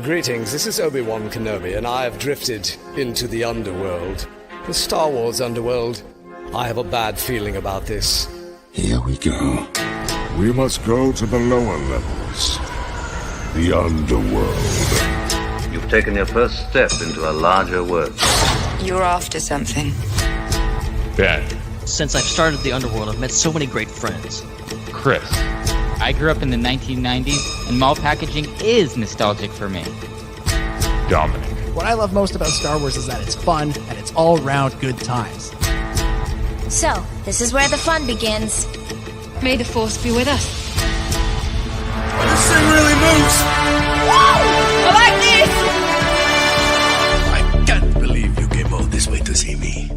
Greetings, this is Obi-Wan Kenobi, and I have drifted into the underworld. The Star Wars underworld. I have a bad feeling about this. Here we go. We must go to the lower levels. The underworld. You've taken your first step into a larger world. You're after something. Ben. Since I've started the underworld, I've met so many great friends. Chris. I grew up in the 1990s, and mall packaging is nostalgic for me. Dominic. What I love most about Star Wars is that it's fun and it's all-round good times. So, this is where the fun begins. May the Force be with us. This thing really moves! Whoa! I like this! I can't believe you came all this way to see me.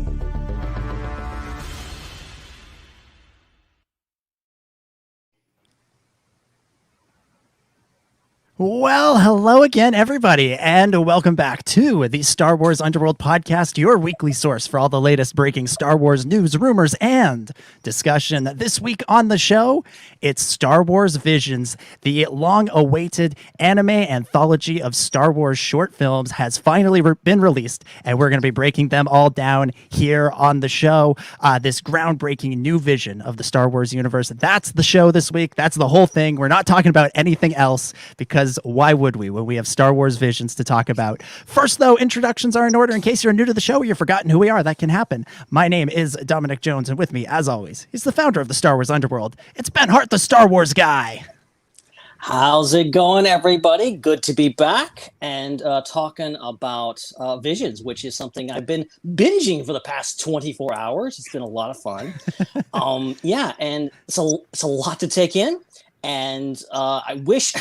Well, hello again, everybody, and welcome back to the Star Wars Underworld podcast, your weekly source for all the latest breaking Star Wars news, rumors, and discussion. This week on the show, it's Star Wars Visions. The long-awaited anime anthology of Star Wars short films has finally been released, and we're going to be breaking them all down here on the show. This groundbreaking new vision of the Star Wars universe. That's the show this week. That's the whole thing. We're not talking about anything else because why would we when we have Star Wars Visions to talk about? First, though, introductions are in order. In case you're new to the show or you've forgotten who we are, that can happen. My name is Dominic Jones, and with me, as always, he's the founder of the Star Wars Underworld. It's Ben Hart, the Star Wars guy. How's it going, everybody? Good to be back and talking about Visions, which is something I've been binging for the past 24 hours. It's been a lot of fun. Yeah, and it's a lot to take in. And I wish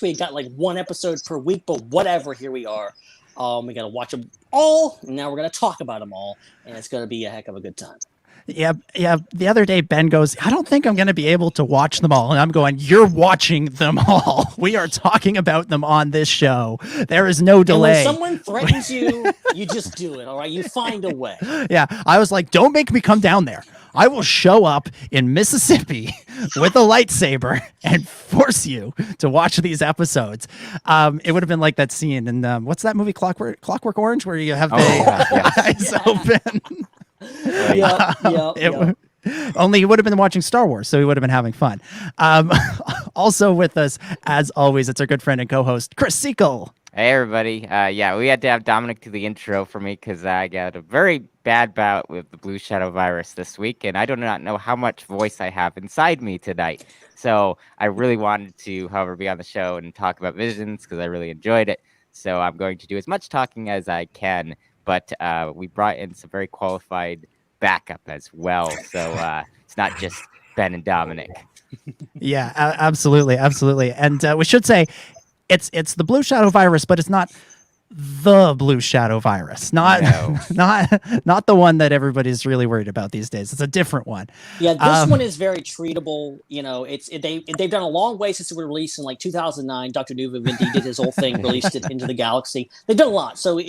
we had got like one episode per week, but whatever, here we are. We got to watch them all, and now we're going to talk about them all, and it's going to be a heck of a good time. Yeah. The other day, Ben goes, I don't think I'm going to be able to watch them all. And I'm going, you're watching them all. We are talking about them on this show. There is no delay. And when someone threatens you, you just do it, all right? You find a way. Yeah. I was like, don't make me come down there. I will show up in Mississippi with a lightsaber and force you to watch these episodes. It would have been like that scene in what's that movie, Clockwork Orange, where you have the eyes open. Only he would have been watching Star Wars, so he would have been having fun. Also with us, as always, it's our good friend and co-host, Chris Seekell. Hey, everybody. We had to have Dominic do the intro for me because I got a very bad bout with the Blue Shadow virus this week, and I do not know how much voice I have inside me tonight. So I really wanted to, however, be on the show and talk about Visions because I really enjoyed it. So I'm going to do as much talking as I can, but we brought in some very qualified backup as well. So it's not just Ben and Dominic. Yeah, absolutely. And we should say, it's the Blue Shadow virus, but it's not the Blue Shadow virus, not the one that everybody's really worried about these days. It's a different one. Yeah, this one is very treatable. You know, they've done a long way since it was released in like 2009. Dr. Nuva did his whole thing, released it into the galaxy. They've done a lot, so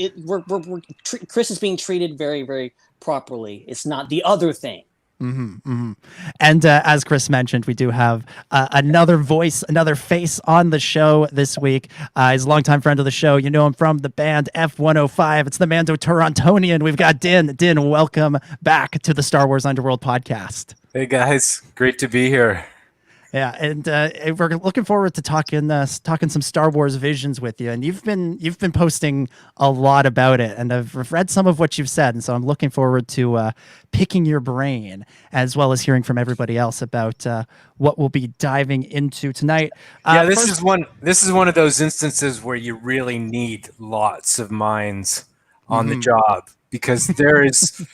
Chris is being treated very, very properly. It's not the other thing. And as Chris mentioned, we do have another voice, another face on the show this week. He's a longtime friend of the show. You know him from the band F105. It's the Mando Torontonian. We've got Din. Din, welcome back to the Star Wars Underworld podcast. Hey guys, great to be here. Yeah, and we're looking forward to talking some Star Wars Visions with you. And you've been posting a lot about it, and I've read some of what you've said, and so I'm looking forward to picking your brain as well as hearing from everybody else about what we'll be diving into tonight. This is one of those instances where you really need lots of minds on the job, because there is.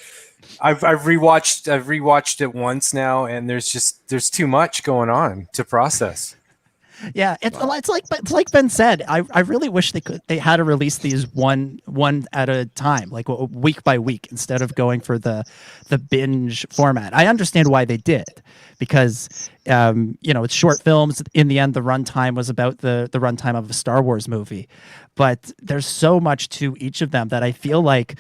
I've rewatched it once now, and there's too much going on to process. Yeah, it's like Ben said. I really wish they had to release these one at a time, like week by week, instead of going for the binge format. I understand why they did, because it's short films. In the end, the runtime was about the runtime of a Star Wars movie, but there's so much to each of them that I feel like,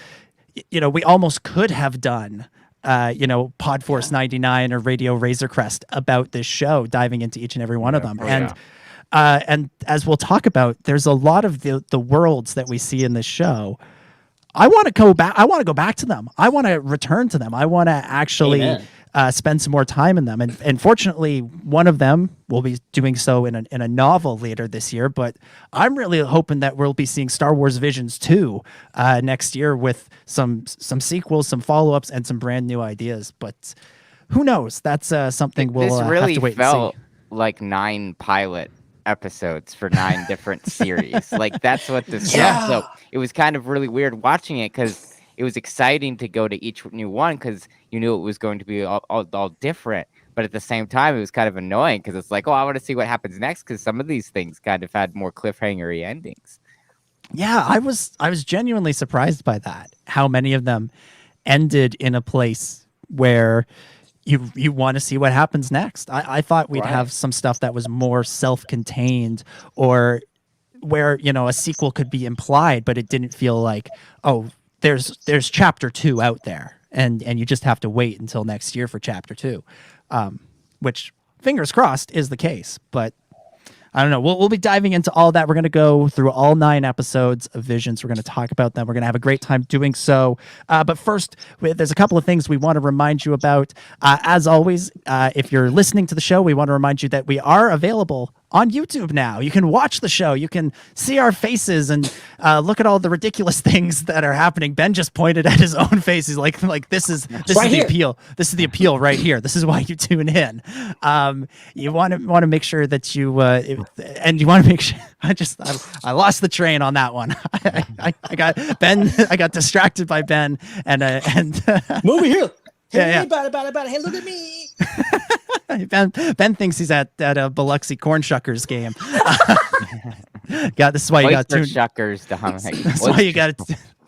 we almost could have done, Pod Force 99 or Radio Razor Crest about this show, diving into each and every one of them. And as we'll talk about, there's a lot of the worlds that we see in this show. I want to go back. I want to go back to them. I want to return to them. I want to actually spend some more time in them. And fortunately, one of them will be doing so in a novel later this year. But I'm really hoping that we'll be seeing Star Wars Visions 2 next year with some sequels, some follow-ups, and some brand new ideas. But who knows? That's something we'll have to wait and see. Like 9 pilot episodes for 9 different series. Like that's what this was. So it was kind of really weird watching it because it was exciting to go to each new one because you knew it was going to be all different. But at the same time, it was kind of annoying because it's like, oh, I want to see what happens next because some of these things kind of had more cliffhangery endings. Yeah, I was genuinely surprised by that. How many of them ended in a place where you want to see what happens next. I thought we'd have some stuff that was more self-contained or where, a sequel could be implied, but it didn't feel like, oh, there's chapter 2 out there and you just have to wait until next year for chapter 2, which fingers crossed is the case, but I don't know. We'll be diving into all that. We're going to go through all 9 episodes of Visions. We're going to talk about them. We're going to have a great time doing so. But first, there's a couple of things we want to remind you about. As always, if you're listening to the show, we want to remind you that we are available on YouTube now. You can watch the show. You can see our faces and look at all the ridiculous things that are happening. Ben just pointed at his own face. He's like this is the appeal. This is the appeal right here. This is why you tune in. You want to make sure that you and you want to make sure. I lost the train on that one. I got Ben. I got distracted by Ben and move here. Hey, hey, look at me. Ben thinks he's at a Biloxi Corn Shuckers game. This is why you got tuned. Shuckers, Dominic.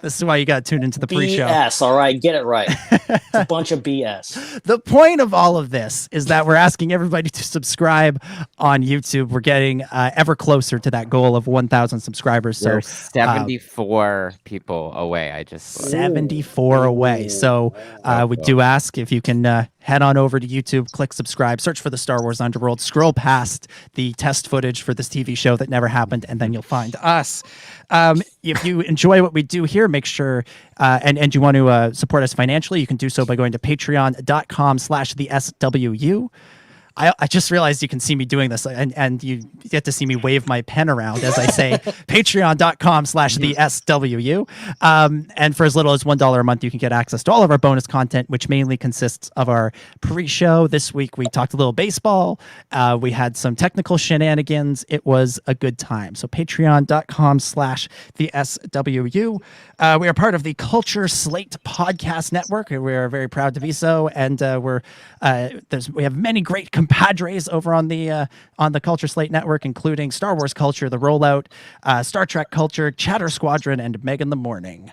This is why you got tuned into the pre-show. BS, all right, get it right. It's a bunch of BS. The point of all of this is that we're asking everybody to subscribe on YouTube. We're getting ever closer to that goal of 1,000 subscribers. So we're 74 people away. I just 74 away. So we do ask if you can head on over to YouTube, click subscribe, search for the Star Wars Underworld, scroll past the test footage for this TV show that never happened, and then you'll find us. If you enjoy what we do here, make sure and you want to support us financially, you can do so by going to patreon.com/the SWU. I just realized you can see me doing this and you get to see me wave my pen around as I say patreon.com/the SWU. And for as little as $1 a month, you can get access to all of our bonus content, which mainly consists of our pre-show. This week, we talked a little baseball. We had some technical shenanigans. It was a good time. So patreon.com/the SWU. We are part of the Culture Slate Podcast Network. We are very proud to be so. And we have many great compadres over on the Culture Slate Network, including Star Wars Culture, The Rollout, Star Trek Culture, Chatter Squadron, and Meg in the Morning.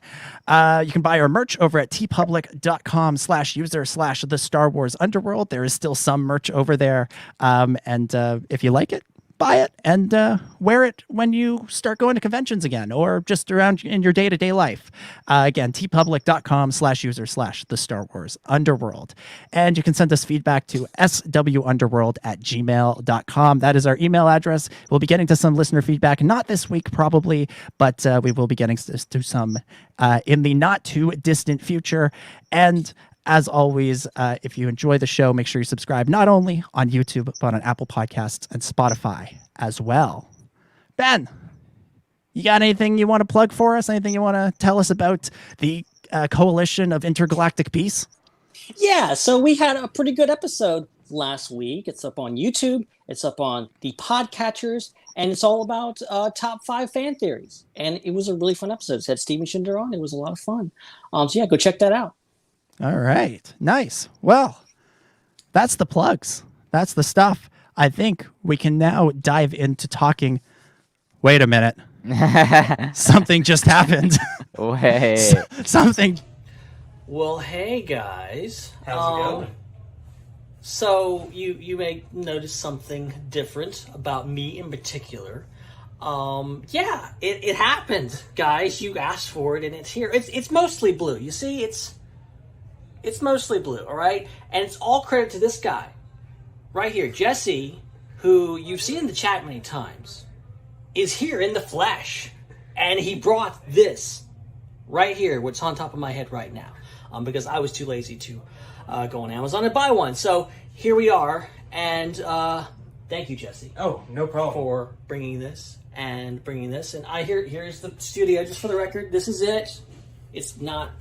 You can buy our merch over at tpublic.com/user/the Star Wars Underworld. There is still some merch over there. And if you like it, buy it and wear it when you start going to conventions again or just around in your day-to-day life. Again, tpublic.com/user/the Star Wars Underworld. And you can send us feedback to swunderworld@gmail.com. That is our email address. We'll be getting to some listener feedback, not this week probably, but we will be getting to some in the not too distant future. And as always, if you enjoy the show, make sure you subscribe not only on YouTube, but on Apple Podcasts and Spotify as well. Ben, you got anything you want to plug for us? Anything you want to tell us about the Coalition of Intergalactic Peace? Yeah, so we had a pretty good episode last week. It's up on YouTube. It's up on the Podcatchers. And it's all about top 5 fan theories. And it was a really fun episode. It had Steven Shinder on. It was a lot of fun. So yeah, go check that out. All right. Nice. Well, that's the plugs. That's the stuff. I think we can now dive into talking. Wait a minute. Something just happened. Wait. Something. Well, hey, guys. How's it going? So you may notice something different about me in particular. Yeah, it happened, guys. You asked for it, and it's here. It's mostly blue. You see, it's mostly blue, all right? And it's all credit to this guy right here, Jesse, who you've seen in the chat many times, is here in the flesh. And he brought this right here, what's on top of my head right now, because I was too lazy to go on Amazon and buy one. So here we are, and thank you, Jesse. Oh, no problem. For bringing this. And here's the studio. Just for the record, this is it. It's not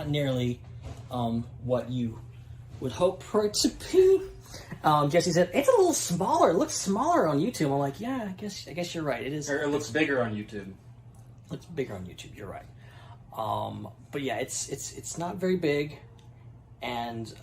nearly what you would hope for it to be. Jesse said it's a little smaller. It looks smaller on YouTube. I'm like, yeah, I guess you're right. It is. Or it looks bigger on YouTube. It looks bigger on YouTube. You're right. But yeah, it's not very big, and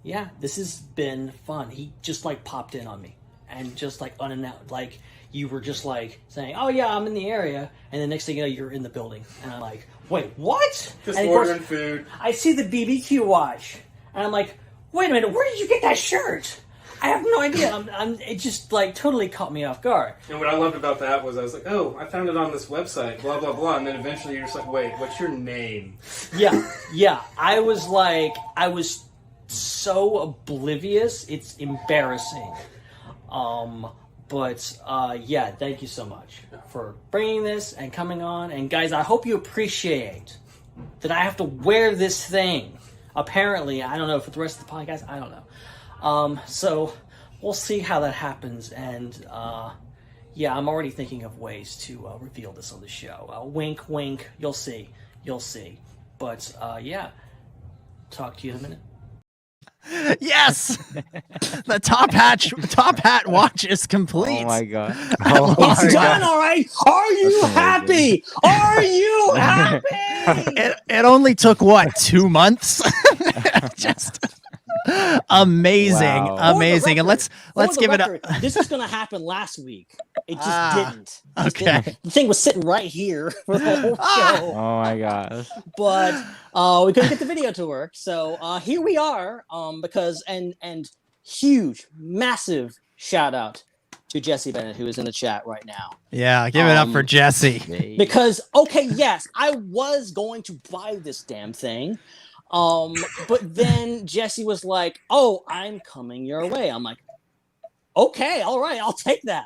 yeah, this has been fun. He just like popped in on me, and just like unannounced, like. You were just like saying, "Oh yeah, I'm in the area," and the next thing you know, you're in the building, and I'm like, "Wait, what?" Just and ordering food. I see the BBQ watch, and I'm like, "Wait a minute, where did you get that shirt?" I have no idea. It just like totally caught me off guard. And what I loved about that was I was like, "Oh, I found it on this website, blah blah blah," and then eventually you're just like, "Wait, what's your name?" Yeah. I was so oblivious. It's embarrassing. But yeah, thank you so much for bringing this and coming on. And guys, I hope you appreciate that I have to wear this thing. Apparently, I don't know, for the rest of the podcast, I don't know. So we'll see how that happens. And yeah, I'm already thinking of ways to reveal this on the show. Wink, wink. You'll see. But yeah, talk to you in a minute. Yes, the top hat watch is complete. Oh my god, it's done. All right. Are you happy? Are you happy? It only took what, 2 months? Just amazing, wow. amazing. And let's give it up. This is going to happen last week. It just didn't. Okay. The thing was sitting right here for the whole show. Oh my gosh. But we couldn't get the video to work. So here we are. Because and huge, massive shout out to Jesse Bennett, who is in the chat right now. Yeah, give it up for Jesse. Because okay, yes, I was going to buy this damn thing. But then Jesse was like, "Oh, I'm coming your way." I'm like, "Okay, all right, I'll take that.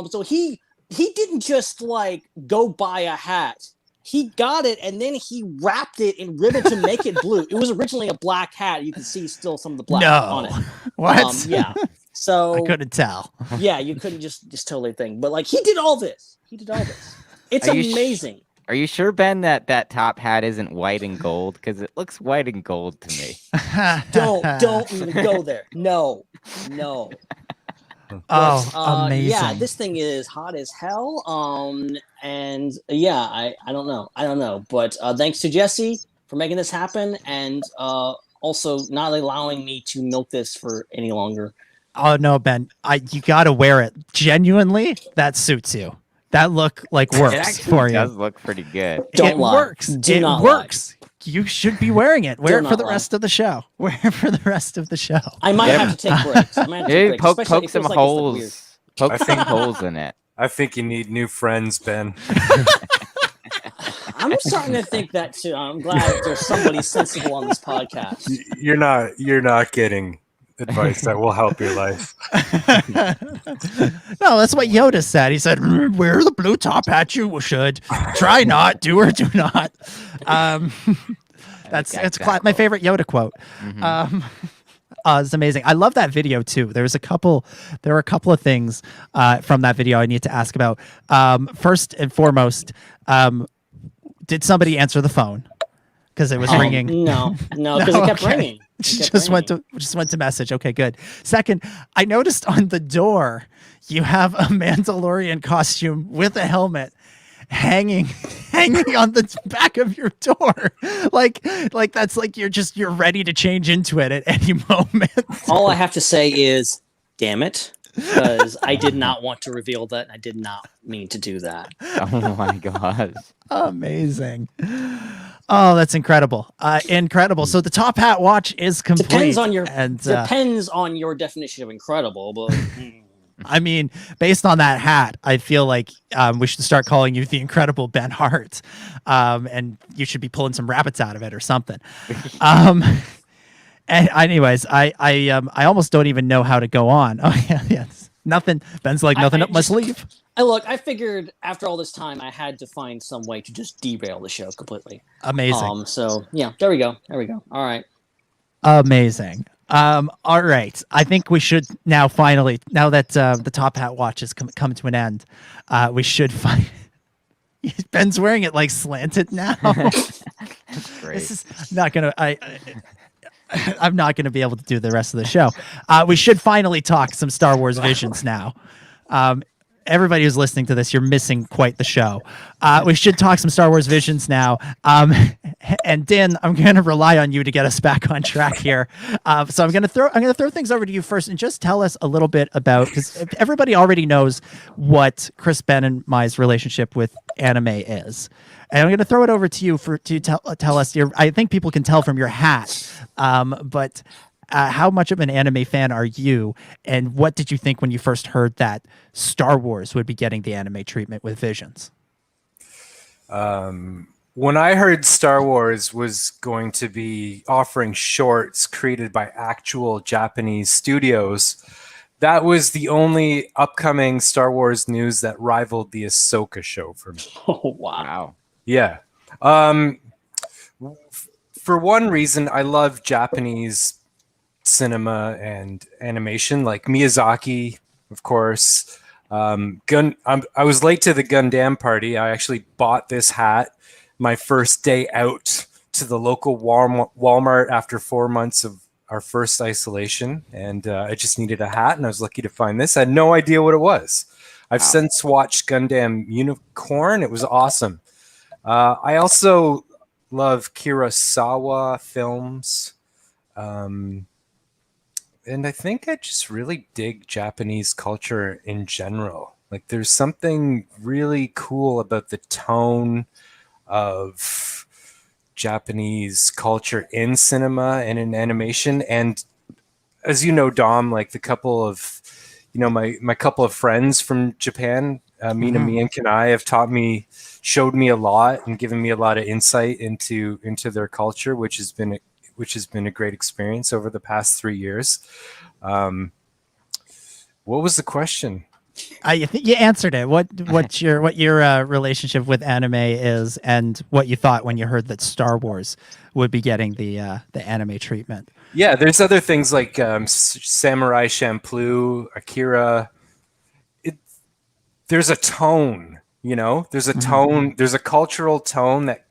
So he didn't just like go buy a hat. He got it and then he wrapped it in ribbon to make it blue. It was originally a black hat. You can see still some of the black on it. What? Yeah. So I couldn't tell. Yeah, you couldn't just totally think. But like he did all this. It's amazing. Are you sure, Ben, that top hat isn't white and gold? Because it looks white and gold to me. Don't even go there. No. Oh, But, amazing. Yeah, this thing is hot as hell. And yeah, I don't know. But thanks to Jesse for making this happen, and also not allowing me to milk this for any longer. Oh no, Ben, you gotta wear it. Genuinely, that suits you. That look like works for you. It does look pretty good. It works. It works. You should be wearing it. Wear it for the rest of the show. Wear it for the rest of the show. I might have to take breaks. Poke some holes. Poke some holes in it. I think you need new friends, Ben. I'm starting to think that too. I'm glad there's somebody sensible on this podcast. You're not getting advice that will help your life. No, that's what Yoda said. He said, "Wear the blue top hat. You should try not, do or do not." That's my favorite Yoda quote. Mm-hmm. It's amazing. I love that video too. There were a couple of things from that video I need to ask about. First and foremost, did somebody answer the phone? Because it was ringing. No, because it kept ringing. Just went to message. Okay, good. Second, I noticed on the door you have a Mandalorian costume with a helmet hanging on the back of your door. Like that's like you're ready to change into it at any moment. All I have to say is, damn it. Because I did not want to reveal that, and I did not mean to do that. Oh my god. Amazing. Oh, that's incredible. Incredible. So the top hat watch is complete. Depends on your definition of incredible, but I mean, based on that hat, I feel like we should start calling you the Incredible Ben Hart, and you should be pulling some rabbits out of it or something. Anyways, I almost don't even know how to go on. Oh yeah, yes. Nothing. Ben's like nothing up my sleeve. I figured after all this time, I had to find some way to just derail the show completely. Amazing. So yeah, there we go. All right. Amazing. All right. I think we should now finally, now that the Top Hat watch has come to an end, we should find. Ben's wearing it like slanted now. Great. This is not gonna. I'm not going to be able to do the rest of the show. We should finally talk some Star Wars Visions now. Everybody who's listening to this, you're missing quite the show. We should talk some Star Wars Visions now. And Din, I'm going to rely on you to get us back on track here. So I'm going to throw things over to you first and just tell us a little bit about, because everybody already knows what Chris, Ben, and my's relationship with anime is. And I'm going to throw it over to you to tell us. I think people can tell from your hat, but how much of an anime fan are you? And what did you think when you first heard that Star Wars would be getting the anime treatment with Visions? When I heard Star Wars was going to be offering shorts created by actual Japanese studios, that was the only upcoming Star Wars news that rivaled the Ahsoka show for me. Oh, wow. Yeah. For one reason, I love Japanese cinema and animation, like Miyazaki, of course. I was late to the Gundam party. I actually bought this hat my first day out to the local Walmart after 4 months of our first isolation, and I just needed a hat, and I was lucky to find this. I had no idea what it was. I've since watched Gundam Unicorn. It was awesome. I also love Kurosawa films. And I think I just really dig Japanese culture in general. Like, there's something really cool about the tone of Japanese culture in cinema and in animation. And as you know, Dom, like the couple of, my couple of friends from Japan, Mina and Kanai, have showed me a lot and given me a lot of insight into their culture, which has been a great experience over the past 3 years. What was the question? I think you answered it. What your relationship with anime is, and what you thought when you heard that Star Wars would be getting the anime treatment. Yeah, there's other things like Samurai Champloo, Akira. There's a tone, There's a tone. There's a cultural tone that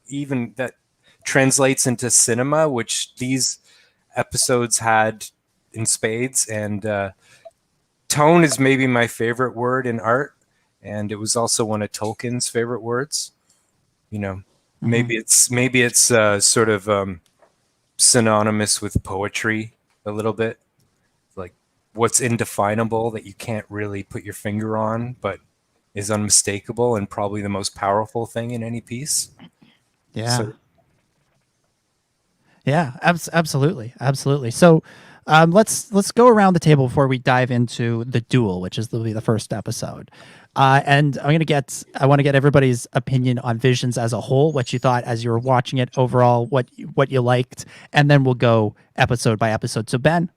translates into cinema, which these episodes had in spades. And tone is maybe my favorite word in art, and it was also one of Tolkien's favorite words. Maybe it's sort of synonymous with poetry a little bit, like what's indefinable that you can't really put your finger on, but is unmistakable and probably the most powerful thing in any piece. Yeah. Yeah, absolutely. So let's go around the table before we dive into the Duel, which is the first episode. And I want to get everybody's opinion on Visions as a whole, what you thought as you were watching it overall, what you liked, and then we'll go episode by episode. So Ben,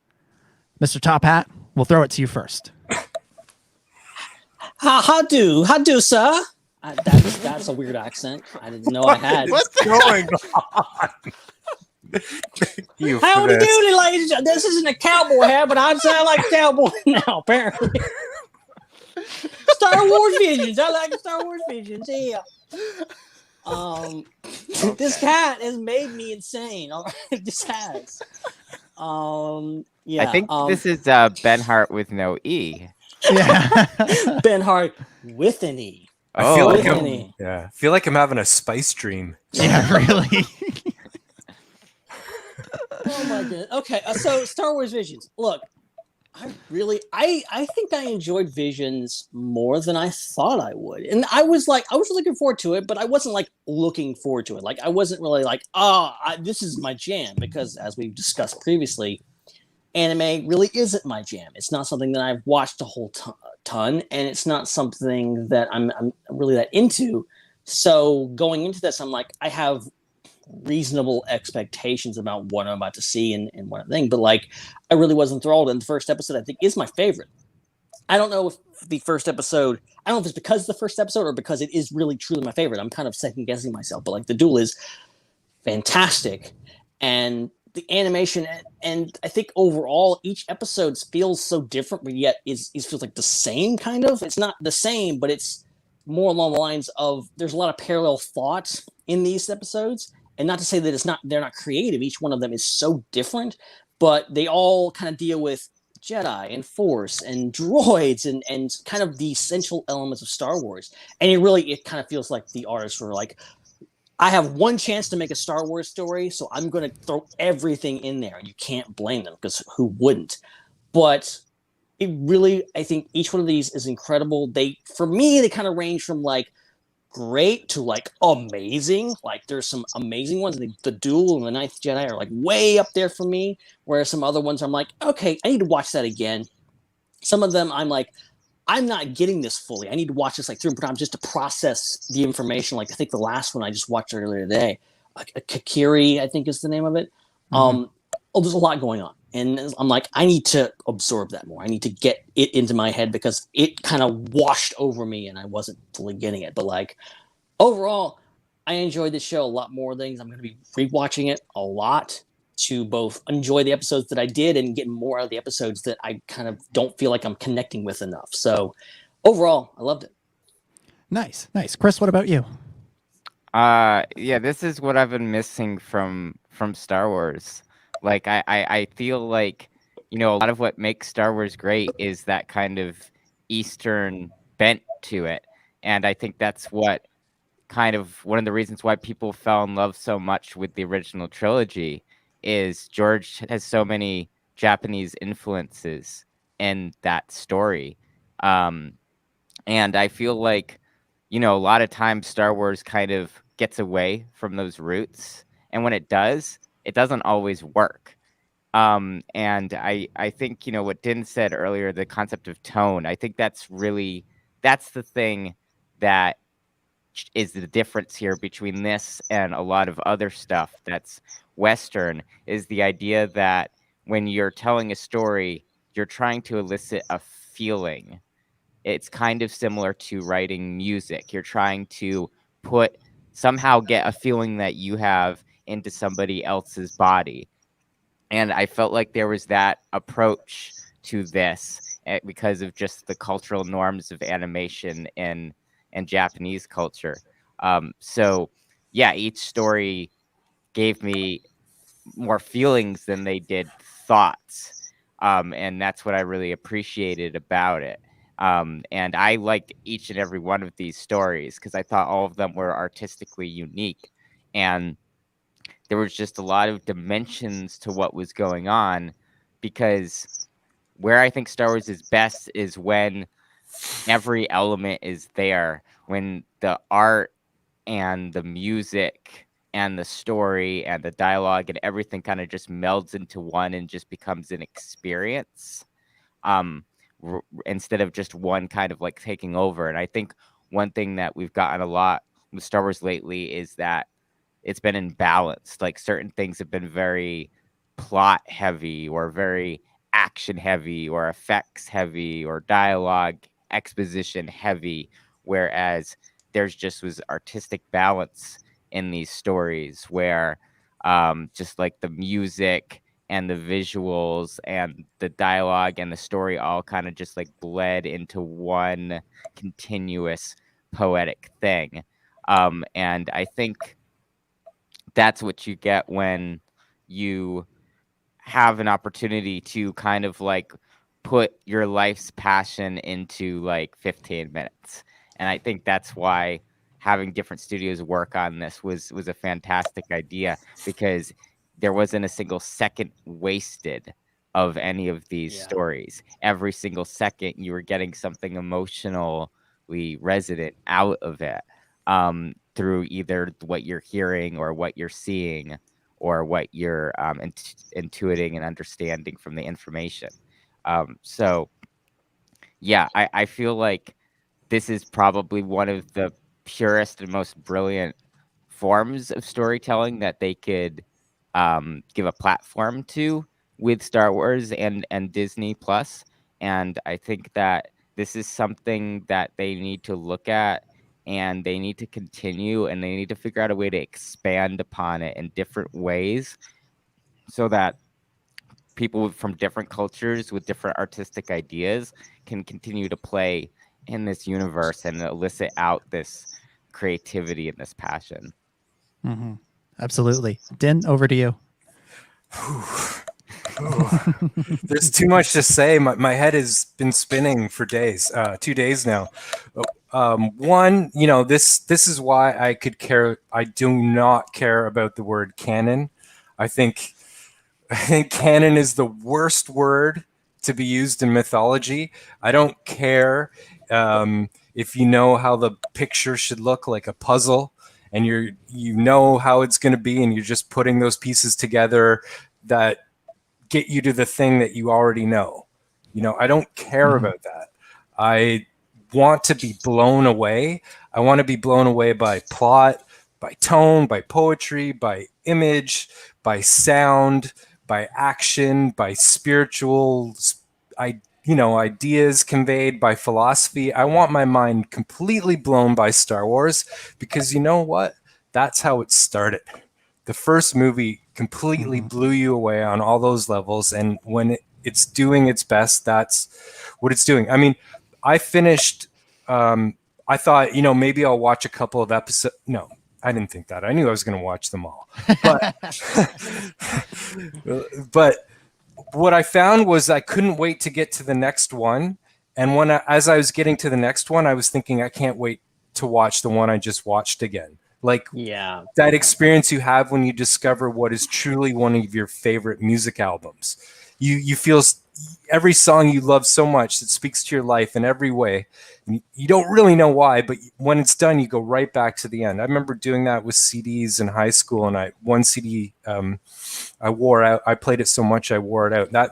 Mr. Top Hat, we'll throw it to you first. How do, sir? That's a weird accent. I didn't know I had. What's going on? Howdy doody, ladies. This isn't a cowboy hat, but I sound like a cowboy now, apparently. Star Wars Visions. I like Star Wars Visions. Yeah. This cat has made me insane. All right, this has. Yeah. I think this is Ben Hart with no E. Yeah. Ben Hart with an E. I feel like I'm having a spice dream. Yeah, really. Oh my goodness. Okay, so Star Wars Visions. Look, I think I enjoyed Visions more than I thought I would. And I was looking forward to it, but I wasn't like looking forward to it. Like, I wasn't really like, this is my jam, because as we've discussed previously, anime really isn't my jam. It's not something that I've watched a whole ton, and it's not something that I'm really that into. So going into this, I'm like, I have reasonable expectations about what I'm about to see and what I think. But like, I really was enthralled. And the first episode, I think, is my favorite. I don't know if the first episode, I don't know if it's because of the first episode or because it is really truly my favorite. I'm kind of second guessing myself, but like the Duel is fantastic. And the animation, and I think overall each episode feels so different, but yet is feels like the same kind of. It's not the same, but it's more along the lines of there's a lot of parallel thoughts in these episodes. And not to say that they're not creative. Each one of them is so different, but they all kind of deal with Jedi and Force and droids and kind of the essential elements of Star Wars. And it kind of feels like the artists were like, I have one chance to make a Star Wars story, so I'm going to throw everything in there. And you can't blame them, because who wouldn't? But it really, I think each one of these is incredible. For me, they kind of range from like great to like amazing. Like there's some amazing ones. The Duel and the Ninth Jedi are like way up there for me, whereas some other ones I'm like, okay, I need to watch that again. Some of them I'm like, I'm not getting this fully. I need to watch this like 3 times just to process the information. Like I think the last one I just watched earlier today, Kakiri, I think is the name of it. There's a lot going on. And I'm like, I need to absorb that more. I need to get it into my head because it kind of washed over me and I wasn't fully getting it. But like overall, I enjoyed this show a lot more things. I'm going to be rewatching it a lot to both enjoy the episodes that I did and get more out of the episodes that I kind of don't feel like I'm connecting with enough. So overall, I loved it. Nice. Chris, what about you? Yeah, this is what I've been missing from Star Wars. Like I feel like, a lot of what makes Star Wars great is that kind of Eastern bent to it. And I think that's what kind of one of the reasons why people fell in love so much with the original trilogy is George has so many Japanese influences in that story. And I feel like, a lot of times Star Wars kind of gets away from those roots. And when it does, it doesn't always work. And I think, what Din said earlier, the concept of tone, I think that's the thing that is the difference here between this and a lot of other stuff that's Western, is the idea that when you're telling a story, you're trying to elicit a feeling. It's kind of similar to writing music. You're trying to somehow get a feeling that you have into somebody else's body. And I felt like there was that approach to this because of just the cultural norms of animation and Japanese culture. So yeah, each story gave me more feelings than they did thoughts. And that's what I really appreciated about it. And I liked each and every one of these stories because I thought all of them were artistically unique. And there was just a lot of dimensions to what was going on, because where I think Star Wars is best is when every element is there, when the art and the music and the story and the dialogue and everything kind of just melds into one and just becomes an experience, instead of just one kind of like taking over. And I think one thing that we've gotten a lot with Star Wars lately is that it's been imbalanced. Like certain things have been very plot heavy or very action heavy or effects heavy or dialogue exposition heavy, whereas there's just was artistic balance in these stories where just like the music and the visuals and the dialogue and the story all kind of just like bled into one continuous poetic thing. And I think that's what you get when you have an opportunity to kind of like put your life's passion into like 15 minutes. And I think that's why having different studios work on this was a fantastic idea, because there wasn't a single second wasted of any of these stories. Every single second you were getting something emotionally resident out of it, through either what you're hearing or what you're seeing or what you're intuiting and understanding from the information. So yeah, I feel like this is probably one of the purest and most brilliant forms of storytelling that they could give a platform to with Star Wars and Disney Plus. And I think that this is something that they need to look at, and they need to continue, and they need to figure out a way to expand upon it in different ways so that people from different cultures with different artistic ideas can continue to play in this universe and elicit out this creativity and this passion. Mm-hmm. Absolutely. Din, over to you. There's too much to say. My head has been spinning for days, 2 days now. One, this is why I could care. I do not care about the word canon. I think canon is the worst word to be used in mythology. I don't care if you know how the picture should look like a puzzle, and you know how it's going to be, and you're just putting those pieces together that get you to the thing that you already know. I don't care about that. I want to be blown away. I want to be blown away by plot, by tone, by poetry, by image, by sound, by action, by spiritual ideas conveyed, by philosophy. I want my mind completely blown by Star Wars, because you know what? That's how it started. The first movie completely blew you away on all those levels, and when it's doing its best, that's what it's doing. I mean, I finished. I thought, maybe I'll watch a couple of episodes. No, I didn't think that. I knew I was going to watch them all, but what I found was I couldn't wait to get to the next one. And as I was getting to the next one, I was thinking, I can't wait to watch the one I just watched again. Like, yeah, that experience you have when you discover what is truly one of your favorite music albums. You feel every song you love so much, it speaks to your life in every way. You don't really know why, but when it's done, you go right back to the end. I remember doing that with CDs in high school, and one CD I wore out. I played it so much I wore it out.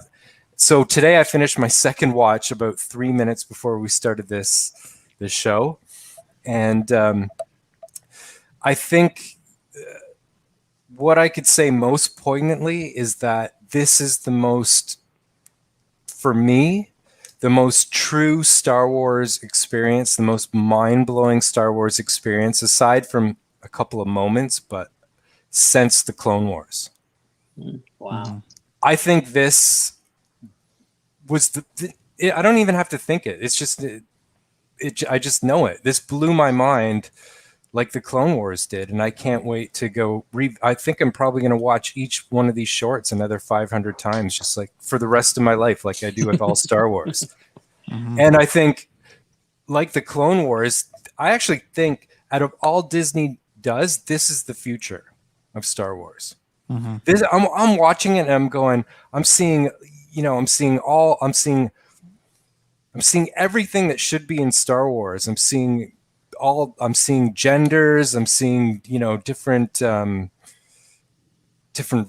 So today I finished my second watch about 3 minutes before we started this show, and I think what I could say most poignantly is that this is for me, the most true Star Wars experience, the most mind-blowing Star Wars experience, aside from a couple of moments, but since the Clone Wars. Wow. I think this was I don't even have to think it. It's just, I just know it. This blew my mind like the Clone Wars did, and I can't wait to go I think I'm probably going to watch each one of these shorts another 500 times, just like for the rest of my life, like I do with all Star Wars. And I think, like the Clone Wars, I actually think out of all Disney does, this is the future of Star Wars. This, I'm watching it and I'm going, I'm seeing everything that should be in Star Wars. I'm seeing genders. I'm seeing, different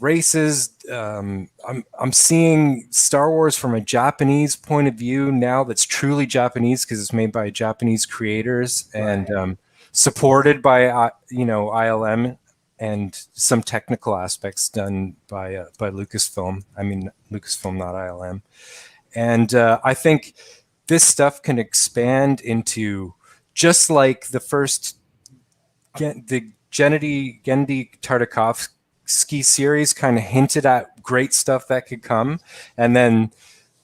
races. I'm seeing Star Wars from a Japanese point of view now, that's truly Japanese because it's made by Japanese creators and supported by ILM and some technical aspects done by Lucasfilm. I mean, Lucasfilm, not ILM. And I think this stuff can expand into, just like the first, the Genndy Tartakovsky series kind of hinted at great stuff that could come. And then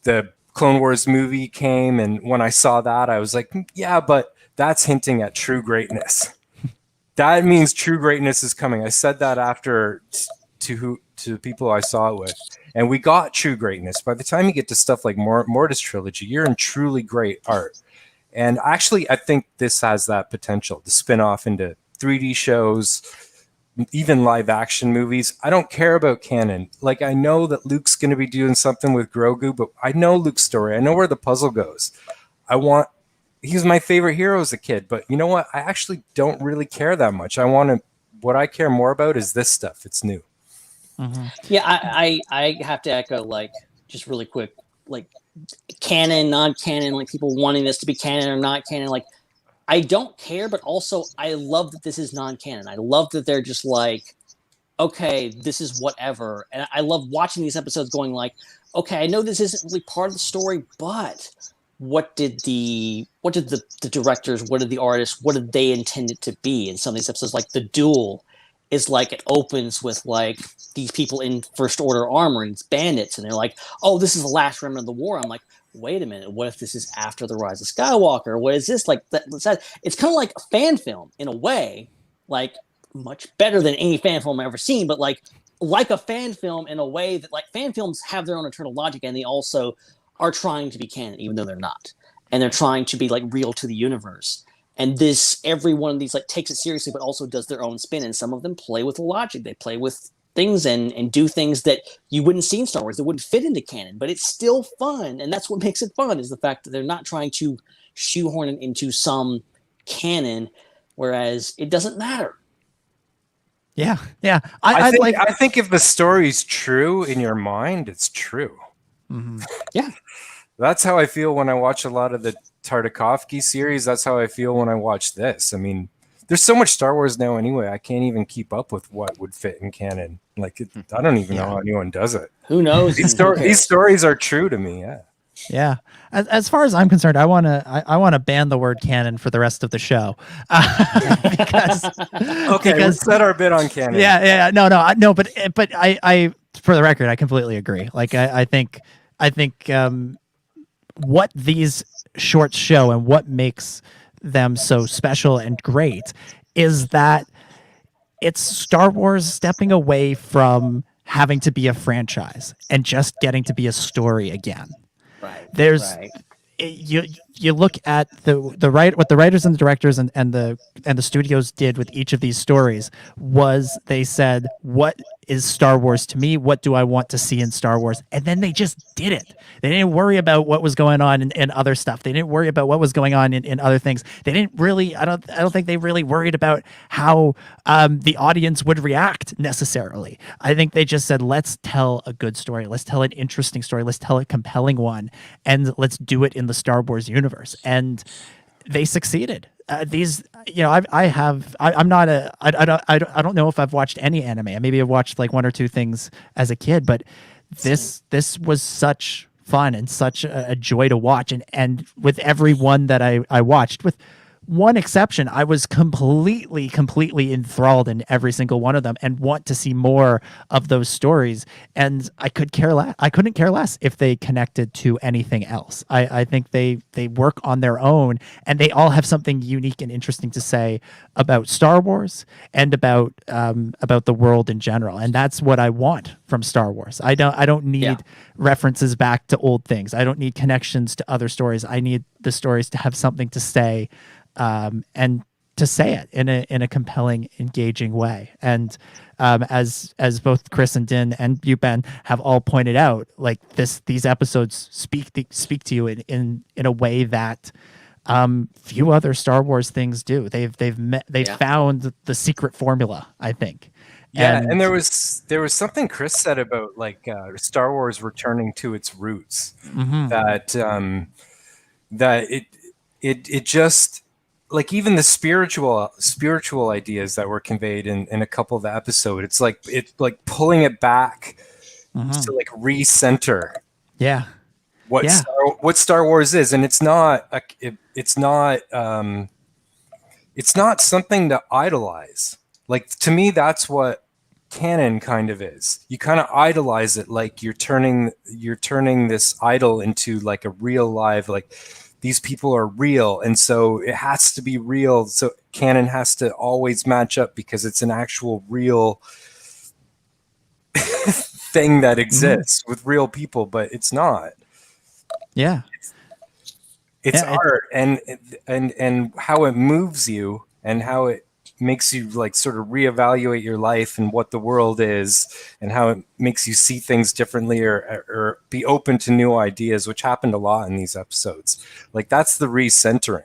the Clone Wars movie came, and when I saw that, I was like, yeah, but that's hinting at true greatness. That means true greatness is coming. I said that after to the people I saw it with, and we got true greatness. By the time you get to stuff like Mortis Trilogy, you're in truly great art. And actually, I think this has that potential to spin off into 3D shows, even live action movies. I don't care about canon. Like, I know that Luke's going to be doing something with Grogu, but I know Luke's story. I know where the puzzle goes. He's my favorite hero as a kid, but you know what? I actually don't really care that much. What I care more about is this stuff. It's new. Yeah, I have to echo, like, just really quick, like, canon, non-canon, like people wanting this to be canon or not canon. Like, I don't care, but also I love that this is non-canon. I love that they're just like, okay, this is whatever. And I love watching these episodes going like, okay, I know this isn't really part of the story, but what did the directors, what did the artists, what did they intend it to be? In some of these episodes, like the Duel is like, it opens with like these people in First Order armor and it's bandits, and they're like, oh, this is the last remnant of the war. I'm like, wait a minute, what if this is after the Rise of Skywalker? What is this like? It's kind of like a fan film in a way, like much better than any fan film I've ever seen, but like a fan film in a way that like fan films have their own internal logic, and they also are trying to be canon, even though they're not. And they're trying to be like real to the universe. And every one of these like takes it seriously, but also does their own spin. And some of them play with logic. They play with things and do things that you wouldn't see in Star Wars that wouldn't fit into canon, but it's still fun. And that's what makes it fun, is the fact that they're not trying to shoehorn it into some canon, whereas it doesn't matter. Yeah. I think if the story's true in your mind, it's true. Mm-hmm. Yeah. That's how I feel when I watch a lot of the Tartakovsky series. That's how I feel when I watch this. I mean, there's so much Star Wars now anyway. I can't even keep up with what would fit in canon. Like, I don't even know how anyone does it. Who knows? These stories are true to me. Yeah. Yeah. As far as I'm concerned, I want to ban the word canon for the rest of the show. We'll set our bit on canon. Yeah. No. But I, for the record, I completely agree. Like, I think what these shorts show and what makes them so special and great is that it's Star Wars stepping away from having to be a franchise and just getting to be a story again. Right. You look at what the writers and the directors and the studios did with each of these stories was they said, what is Star Wars to me? What do I want to see in Star Wars? And then they just did it. They didn't worry about what was going on in other stuff. They didn't worry about what was going on in other things. They didn't really, I don't think they really worried about how the audience would react necessarily. I think they just said, let's tell a good story. Let's tell an interesting story. Let's tell a compelling one. And let's do it in the Star Wars universe. And they succeeded. I don't know if I've watched any anime. Maybe I've watched like one or two things as a kid, but this was such fun and such a joy to watch. And with every one that I watched, with one exception, I was completely enthralled in every single one of them and want to see more of those stories. And I couldn't care less if they connected to anything else. I think they work on their own, and they all have something unique and interesting to say about Star Wars and about the world in general. And that's what I want from Star Wars. I don't need references back to old things. I don't need connections to other stories. I need the stories to have something to say. And to say it in a compelling, engaging way. And as both Chris and Din and you, Ben, have all pointed out, like these episodes speak to you in a way that few other Star Wars things do. They've found the secret formula, I think. Yeah, and there was something Chris said about like Star Wars returning to its roots. Mm-hmm. That it just, like, even the spiritual ideas that were conveyed in a couple of the episodes, it's like pulling it back to like recenter. Yeah. What Star Wars is, and it's not something to idolize. Like, to me, that's what canon kind of is. You kind of idolize it, like you're turning this idol into like a real live, like, these people are real, and so it has to be real. So canon has to always match up because it's an actual real thing that exists with real people, but it's not. Yeah. It's art, and how it moves you and how it makes you like sort of reevaluate your life and what the world is, and how it makes you see things differently or be open to new ideas, which happened a lot in these episodes. Like, that's the recentering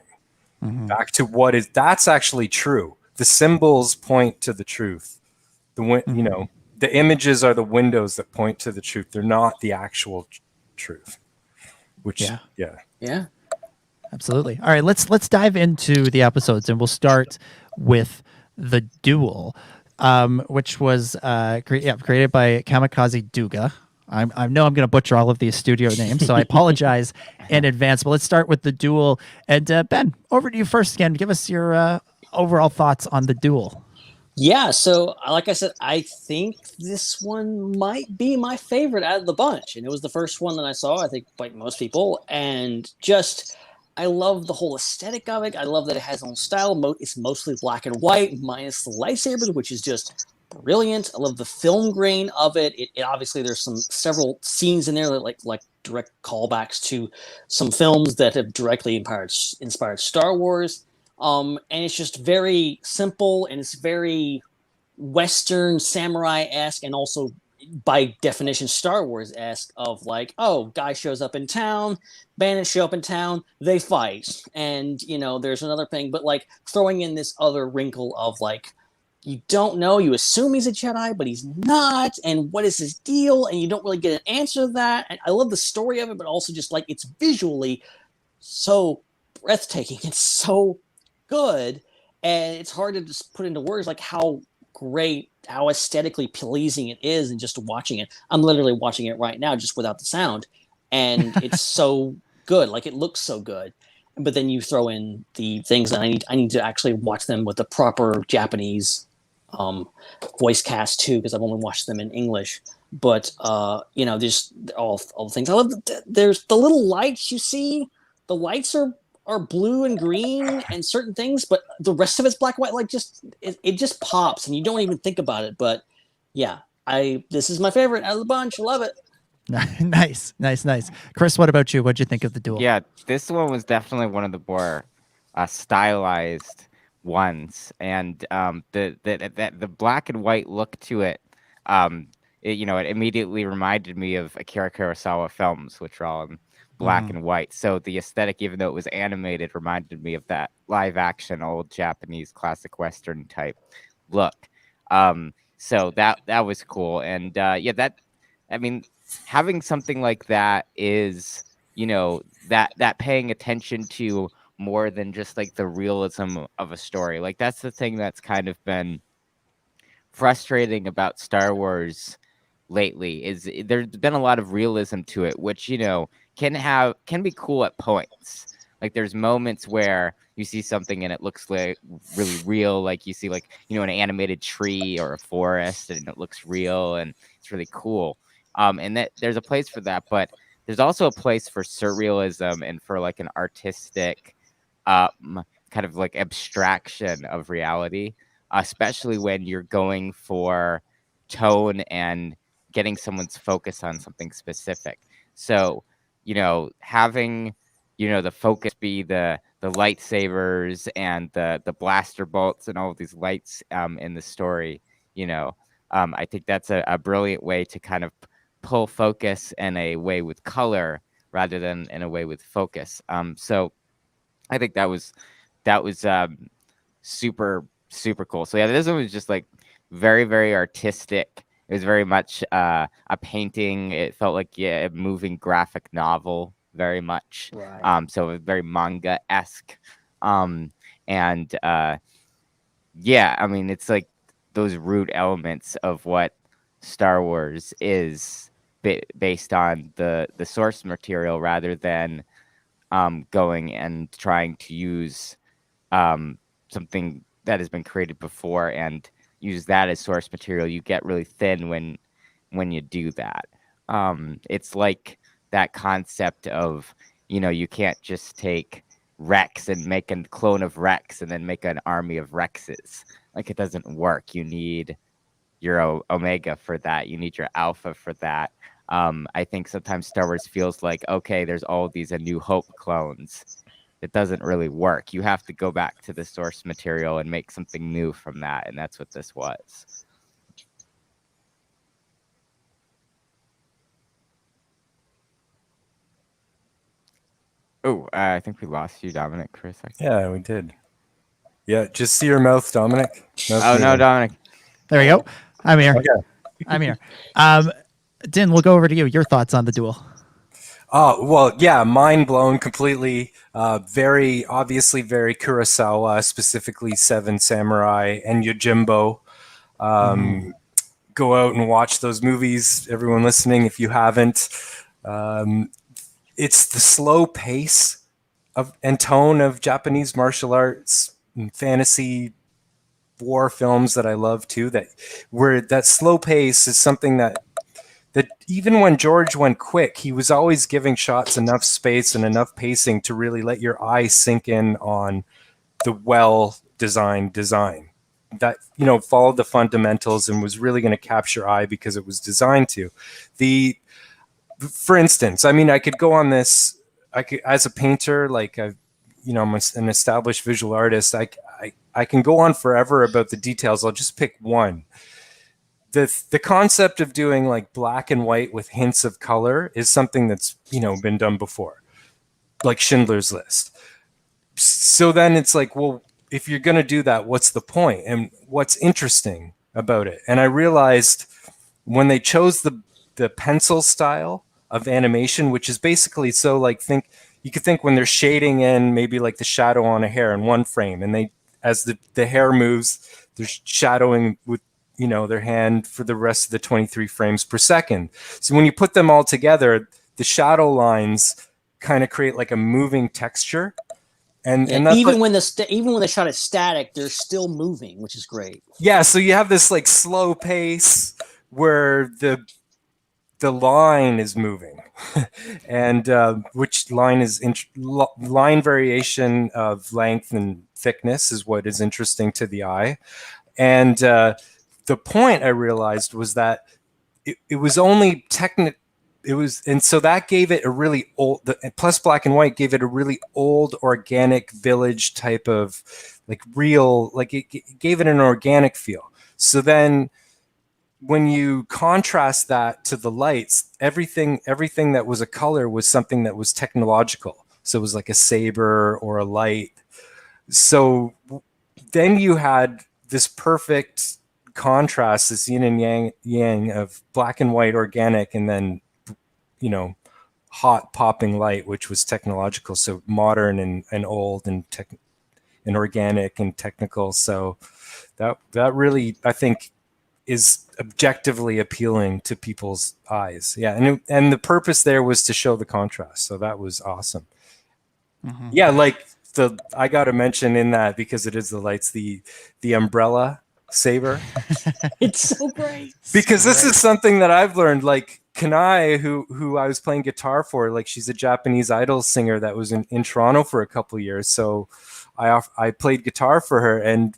back to that's actually true. The symbols point to the truth. The images are the windows that point to the truth. They're not the actual truth. Which Yeah. Absolutely. All right, let's dive into the episodes, and we'll start with the Duel, which was created by Kamikaze Duga. I know I'm going to butcher all of these studio names, so I apologize in advance. But let's start with the Duel. And Ben, over to you first again. Give us your overall thoughts on the Duel. Yeah, so like I said, I think this one might be my favorite out of the bunch. And it was the first one that I saw, I think, like most people. And just, I love the whole aesthetic of it. I love that it has its own style. It's mostly black and white, minus the lightsabers, which is just brilliant. I love the film grain of it. It obviously, there's several scenes in there that like direct callbacks to some films that have directly inspired Star Wars. And it's just very simple, and it's very Western samurai-esque, and also by definition Star Wars-esque, of like, oh, guy shows up in town, bandits show up in town, they fight. And, there's another thing, but like throwing in this other wrinkle of like, you don't know, you assume he's a Jedi, but he's not, and what is his deal? And you don't really get an answer to that. And I love the story of it, but also just like it's visually so breathtaking. It's so good, and it's hard to just put into words like how great, how aesthetically pleasing it is, and just watching it. I'm literally watching it right now just without the sound, and it's so good. Like, it looks so good. But then you throw in the things that I need to actually watch them with the proper Japanese voice cast too, because I've only watched them in English. But just all the things. I love there's the little lights you see. The lights are blue and green and certain things, but the rest of it's black and white. Like, it just pops, and you don't even think about it. But yeah, this is my favorite out of the bunch. I love it. Nice. Chris, what about you? What'd you think of the Duel? Yeah, this one was definitely one of the more stylized ones, and the black and white look to it. It immediately reminded me of Akira Kurosawa films, which are all in black and white. So the aesthetic, even though it was animated, reminded me of that live action old Japanese classic Western type look. So that was cool. And having something like that is, that paying attention to more than just like the realism of a story. Like, that's the thing that's kind of been frustrating about Star Wars lately, is there's been a lot of realism to it, which, can be cool at points. Like, there's moments where you see something and it looks like really real, like you see like, an animated tree or a forest, and it looks real and it's really cool. And that there's a place for that, but there's also a place for surrealism and for like an artistic kind of like abstraction of reality, especially when you're going for tone and getting someone's focus on something specific. So, having, the focus be the lightsabers and the blaster bolts and all of these lights in the story, I think that's a brilliant way to kind of pull focus in a way with color rather than in a way with focus. So I think that was super, super cool. So yeah, this one was just like very, very artistic. It was very much a painting. It felt like a moving graphic novel, very much. Right. So it was very manga-esque. It's like those root elements of what Star Wars is based on the source material, rather than going and trying to use something that has been created before and use that as source material. You get really thin when you do that. It's like that concept of, you can't just take Rex and make a clone of Rex and then make an army of Rexes. Like, it doesn't work. You need your Omega for that. You need your Alpha for that. I think sometimes Star Wars feels like, okay, there's all these A New Hope clones. It doesn't really work. You have to go back to the source material and make something new from that, and that's what this was. Oh, I think we lost you, Dominic, for a second. Yeah, we did. Yeah, just see your mouth, Dominic. No, Dominic. There we go. I'm here. Okay. I'm here. Din, we'll go over to you. Your thoughts on the Duel. Oh, well, yeah, mind blown completely. Very obviously very Kurosawa, specifically Seven Samurai and Yojimbo. Go out and watch those movies, everyone listening, if you haven't. It's the slow pace and tone of Japanese martial arts and fantasy war films that I love too. Where that slow pace is something that even when George went quick, he was always giving shots enough space and enough pacing to really let your eye sink in on the well-designed design that, followed the fundamentals and was really going to capture eye because it was designed to. For instance, I mean, I could go on this. I could, as a painter, like I'm an established visual artist. I can go on forever about the details. I'll just pick one. The concept of doing like black and white with hints of color is something that's been done before, like Schindler's List. So then it's like, well, if you're going to do that, what's the point and what's interesting about it? And I realized when they chose the pencil style of animation, which is basically, so like you could think when they're shading in maybe like the shadow on a hair in one frame, and as the hair moves, they're shadowing with their hand for the rest of the 23 frames per second. So when you put them all together, the shadow lines kind of create like a moving texture. And that's even when the shot is static, they're still moving, which is great. Yeah, so you have this like slow pace where the line is moving, and which line is line variation of length and thickness is what is interesting to the eye. And the point I realized was that it was only technical. And so that gave it a really old, plus black and white gave it a really old organic village type of like real, like it gave it an organic feel. So then when you contrast that to the lights, everything that was a color was something that was technological. So it was like a saber or a light. So then you had this perfect contrast, this yin and yang of black and white organic, and then hot popping light, which was technological. So modern and old and organic and technical. So that really, I think, is objectively appealing to people's eyes. Yeah, and the purpose there was to show the contrast. So that was awesome. Mm-hmm. Yeah, like I got to mention in that, because it is the lights, the umbrella saber. It's so great. Because this is something that I've learned, like Kanai, who I was playing guitar for, like she's a Japanese idol singer that was in Toronto for a couple of years. So I played guitar for her, and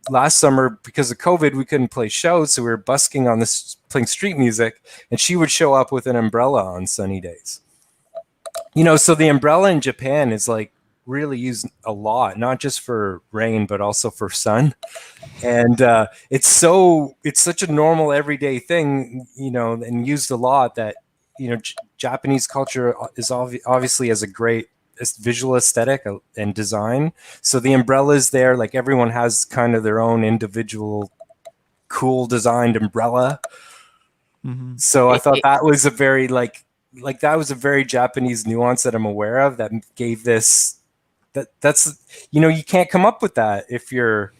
last summer, because of COVID, we couldn't play shows, so we were busking on this, playing street music, and she would show up with an umbrella on sunny days. So the umbrella in Japan is like really used a lot, not just for rain, but also for sun. And it's such a normal everyday thing, and used a lot that, Japanese culture is obviously has a great visual aesthetic and design. So the umbrellas there, like everyone has kind of their own individual cool designed umbrella. Mm-hmm. So I thought that was a very that was a very Japanese nuance that I'm aware of that gave this, that's you can't come up with that if you're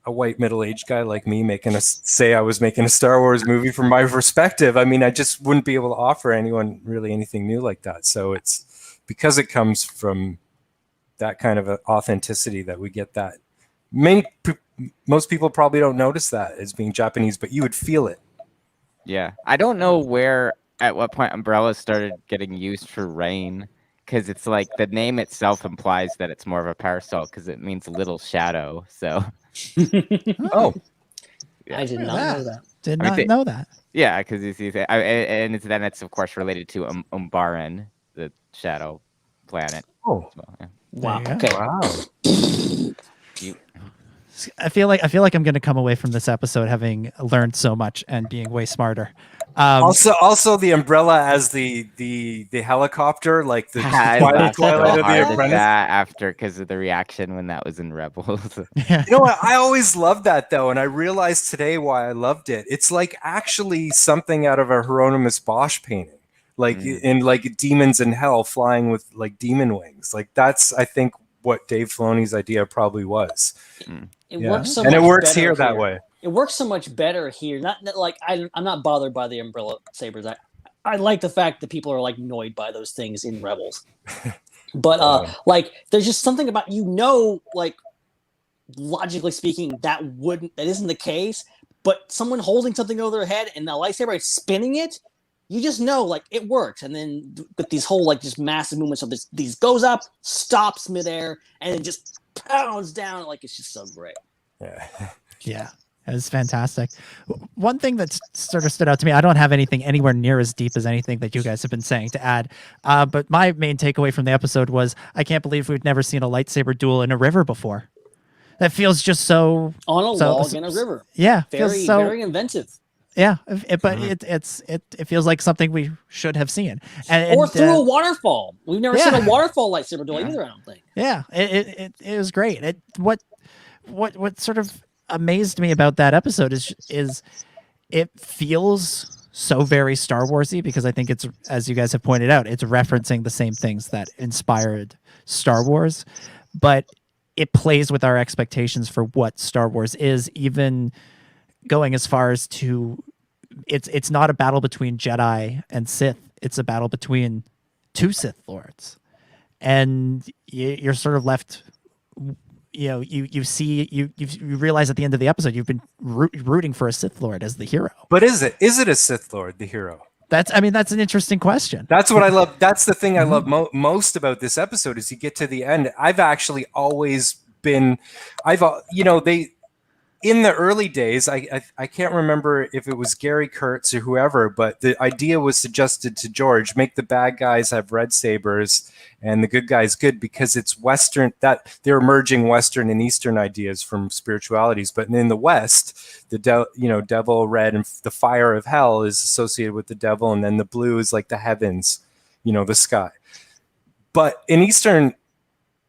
a white middle-aged guy like me say I was making a Star Wars movie from my perspective. I mean, I just wouldn't be able to offer anyone really anything new like that. So it's because it comes from that kind of authenticity that we get that. Most people probably don't notice that as being Japanese, but you would feel it. Yeah, I don't know at what point umbrellas started getting used for rain, because it's like the name itself implies that it's more of a parasol because it means little shadow. So. Oh, yeah. I did not know that. Did not know that. Yeah, because and then it's of course related to Umbaran, the shadow planet. Oh, well, yeah. Wow. Okay. Wow. I feel like I'm going to come away from this episode having learned so much and being way smarter. Also the umbrella as the helicopter, like the Twilight of the Apprentice. That after, because of the reaction when that was in Rebels. Yeah. You know what? I always loved that though, and I realized today why I loved it. It's like actually something out of a Hieronymus Bosch painting, like in like demons in hell flying with like demon wings. Like that's, I think, what Dave Filoni's idea probably was. It works so and much it works better here that way. It works so much better here. Not like I'm not bothered by the umbrella sabers. I like the fact that people are like annoyed by those things in Rebels. But like there's just something about, like logically speaking, that isn't the case. But someone holding something over their head and the lightsaber is spinning it, you just know like it works. And then with these whole like just massive movements of these goes up, stops midair, and then just pounds down. Like it's just so great. Yeah. It was fantastic. One thing that sort of stood out to me, I don't have anything anywhere near as deep as anything that you guys have been saying to add, but my main takeaway from the episode was I can't believe we've never seen a lightsaber duel in a river before. That feels just so... On a log in a river. Yeah. Very inventive. Yeah, but it feels like something we should have seen. Or through a waterfall. We've never seen a waterfall lightsaber duel either, I don't think. Yeah, it was great. What sort of amazed me about that episode is it feels so very Star Warsy, because I think it's, as you guys have pointed out, it's referencing the same things that inspired Star Wars, but it plays with our expectations for what Star Wars is, even going as far as to it's not a battle between Jedi and Sith, it's a battle between two Sith Lords, and you're sort of left, you realize at the end of the episode you've been rooting for a Sith Lord as the hero. But is it a Sith Lord the hero? That's an interesting question. That's what I love. That's the thing I love most about this episode is you get to the end. I've actually always been, in the early days, I can't remember if it was Gary Kurtz or whoever, but the idea was suggested to George, make the bad guys have red sabers and the good guys good, because it's Western, that they're merging Western and Eastern ideas from spiritualities. But in the West, the devil red and the fire of hell is associated with the devil, and then the blue is like the heavens, the sky. But in Eastern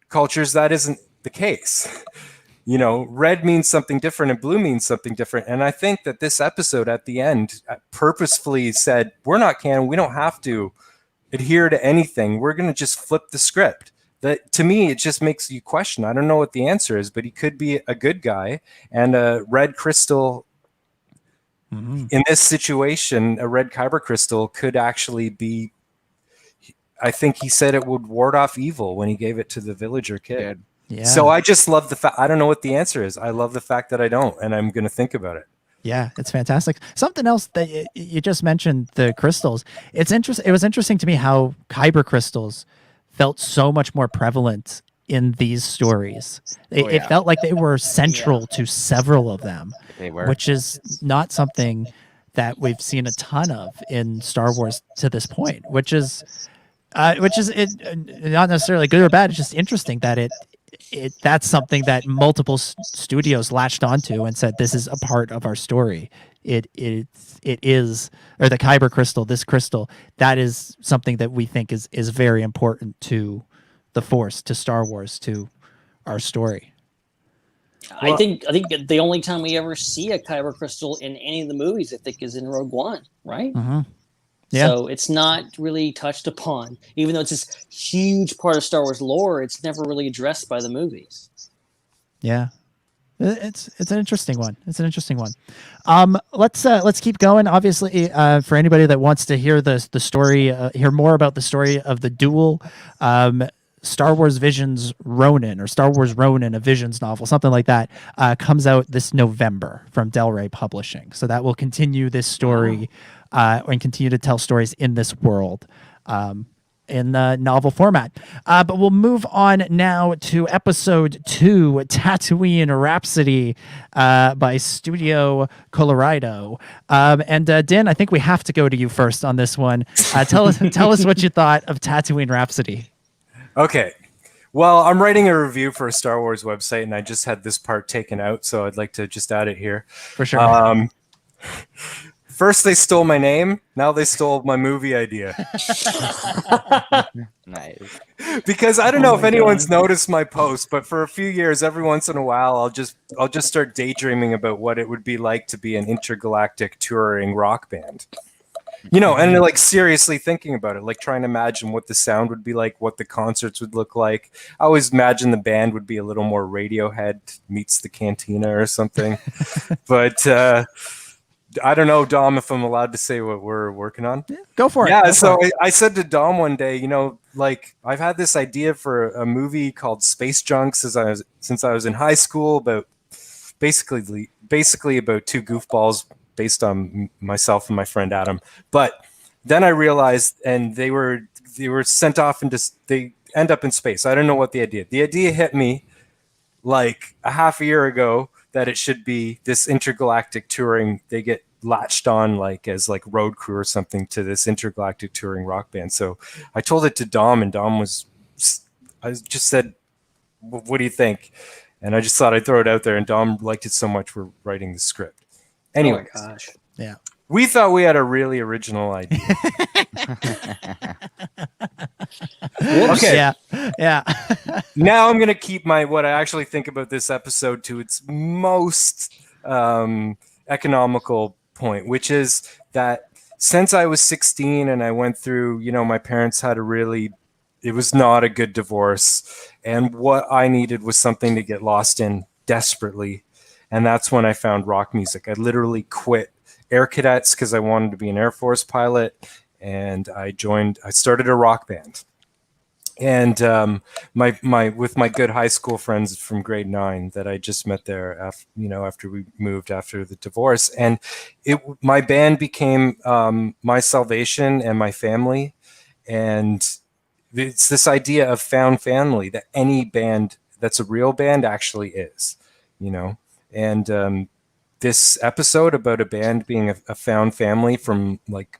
cultures, that isn't the case. Red means something different and blue means something different. And I think that this episode at the end purposefully said, we're not canon. We don't have to adhere to anything. We're going to just flip the script. That, to me, it just makes you question. I don't know what the answer is, but he could be a good guy, and a red crystal in this situation, a red kyber crystal could actually be, I think he said it would ward off evil when he gave it to the villager kid. Yeah. So I just love the fact, I don't know what the answer is. I love the fact that I don't, and I'm going to think about it. Yeah, it's fantastic. Something else that you just mentioned, the crystals. It was interesting to me how kyber crystals felt so much more prevalent in these stories. It felt like they were central to several of them, which is not something that we've seen a ton of in Star Wars to this point, which is not necessarily good or bad. It's just interesting that that's something that multiple studios latched onto and said, this is a part of our story. It is, or the kyber crystal, this crystal, that is something that we think is very important to the Force, to Star Wars, to our story. I think the only time we ever see a kyber crystal in any of the movies, I think, is in Rogue One, right? Mm-hmm. Yeah. So it's not really touched upon, even though it's this huge part of Star Wars lore. It's never really addressed by the movies. Yeah, it's an interesting one. Let's keep going. Obviously, for anybody that wants to hear the story, hear more about the story of the Duel, Star Wars Visions Ronin, or Star Wars Ronin, a Visions novel, something like that, comes out this November from Del Rey Publishing. So that will continue this story. And continue to tell stories in this world in the novel format. But we'll move on now to episode 2, Tatooine Rhapsody by Studio Colorado. And Din, I think we have to go to you first on this one. Tell us what you thought of Tatooine Rhapsody. Okay. Well, I'm writing a review for a Star Wars website, and I just had this part taken out, so I'd like to just add it here. For sure. First, they stole my name. Now they stole my movie idea. Nice. Because I don't know if anyone's noticed my post, but for a few years, every once in a while, I'll just start daydreaming about what it would be like to be an intergalactic touring rock band. You know, and like seriously thinking about it, like trying to imagine what the sound would be like, what the concerts would look like. I always imagine the band would be a little more Radiohead meets the Cantina or something. But I don't know, Dom, if I'm allowed to say what we're working on. Go for it. Yeah, Go so for it. I said to Dom one day, you know, like I've had this idea for a movie called Space Junk since I was in high school, about basically about two goofballs based on myself and my friend Adam. But then I realized, and they were sent off into, they end up in space. I don't know what the idea hit me like a half a year ago, that it should be this intergalactic touring. They get latched on like as like road crew or something to this intergalactic touring rock band. So I told it to Dom, and I just said, what do you think? And I just thought I'd throw it out there, and Dom liked it so much we're writing the script. Anyway, oh my gosh. Yeah. We thought we had a really original idea. Okay. Yeah. Yeah. Now I'm going to keep what I actually think about this episode to its most economical point, which is that since I was 16 and I went through, you know, my parents had it was not a good divorce. And what I needed was something to get lost in desperately. And that's when I found rock music. I literally quit Air Cadets because I wanted to be an Air Force pilot. And I started a rock band. And with my good high school friends from grade 9 that I just met there after we moved after the divorce. And my band became my salvation and my family. And it's this idea of found family that any band that's a real band actually is, you know. And this episode about a band being a found family from like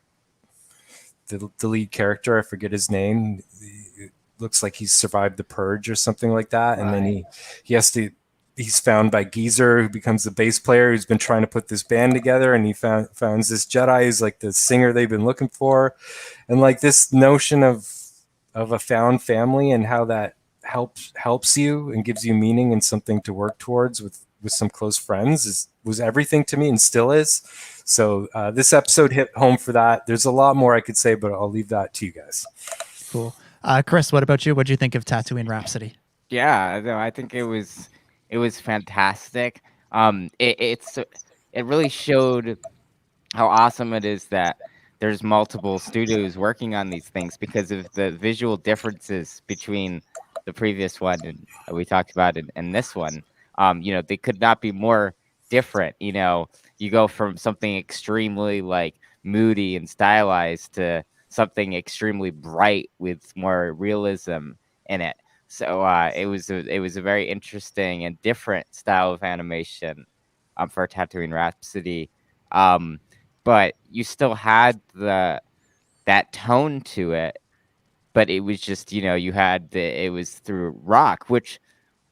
the lead character, I forget his name. It looks like he's survived the purge or something like that. And then he's found by Geezer, who becomes the bass player, who's been trying to put this band together. And he founds this Jedi who's like the singer they've been looking for. And like this notion of a found family and how that helps you and gives you meaning and something to work towards with some close friends was everything to me and still is. So this episode hit home for that. There's a lot more I could say, but I'll leave that to you guys. Cool. Chris, what about you? What do you think of Tatooine Rhapsody? Yeah, no, I think it was fantastic. It really showed how awesome it is that there's multiple studios working on these things because of the visual differences between the previous one and we talked about it and this one. You know, they could not be more different. You know, you go from something extremely like moody and stylized to something extremely bright with more realism in it. So it was a very interesting and different style of animation for Tatooine Rhapsody. But you still had that tone to it, but it was just, you know, it was through rock, which,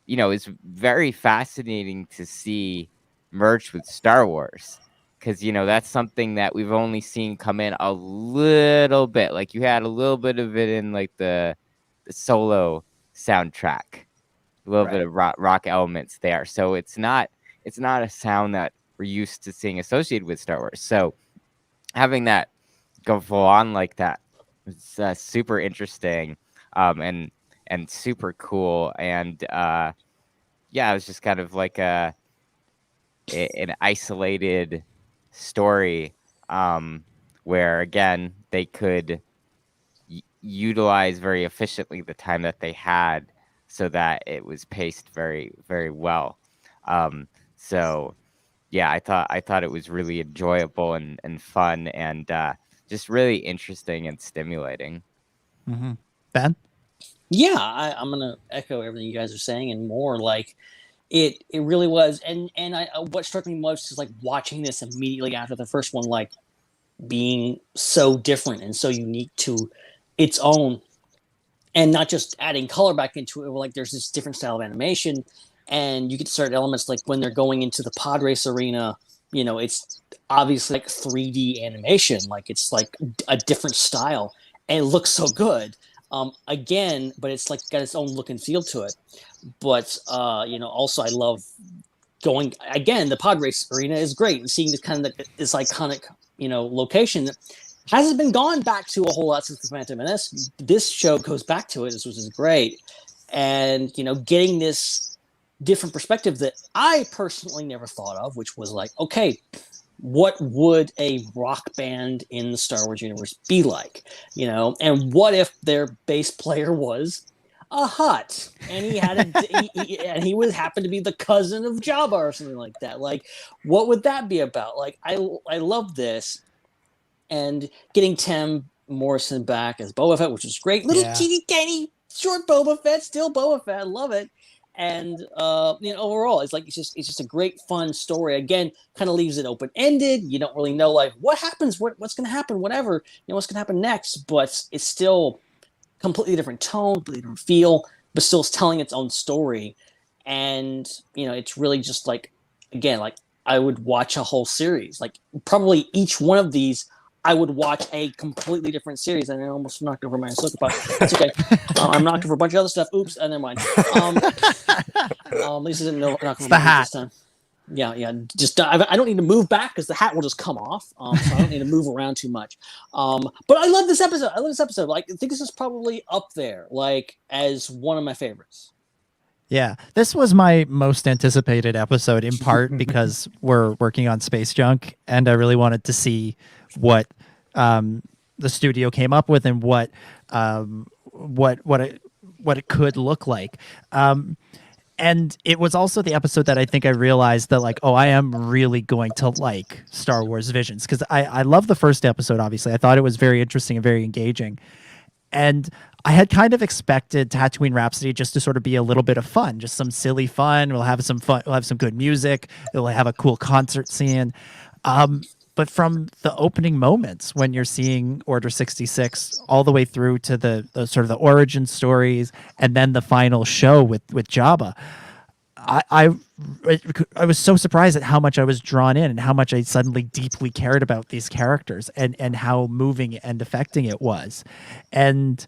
you know, is very fascinating to see merged with Star Wars. Because, you know, that's something that we've only seen come in a little bit. Like you had a little bit of it in like the Solo soundtrack, a little bit of rock elements there. So it's not a sound that we're used to seeing associated with Star Wars. So having that go full on like that was super interesting and super cool. And yeah, it was just kind of like an isolated story where again they could utilize very efficiently the time that they had so that it was paced very, very well. So yeah, I thought it was really enjoyable and fun and just really interesting and stimulating. Mm-hmm. Ben? Yeah, I'm gonna echo everything you guys are saying and more. Like it really was. And what struck me most is like watching this immediately after the first one, like being so different and so unique to its own, and not just adding color back into it. Like there's this different style of animation, and you get certain elements like when they're going into the pod race arena. You know, it's obviously like 3D animation, like it's like a different style, and it looks so good. Again, but it's like got its own look and feel to it. But you know, also I love going again. The pod race arena is great, and seeing this kind of this iconic, you know, location. hasn't been gone back to a whole lot since the Phantom Menace. This show goes back to it, which is great. And, getting this different perspective that I personally never thought of, which was like, okay, what would a rock band in the Star Wars universe be like? And what if their bass player was a Hutt, and he had and he would happen to be the cousin of Jabba or something like that? Like, what would that be about? Like, I love this, and getting Tim Morrison back as Boba Fett, which is great. Little teeny tiny short Boba Fett, still Boba Fett. I love it. And overall, it's just a great fun story. Again, kind of leaves it open ended. You don't really know like what happens, what's going to happen, whatever, what's going to happen next. But it's still completely different tone, completely different feel, but still telling its own story. And it's really just like, again, like I would watch a whole series. Like probably each one of these, I would watch a completely different series, and I almost knocked over my soda pot. That's okay. I'm knocked over a bunch of other stuff. Oops, never mind. Lisa didn't know knock over the my hat. This time. Yeah. Just I don't need to move back because the hat will just come off. So I don't need to move around too much. But I love this episode. Like I think this is probably up there, like as one of my favorites. Yeah, this was my most anticipated episode, in part because we're working on Space Junk, and I really wanted to see what the studio came up with and what it could look like. And it was also the episode that I think I realized that like, I am really going to like Star Wars Visions, because I love the first episode. Obviously, I thought it was very interesting and very engaging. And I had kind of expected Tatooine Rhapsody just to sort of be a little bit of fun, just some silly fun. We'll have some fun. We'll have some good music. We'll have a cool concert scene. But from the opening moments, when you're seeing Order 66 all the way through to the sort of the origin stories, and then the final show with Jabba, I was so surprised at how much I was drawn in and how much I suddenly deeply cared about these characters and how moving and affecting it was. And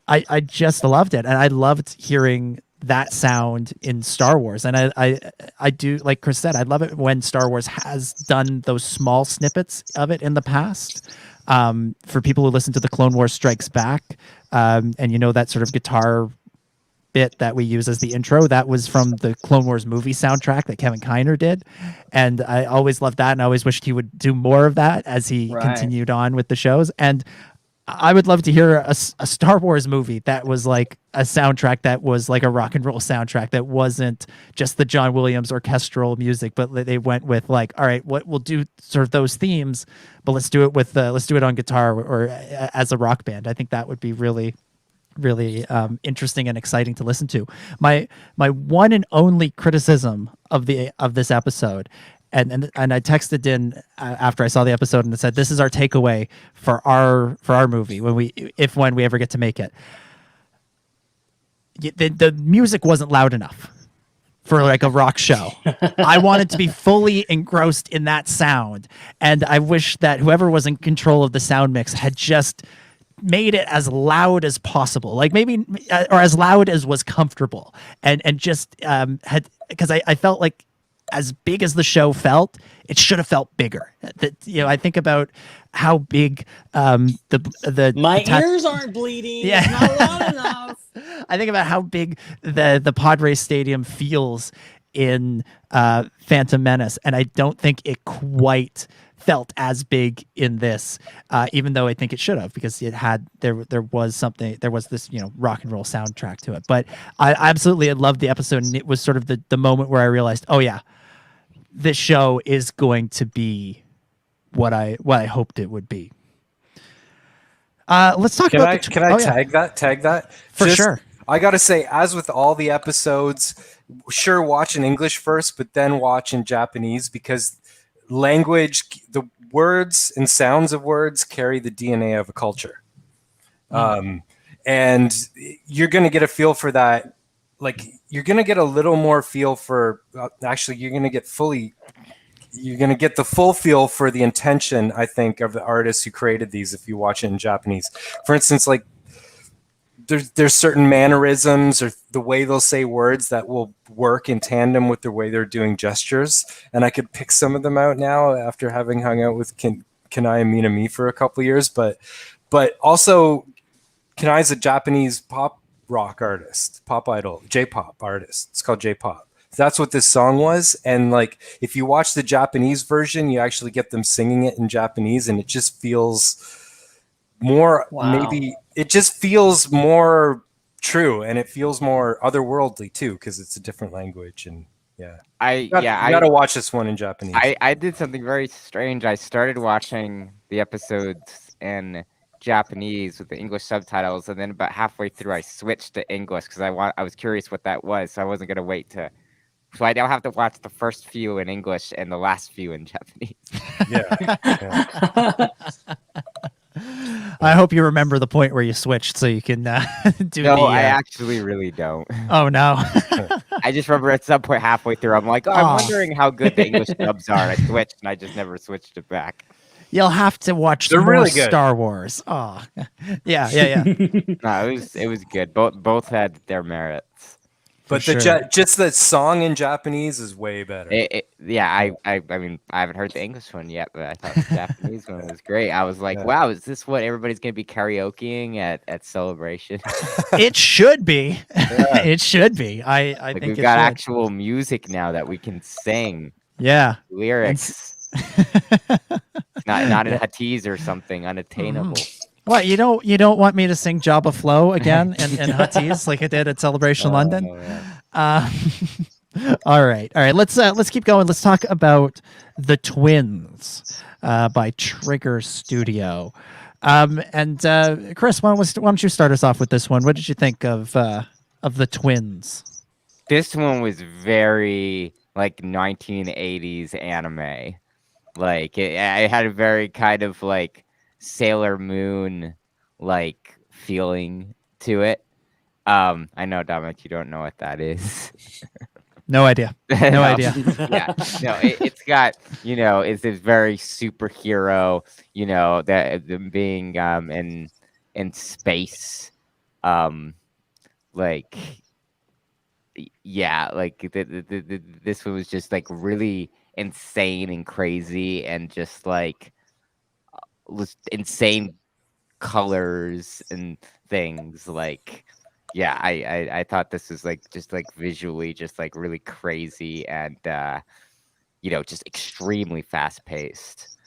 I just loved it. And I loved hearing that sound in Star Wars. And I do, like Chris said, I love it when Star Wars has done those small snippets of it in the past. For people who listen to the Clone Wars Strikes Back, and that sort of guitar bit that we use as the intro, that was from the Clone Wars movie soundtrack that Kevin Kiner did. And I always loved that, and I always wished he would do more of that as he continued on with the shows. And I would love to hear a Star Wars movie that was like a soundtrack that was like a rock and roll soundtrack that wasn't just the John Williams orchestral music, but they went with like, all right, what we'll do sort of those themes, but let's do it on guitar or as a rock band. I think that would be really interesting and exciting to listen to. My one and only criticism of this episode, and I texted Din after I saw the episode and said, this is our takeaway for our movie when we ever get to make it. The music wasn't loud enough for like a rock show. I wanted to be fully engrossed in that sound, and I wish that whoever was in control of the sound mix had just made it as loud as possible, like maybe or as loud as was comfortable, and just had, because I felt like as big as the show felt, it should have felt bigger. That I think about how big my ears aren't bleeding. Yeah, it's not loud enough. I think about how big the Padres Stadium feels in Phantom Menace, and I don't think it quite felt as big in this, even though I think it should have, because it had there was this rock and roll soundtrack to it. But I absolutely loved the episode, and it was sort of the moment where I realized, oh yeah, this show is going to be what I hoped it would be. Let's talk about. Can I tag that for sure? I gotta say, as with all the episodes, sure, watch in English first, but then watch in Japanese, because language, the words and sounds of words carry the DNA of a culture. And you're going to get a feel for that. Like, you're going to get a little more feel for, actually, you're going to get the full feel for the intention, I think, of the artists who created these if you watch it in Japanese. For instance, like, there's certain mannerisms or the way they'll say words that will work in tandem with the way they're doing gestures. And I could pick some of them out now after having hung out with Ken Kanai and Minami for a couple years, but also Kanai's a Japanese pop rock artist, pop idol, J-pop artist. It's called J-pop. That's what this song was. And like, if you watch the Japanese version, you actually get them singing it in Japanese, and it just feels more, maybe it just feels more true, and it feels more otherworldly too, because it's a different language. And yeah, you gotta watch this one in Japanese. I did something very strange. I started watching the episodes in Japanese with the English subtitles, and then about halfway through I switched to English because I was curious what that was, so I wasn't gonna wait to. So I now have to watch the first few in English and the last few in Japanese. Yeah. I hope you remember the point where you switched so you can do No, the... I actually really don't. Oh, no. I just remember at some point halfway through, I'm like, I'm wondering how good the English dubs are. I switched, and I just never switched it back. You'll have to watch They're more really good. Star Wars. Oh, yeah. No, it was good. Both had their merits. But just the song in Japanese is way better. I mean, I haven't heard the English one yet, but I thought the Japanese one was great. I was like, wow, is this what everybody's going to be karaokeing at Celebration? It should be. Yeah. It should be. I Like, think we've got actual music now that we can sing. Yeah. Lyrics. not in Hatiz or something unattainable. What, you don't want me to sing Jabba Flow again in Hatiz like I did at Celebration London? Yeah. All right. Let's keep going. Let's talk about The Twins by Trigger Studio. And Chris, why don't you start us off with this one? What did you think of The Twins? This one was very like 1980s anime. Like it had a very kind of like Sailor Moon like feeling to it. I know, Dominic, you don't know what that is. No idea. No idea. Yeah, no, it's got, it's this very superhero, that them being in space, like, yeah, like this one was just like really insane and crazy, and just like insane colors and things. Like, yeah, I thought this was like just like visually just like really crazy, and just extremely fast paced.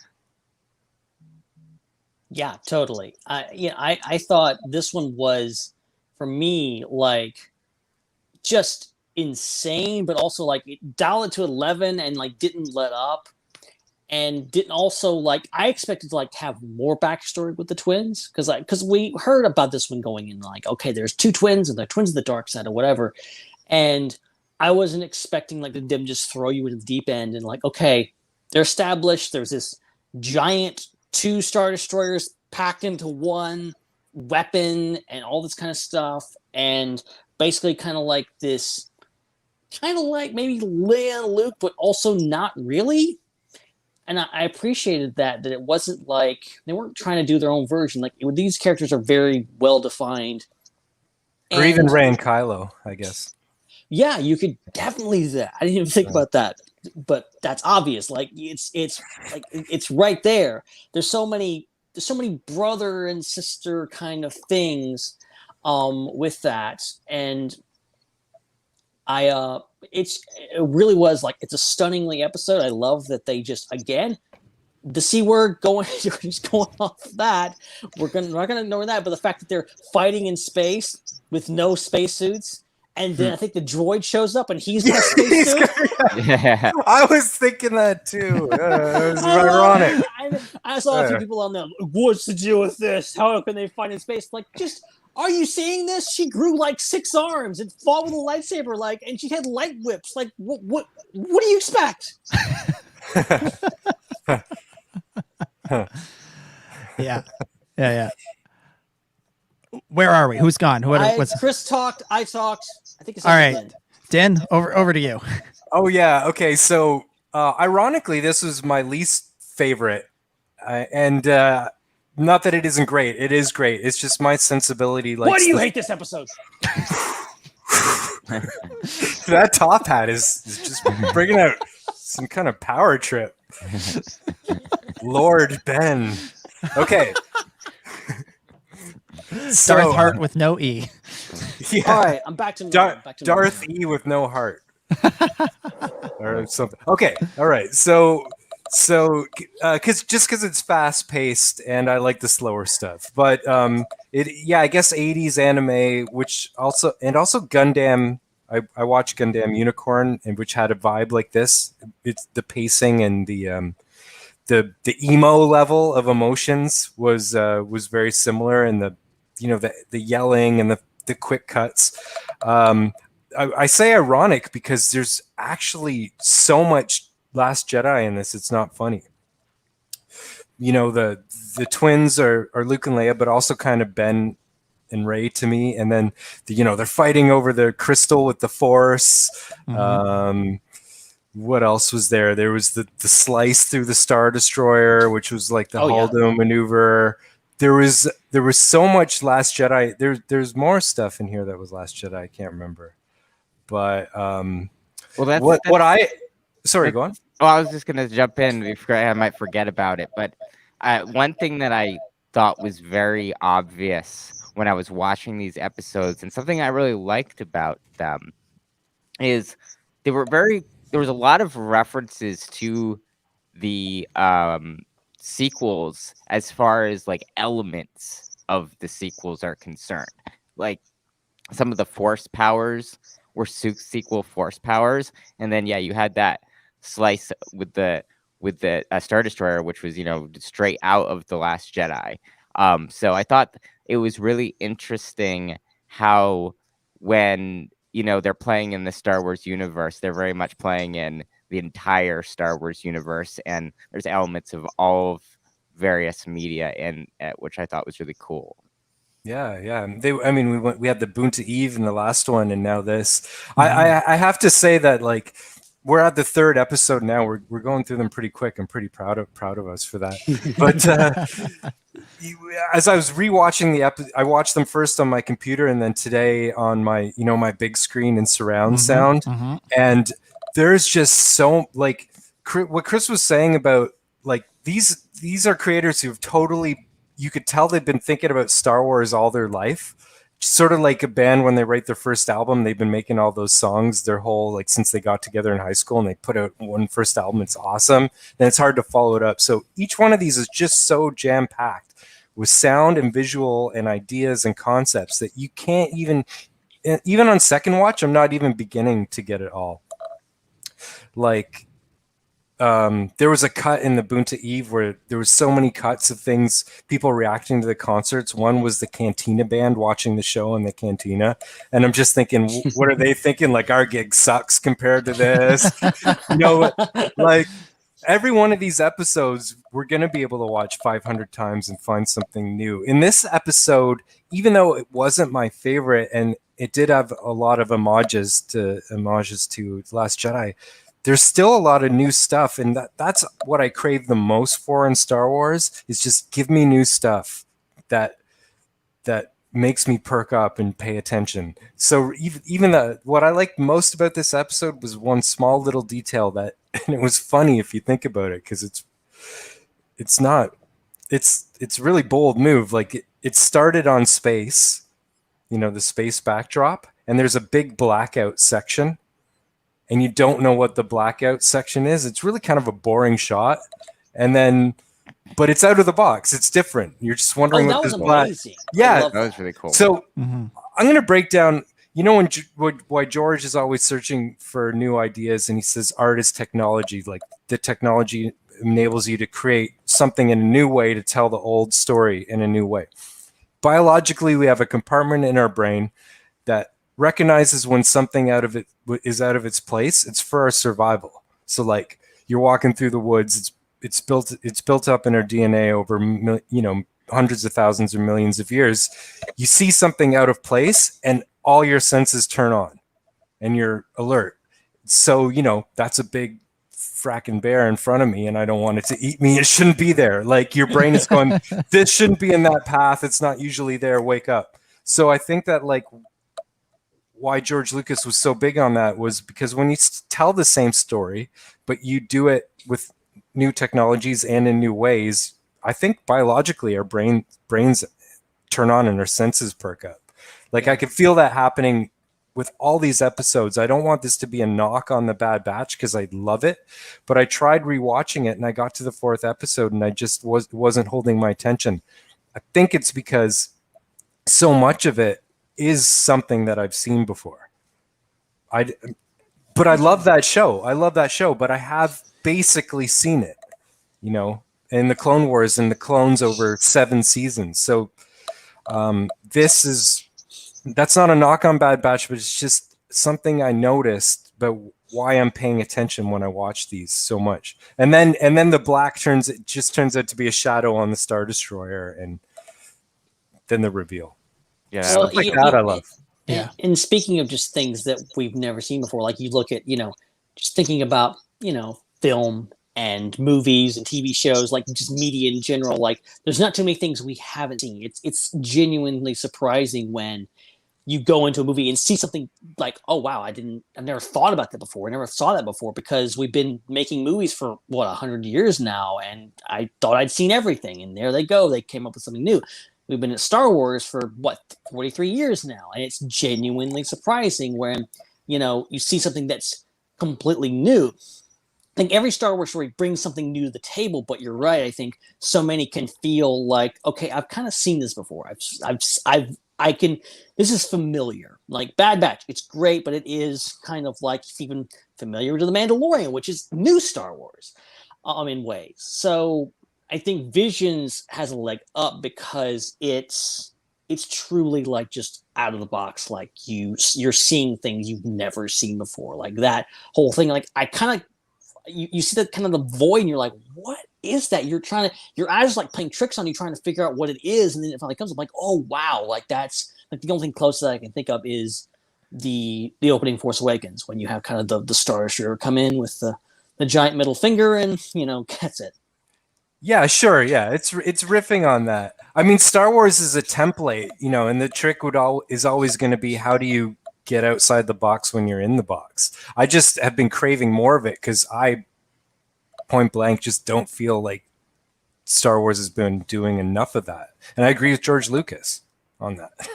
Yeah, totally. I thought this one was, for me, like just insane, but also like it dialed it to 11 and like didn't let up, and didn't also like, I expected to like have more backstory with the twins, because we heard about this one going in like, okay, there's two twins and they're twins of the dark side or whatever, and I wasn't expecting like them just throw you into the deep end and like, okay, they're established, there's this giant 2 Star Destroyers packed into one weapon and all this kind of stuff, and basically kind of like this, kind of like maybe Leia and Luke, but also not really. And I appreciated that it wasn't like they weren't trying to do their own version. Like, these characters are very well defined. Or even Rey and Kylo, I guess. Yeah, you could definitely do that. I didn't even think about that, but that's obvious. Like, it's like it's right there. There's so many brother and sister kind of things with that, and it really was like, it's a stunningly episode. I love that they just, again, the C word going, just going off that. We're not gonna ignore that, but the fact that they're fighting in space with no spacesuits, and then I think the droid shows up and he's got a spacesuit. Yeah. I was thinking that too. It was ironic. I saw a few people on there. What's the deal with this? How can they fight in space? Like, just. Are you seeing this? She grew like 6 arms and fought with a lightsaber, like, and she had light whips. Like, what do you expect? Yeah. Where are we? Who's gone? Chris talked. I talked. I think it's all right. Din, over to you. Oh yeah. Okay. So, ironically, this was my least favorite, and not that it isn't great. It is great. It's just my sensibility. Like, why do you hate this episode? That top hat is just bringing out some kind of power trip. Lord Ben. Okay. Darth Hart with no E. Yeah. All right, I'm back to normal. Back to Darth normal. E with no heart. Or something. Okay. All right. So because it's fast paced and I like the slower stuff. But I guess 80s anime, which also Gundam. I watched Gundam Unicorn, and which had a vibe like this. It's the pacing and the emo level of emotions was very similar, and the yelling and the quick cuts. I say ironic because there's actually so much Last Jedi in this. It's not funny. The twins are Luke and Leia, but also kind of Ben and Rey to me. And then they're fighting over the crystal with the Force. What else was there? There was the slice through the Star Destroyer, which was like the Holdo maneuver. There was so much Last Jedi. There's more stuff in here that was Last Jedi. I can't remember. But sorry, go on. Oh, I was just gonna jump in before I might forget about it. But one thing that I thought was very obvious when I was watching these episodes, and something I really liked about them, is there was a lot of references to the sequels as far as like elements of the sequels are concerned. Like some of the force powers were sequel force powers, and then you had that slice with the Star Destroyer, which was straight out of The Last Jedi. So I thought it was really interesting how when they're playing in the Star Wars universe, they're very much playing in the entire Star Wars universe, and there's elements of all of various media in it, which I thought was really cool. Yeah. We had the Boonta Eve in the last one, and now this. I have to say that like we're at the third episode now. We're going through them pretty quick. I'm pretty proud of us for that. But as I was rewatching the episode, I watched them first on my computer, and then today on my my big screen and surround sound. And there's just so like what Chris was saying about like these are creators who've totally. You could tell they've been thinking about Star Wars all their life. Sort of like a band when they write their first album, they've been making all those songs their whole like since they got together in high school, and they put out one first album. It's awesome. Then it's hard to follow it up. So each one of these is just so jam packed with sound and visual and ideas and concepts that you can't even on second watch, I'm not even beginning to get it all. Like there was a cut in the Boonta Eve where there was so many cuts of things, people reacting to the concerts. One was the Cantina band watching the show in the Cantina. And I'm just thinking, what are they thinking? Like, our gig sucks compared to this. Like every one of these episodes, we're going to be able to watch 500 times and find something new. In this episode, even though it wasn't my favorite, and it did have a lot of homages to Last Jedi, there's still a lot of new stuff, and that's what I crave the most for in Star Wars, is just give me new stuff that makes me perk up and pay attention. So even what I liked most about this episode was one small little detail and it was funny if you think about it, because it's really bold move. Like it started on space, the space backdrop, and there's a big blackout section. And you don't know what the blackout section is. It's really kind of a boring shot. And then, but it's out of the box. It's different. You're just wondering what this amazing. Yeah, that was really cool. So I'm going to break down, why George is always searching for new ideas, and he says art is technology. Like the technology enables you to create something in a new way to tell the old story in a new way. Biologically, we have a compartment in our brain that recognizes when something is out of its place. It's for our survival. So like you're walking through the woods, it's built up in our DNA over hundreds of thousands or millions of years. You see something out of place and all your senses turn on and you're alert. So that's a big fracking bear in front of me and I don't want it to eat me. It shouldn't be there. Like your brain is going, this shouldn't be in that path. It's not usually there. Wake up. So I think that like why George Lucas was so big on that was because when you tell the same story, but you do it with new technologies and in new ways, I think biologically our brains turn on and our senses perk up. Like I could feel that happening with all these episodes. I don't want this to be a knock on the Bad Batch because I love it, but I tried rewatching it and I got to the 4th episode and I just wasn't holding my attention. I think it's because so much of it is something that I've seen before. But I love that show. But I have basically seen it, you know, in the Clone Wars and the clones over 7 seasons. So that's not a knock on Bad Batch, but it's just something I noticed, but why I'm paying attention when I watch these so much. And then the black turns out to be a shadow on the Star Destroyer, and then the reveal. Yeah, stuff like that I love. Yeah. And speaking of just things that we've never seen before, like you look at, you know, just thinking about, you know, film and movies and TV shows, like just media in general, like there's not too many things we haven't seen. It's genuinely surprising when you go into a movie and see something like, oh wow, I've never thought about that before. I never saw that before, because we've been making movies for 100 years now, and I thought I'd seen everything, and there they go, they came up with something new. We've been at Star Wars for 43 years now, and it's genuinely surprising when, you know, you see something that's completely new. I think every Star Wars story brings something new to the table, but you're right. I think so many can feel like, okay, I've kind of seen this before. This is familiar. Like Bad Batch, it's great, but it is kind of like even familiar to The Mandalorian, which is new Star Wars, in ways. So I think Visions has a leg up because it's truly like just out of the box. Like you're seeing things you've never seen before. Like that whole thing. Like I kind of, you see that kind of the void, and you're like, what is that? Your eyes are like playing tricks on you, trying to figure out what it is, and then it finally comes up like, oh wow, like that's like the only thing close that I can think of is the opening Force Awakens, when you have kind of the Star Destroyer come in with the giant middle finger, and you know, that's it. Yeah, sure. Yeah, it's riffing on that. I mean, Star Wars is a template, you know, and the trick is always going to be, how do you get outside the box when you're in the box? I just have been craving more of it because I, point blank, just don't feel like Star Wars has been doing enough of that. And I agree with George Lucas on that.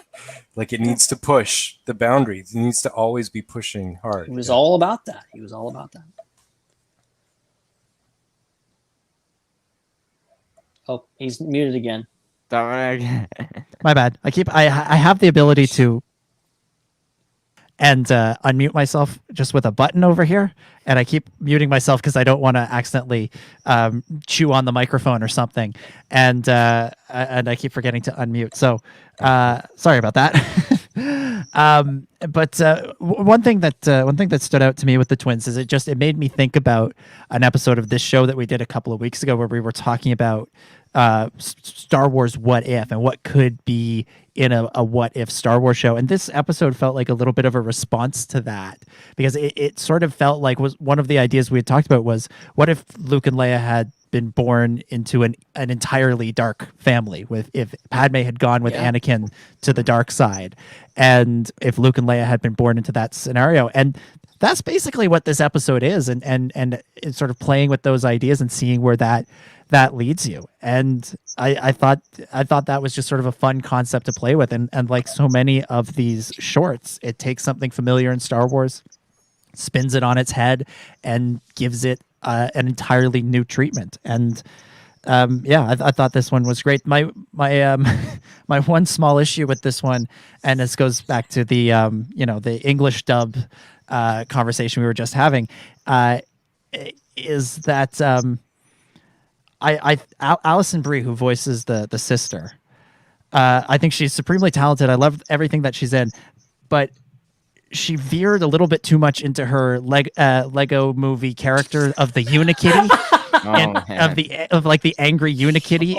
Like it needs to push the boundaries. It needs to always be pushing hard. He was all about that. Oh, he's muted again. Dominic. My bad. I have the ability to unmute myself just with a button over here, and I keep muting myself because I don't want to accidentally chew on the microphone or something, and I keep forgetting to unmute. So sorry about that. But one thing that stood out to me with the twins is it made me think about an episode of this show that we did a couple of weeks ago, where we were talking about Star Wars What If and what could be in a What If Star Wars show. And this episode felt like a little bit of a response to that, because it sort of felt like, was one of the ideas we had talked about was, what if Luke and Leia had been born into an entirely dark family, if Padme had gone with Anakin to the dark side, and if Luke and Leia had been born into that scenario. And that's basically what this episode is, and it's sort of playing with those ideas and seeing where that leads you. And I thought that was just sort of a fun concept to play with, and like so many of these shorts, it takes something familiar in Star Wars, spins it on its head, and gives it an entirely new treatment. And I thought this one was great. My my one small issue with this one, and this goes back to the the English dub conversation we were just having, is that Alison Brie, who voices the sister, I think she's supremely talented. I love everything that she's in, but she veered a little bit too much into her Lego movie character of the Unikitty, of the angry Unikitty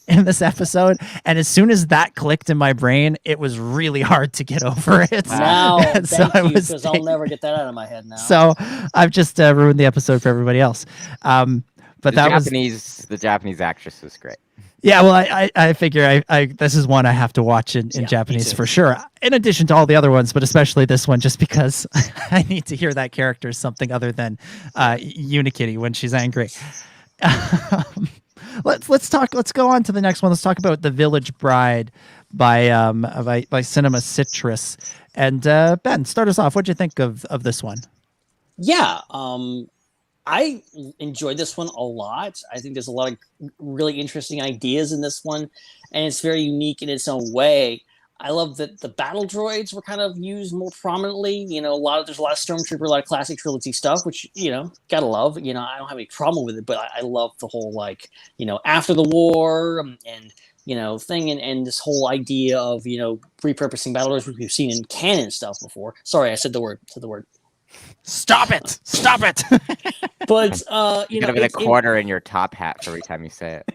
in this episode. And as soon as that clicked in my brain, it was really hard to get over it. Wow, thank you, because I'll never get that out of my head now. So I've just ruined the episode for everybody else. But the Japanese actress was great. Yeah, well, I figure I this is one I have to watch in Japanese for sure. In addition to all the other ones, but especially this one, just because I need to hear that character something other than Unikitty when she's angry. Let's talk. Let's go on to the next one. Let's talk about The Village Bride by Cinema Citrus. And Ben, start us off. What'd you think of this one? Yeah, I enjoyed this one a lot. I think there's a lot of really interesting ideas in this one, and it's very unique in its own way. I love that the battle droids were kind of used more prominently. You know, there's a lot of Stormtrooper, a lot of classic trilogy stuff, which, you know, gotta love. You know, I don't have any problem with it, but I love the whole, like, you know, after the war and you know, thing, and this whole idea of, you know, repurposing battle droids, which we've seen in canon stuff before. Sorry, I said the word. Stop it! Stop it! But you know, with a quarter in your top hat for every time you say it.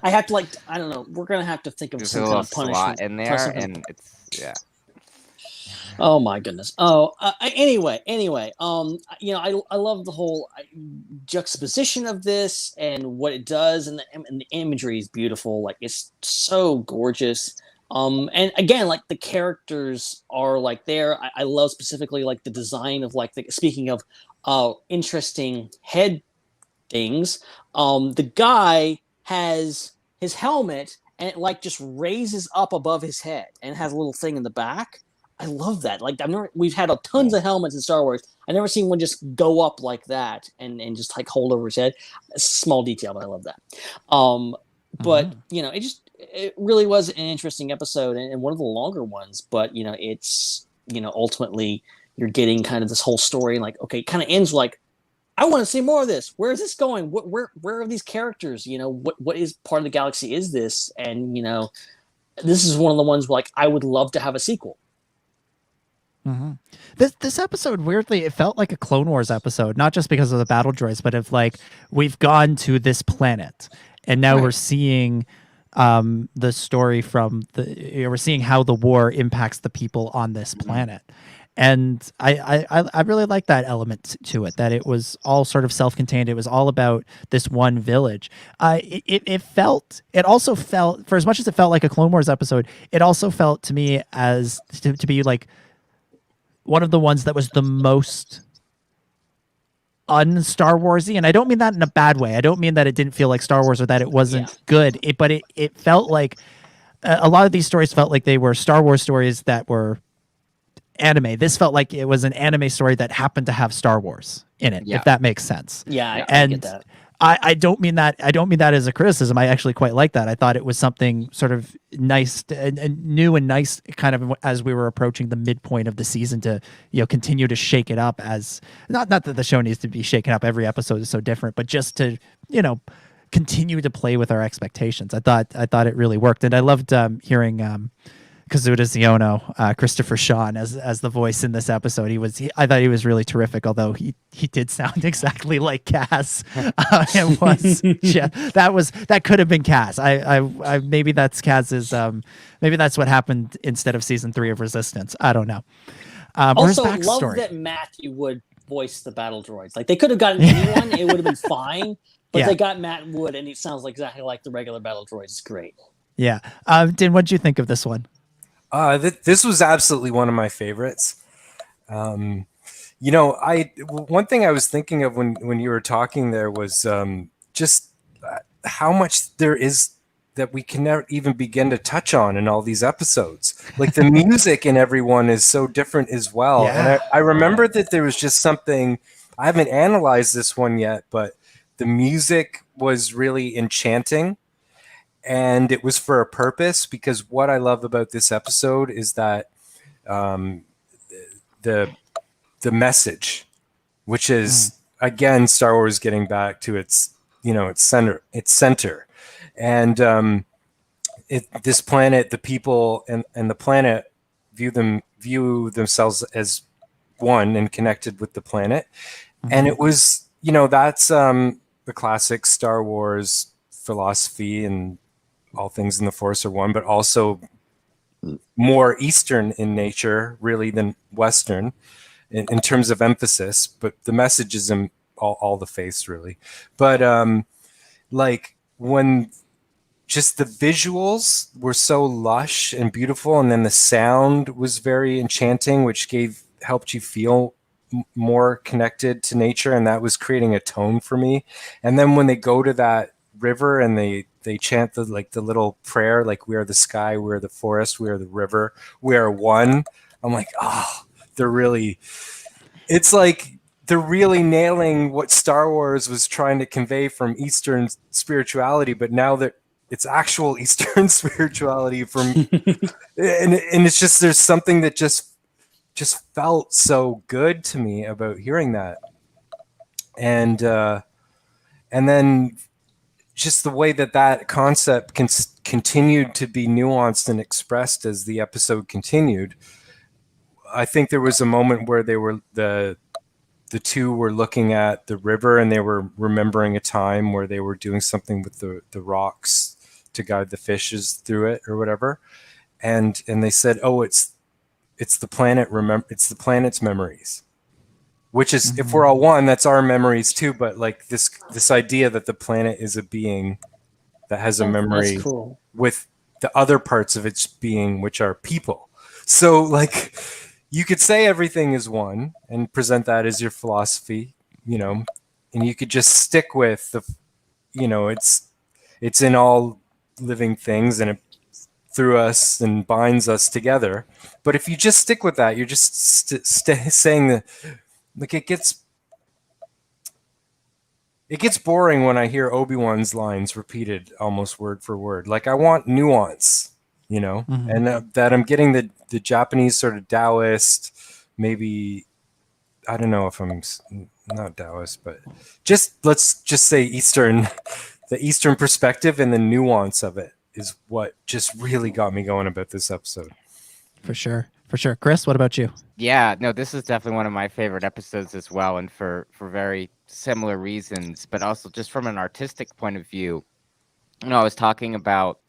I have to, like, I don't know. We're gonna have to think of There's some a kind little of punishment slot in there, and it's Oh my goodness. Anyway, you know, I love the whole juxtaposition of this and what it does, and the imagery is beautiful. Like, it's so gorgeous. And again, like, the characters are like there. I love specifically, like, the design of, like, speaking of interesting head things. The guy has his helmet and it, like, just raises up above his head and has a little thing in the back. I love that. Like, we've had tons of helmets in Star Wars. I've never seen one just go up like that and just, like, hold over his head. A small detail, but I love that. But you know, it really was an interesting episode and one of the longer ones. But, you know, it's, you know, ultimately you're getting kind of this whole story, and, like, okay, it kind of ends like, I want to see more of this. Where is this going? Where are these characters? You know, what is part of the galaxy is this? And, you know, this is one of the ones where, like, I would love to have a sequel. Mm-hmm. This episode, weirdly, it felt like a Clone Wars episode, not just because of the battle droids, but of, like, we've gone to this planet and now we're seeing the story from we're seeing how the war impacts the people on this planet. And I really like that element to it, that it was all sort of self-contained. It was all about this one village. It also felt, for as much as it felt like a Clone Wars episode, it also felt to me as to be like one of the ones that was the most un-Star Warsy. And I don't mean that in a bad way. I don't mean that it didn't feel like Star Wars or that it wasn't good. But it felt like a lot of these stories felt like they were Star Wars stories that were anime. This felt like it was an anime story that happened to have Star Wars in it, if that makes sense. Yeah, I get that. I don't mean that as a criticism. I actually quite like that. I thought it was something sort of nice and new and nice, kind of as we were approaching the midpoint of the season, to, you know, continue to shake it up. As not that the show needs to be shaken up. Every episode is so different, but just to, you know, continue to play with our expectations. I thought it really worked, and I loved hearing Kazuda Xiono, Christopher Sean as the voice in this episode. I thought he was really terrific, although he did sound exactly like Kaz. That could have been Kaz. I maybe that's Kaz's. Maybe that's what happened instead of season 3 of Resistance. I don't know. Also, love that Matthew Wood voiced the battle droids. Like, they could have gotten anyone; it would have been fine. But they got Matt Wood, and he sounds like exactly like the regular battle droids. It's great. Yeah, Din, what did you think of this one? This was absolutely one of my favorites. You know, one thing I was thinking of when you were talking there was just how much there is that we can never even begin to touch on in all these episodes. Like, the music in everyone is so different as well. Yeah. And I remember that there was just something, I haven't analyzed this one yet, but the music was really enchanting. And it was for a purpose, because what I love about this episode is that the message, which is again Star Wars getting back to its center, and this planet, the people and the planet view themselves as one and connected with the planet, and it was, you know, that's the classic Star Wars philosophy, and all things in the Force are one, but also more Eastern in nature, really, than Western in terms of emphasis. But the message is in all the faiths, really. But like, when just the visuals were so lush and beautiful, and then the sound was very enchanting, which helped you feel more connected to nature, and that was creating a tone for me. And then when they go to that river and they chant the little prayer, like, we are the sky, we are the forest, we are the river, we are one. I'm like, oh, it's like they're really nailing what Star Wars was trying to convey from Eastern spirituality, but now that it's actual Eastern spirituality from, and it's just, there's something that just felt so good to me about hearing that. And then just the way that concept continued to be nuanced and expressed as the episode continued. I think there was a moment where they were the two were looking at the river, and they were remembering a time where they were doing something with the rocks to guide the fishes through it or whatever. And they said, oh, it's the planet, it's the planet's memories, which is, if we're all one, that's our memories too. But like this idea that the planet is a being that has a memory. That's cool. With the other parts of its being, which are people. So like, you could say everything is one and present that as your philosophy, and you could just stick with it's in all living things, and it through us and binds us together. But if you just stick with that, you're just saying that, like, it gets boring when I hear Obi-Wan's lines repeated almost word for word. Like, I want nuance, and that I'm getting the Japanese sort of Taoist, maybe, I don't know if I'm not Taoist, but let's just say the Eastern perspective, and the nuance of it is what just really got me going about this episode. For sure. Chris, what about you? Yeah, no, this is definitely one of my favorite episodes as well, and for very similar reasons, but also just from an artistic point of view. I was talking about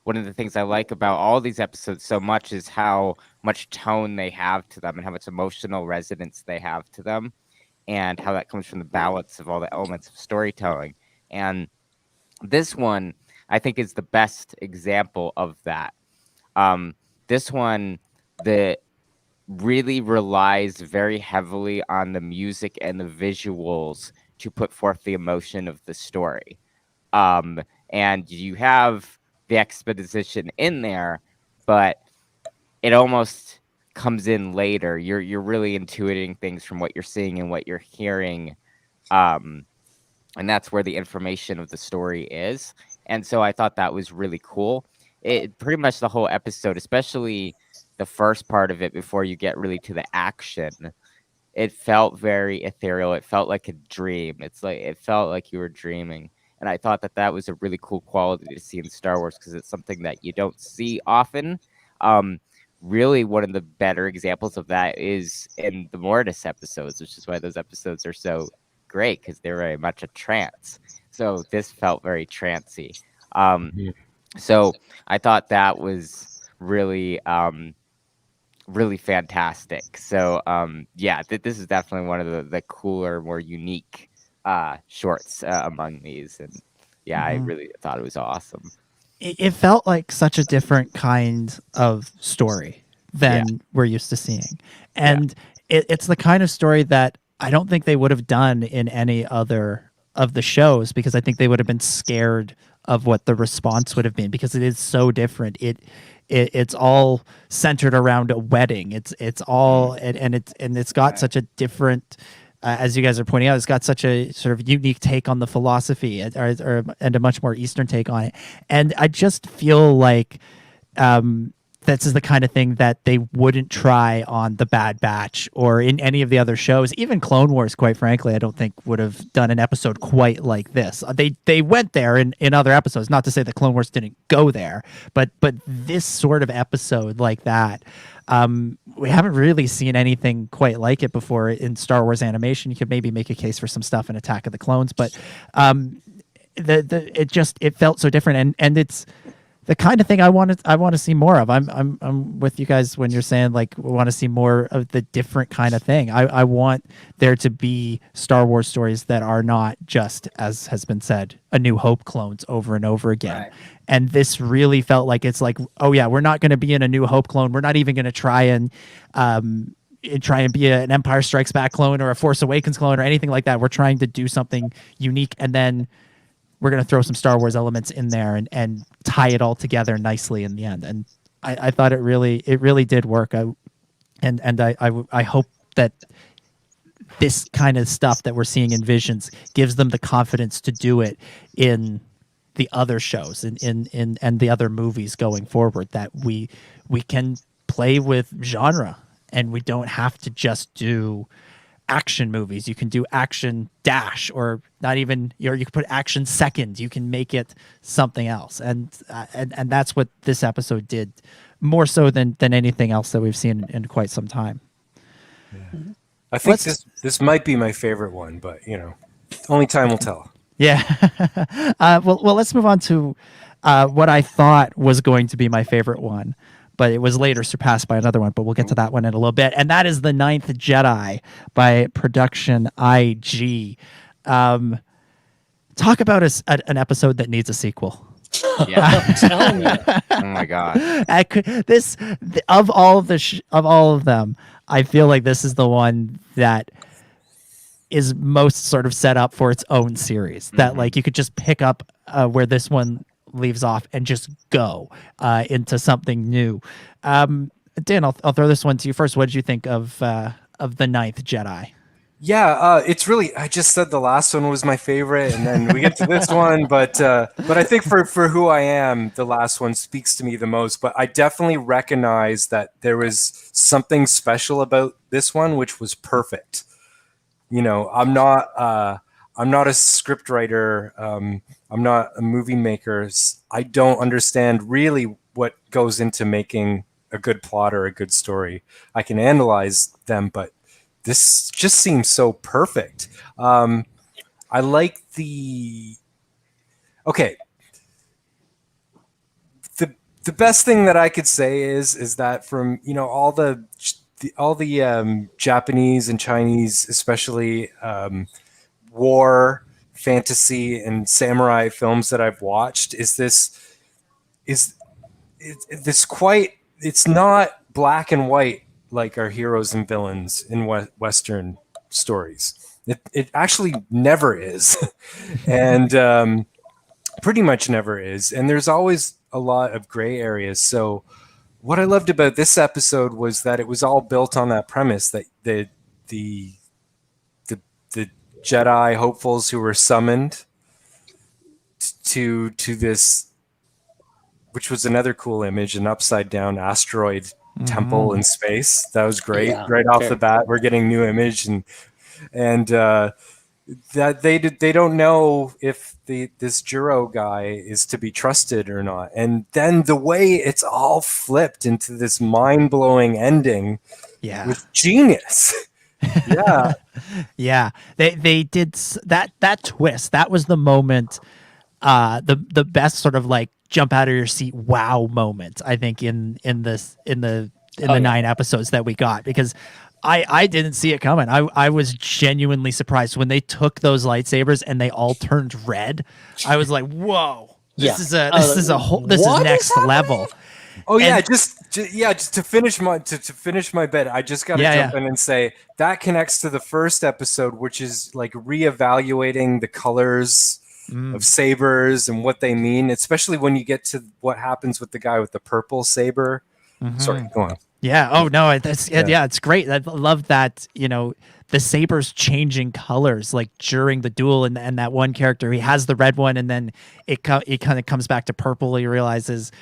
one of the things I like about all these episodes so much is how much tone they have to them and how much emotional resonance they have to them, and how that comes from the balance of all the elements of storytelling. And this one, I think, is the best example of that. This one that really relies very heavily on the music and the visuals to put forth the emotion of the story. And you have the exposition in there, but it almost comes in later. You're really intuiting things from what you're seeing and what you're hearing. And that's where the information of the story is. And so I thought that was really cool. It pretty much the whole episode, especially the first part of it before you get really to the action, it felt very ethereal. It felt like a dream. It felt like you were dreaming. And I thought that was a really cool quality to see in Star Wars, because it's something that you don't see often. Really, one of the better examples of that is in the Mortis episodes, which is why those episodes are so great, because they're very much a trance. So this felt very trancey. So I thought that was really, really fantastic. So this is definitely one of the cooler, more unique shorts among these. And I really thought it was awesome. It felt like such a different kind of story than we're used to seeing. And it's the kind of story that I don't think they would have done in any other of the shows, because I think they would have been scared of what the response would have been, because it is so different. It's all centered around a wedding. It's all and it's got such a different, as you guys are pointing out, it's got such a sort of unique take on the philosophy, and a much more Eastern take on it. And I just feel like this is the kind of thing that they wouldn't try on The Bad Batch or in any of the other shows. Even Clone Wars, quite frankly, I don't think would have done an episode quite like this. They went there in other episodes. Not to say that Clone Wars didn't go there, but this sort of episode like that, we haven't really seen anything quite like it before in Star Wars animation. You could maybe make a case for some stuff in Attack of the Clones, but it felt so different, and it's the kind of thing I want to see more of. I'm with you guys when you're saying like we want to see more of the different kind of thing. I want there to be Star Wars stories that are not just, as has been said, A New Hope clones over and over again. Right. And this really felt like it's like, oh yeah, we're not going to be in A New Hope clone. We're not even going to try and be an Empire Strikes Back clone or a Force Awakens clone or anything like that. We're trying to do something unique, and then we're going to throw some Star Wars elements in there and tie it all together nicely in the end. And I thought it really did work. I hope that this kind of stuff that we're seeing in Visions gives them the confidence to do it in the other shows and the other movies going forward, that we can play with genre and we don't have to just do action movies. You can do action dash, or not even, you can put action second. You can make it something else, and that's what this episode did, more so than anything else that we've seen in quite some time. Yeah. I think this might be my favorite one, but only time will tell. Yeah. Well, let's move on to what I thought was going to be my favorite one, but it was later surpassed by another one, but we'll get to that one in a little bit. And that is The Ninth Jedi by Production IG. Talk about an episode that needs a sequel. Yeah. I'm telling you. Oh my god. Of all of them, I feel like this is the one that is most sort of set up for its own series. That like you could just pick up where this one leaves off and just go into something new. Dan, I'll throw this one to you first. What did you think of The Ninth Jedi? Yeah, it's really, I just said the last one was my favorite, and then we get to this one, but I think for who I am, the last one speaks to me the most. But I definitely recognize that there was something special about this one, which was perfect. I'm not a script writer. I'm not a movie maker. I don't understand really what goes into making a good plot or a good story. I can analyze them, but this just seems so perfect. I like okay. The best thing that I could say is that from all the Japanese and Chinese, especially war, fantasy, and samurai films that I've watched, it's not black and white like our heroes and villains in Western stories. It actually never is, and pretty much never is. And there's always a lot of gray areas. So what I loved about this episode was that it was all built on that premise that the Jedi hopefuls who were summoned to this, which was another cool image, an upside down asteroid temple in space. That was great. Yeah, right off the bat, we're getting new image, and that they don't know if this Juro guy is to be trusted or not. And then the way it's all flipped into this mind-blowing ending, with genius. Yeah. Yeah, they did that twist. That was the moment, the best sort of like jump out of your seat wow moment, I think, in the 9 episodes that we got, because I didn't see it coming. I was genuinely surprised when they took those lightsabers and they all turned red. I was like, whoa, this is next level. Oh yeah, just to finish my bit, I just got to jump in and say that connects to the first episode, which is like reevaluating the colors of sabers and what they mean, especially when you get to what happens with the guy with the purple saber. Sorry, go on. Yeah. Oh no, it's great. I love that. The sabers changing colors like during the duel, and that one character, he has the red one, and then it kind of comes back to purple. He realizes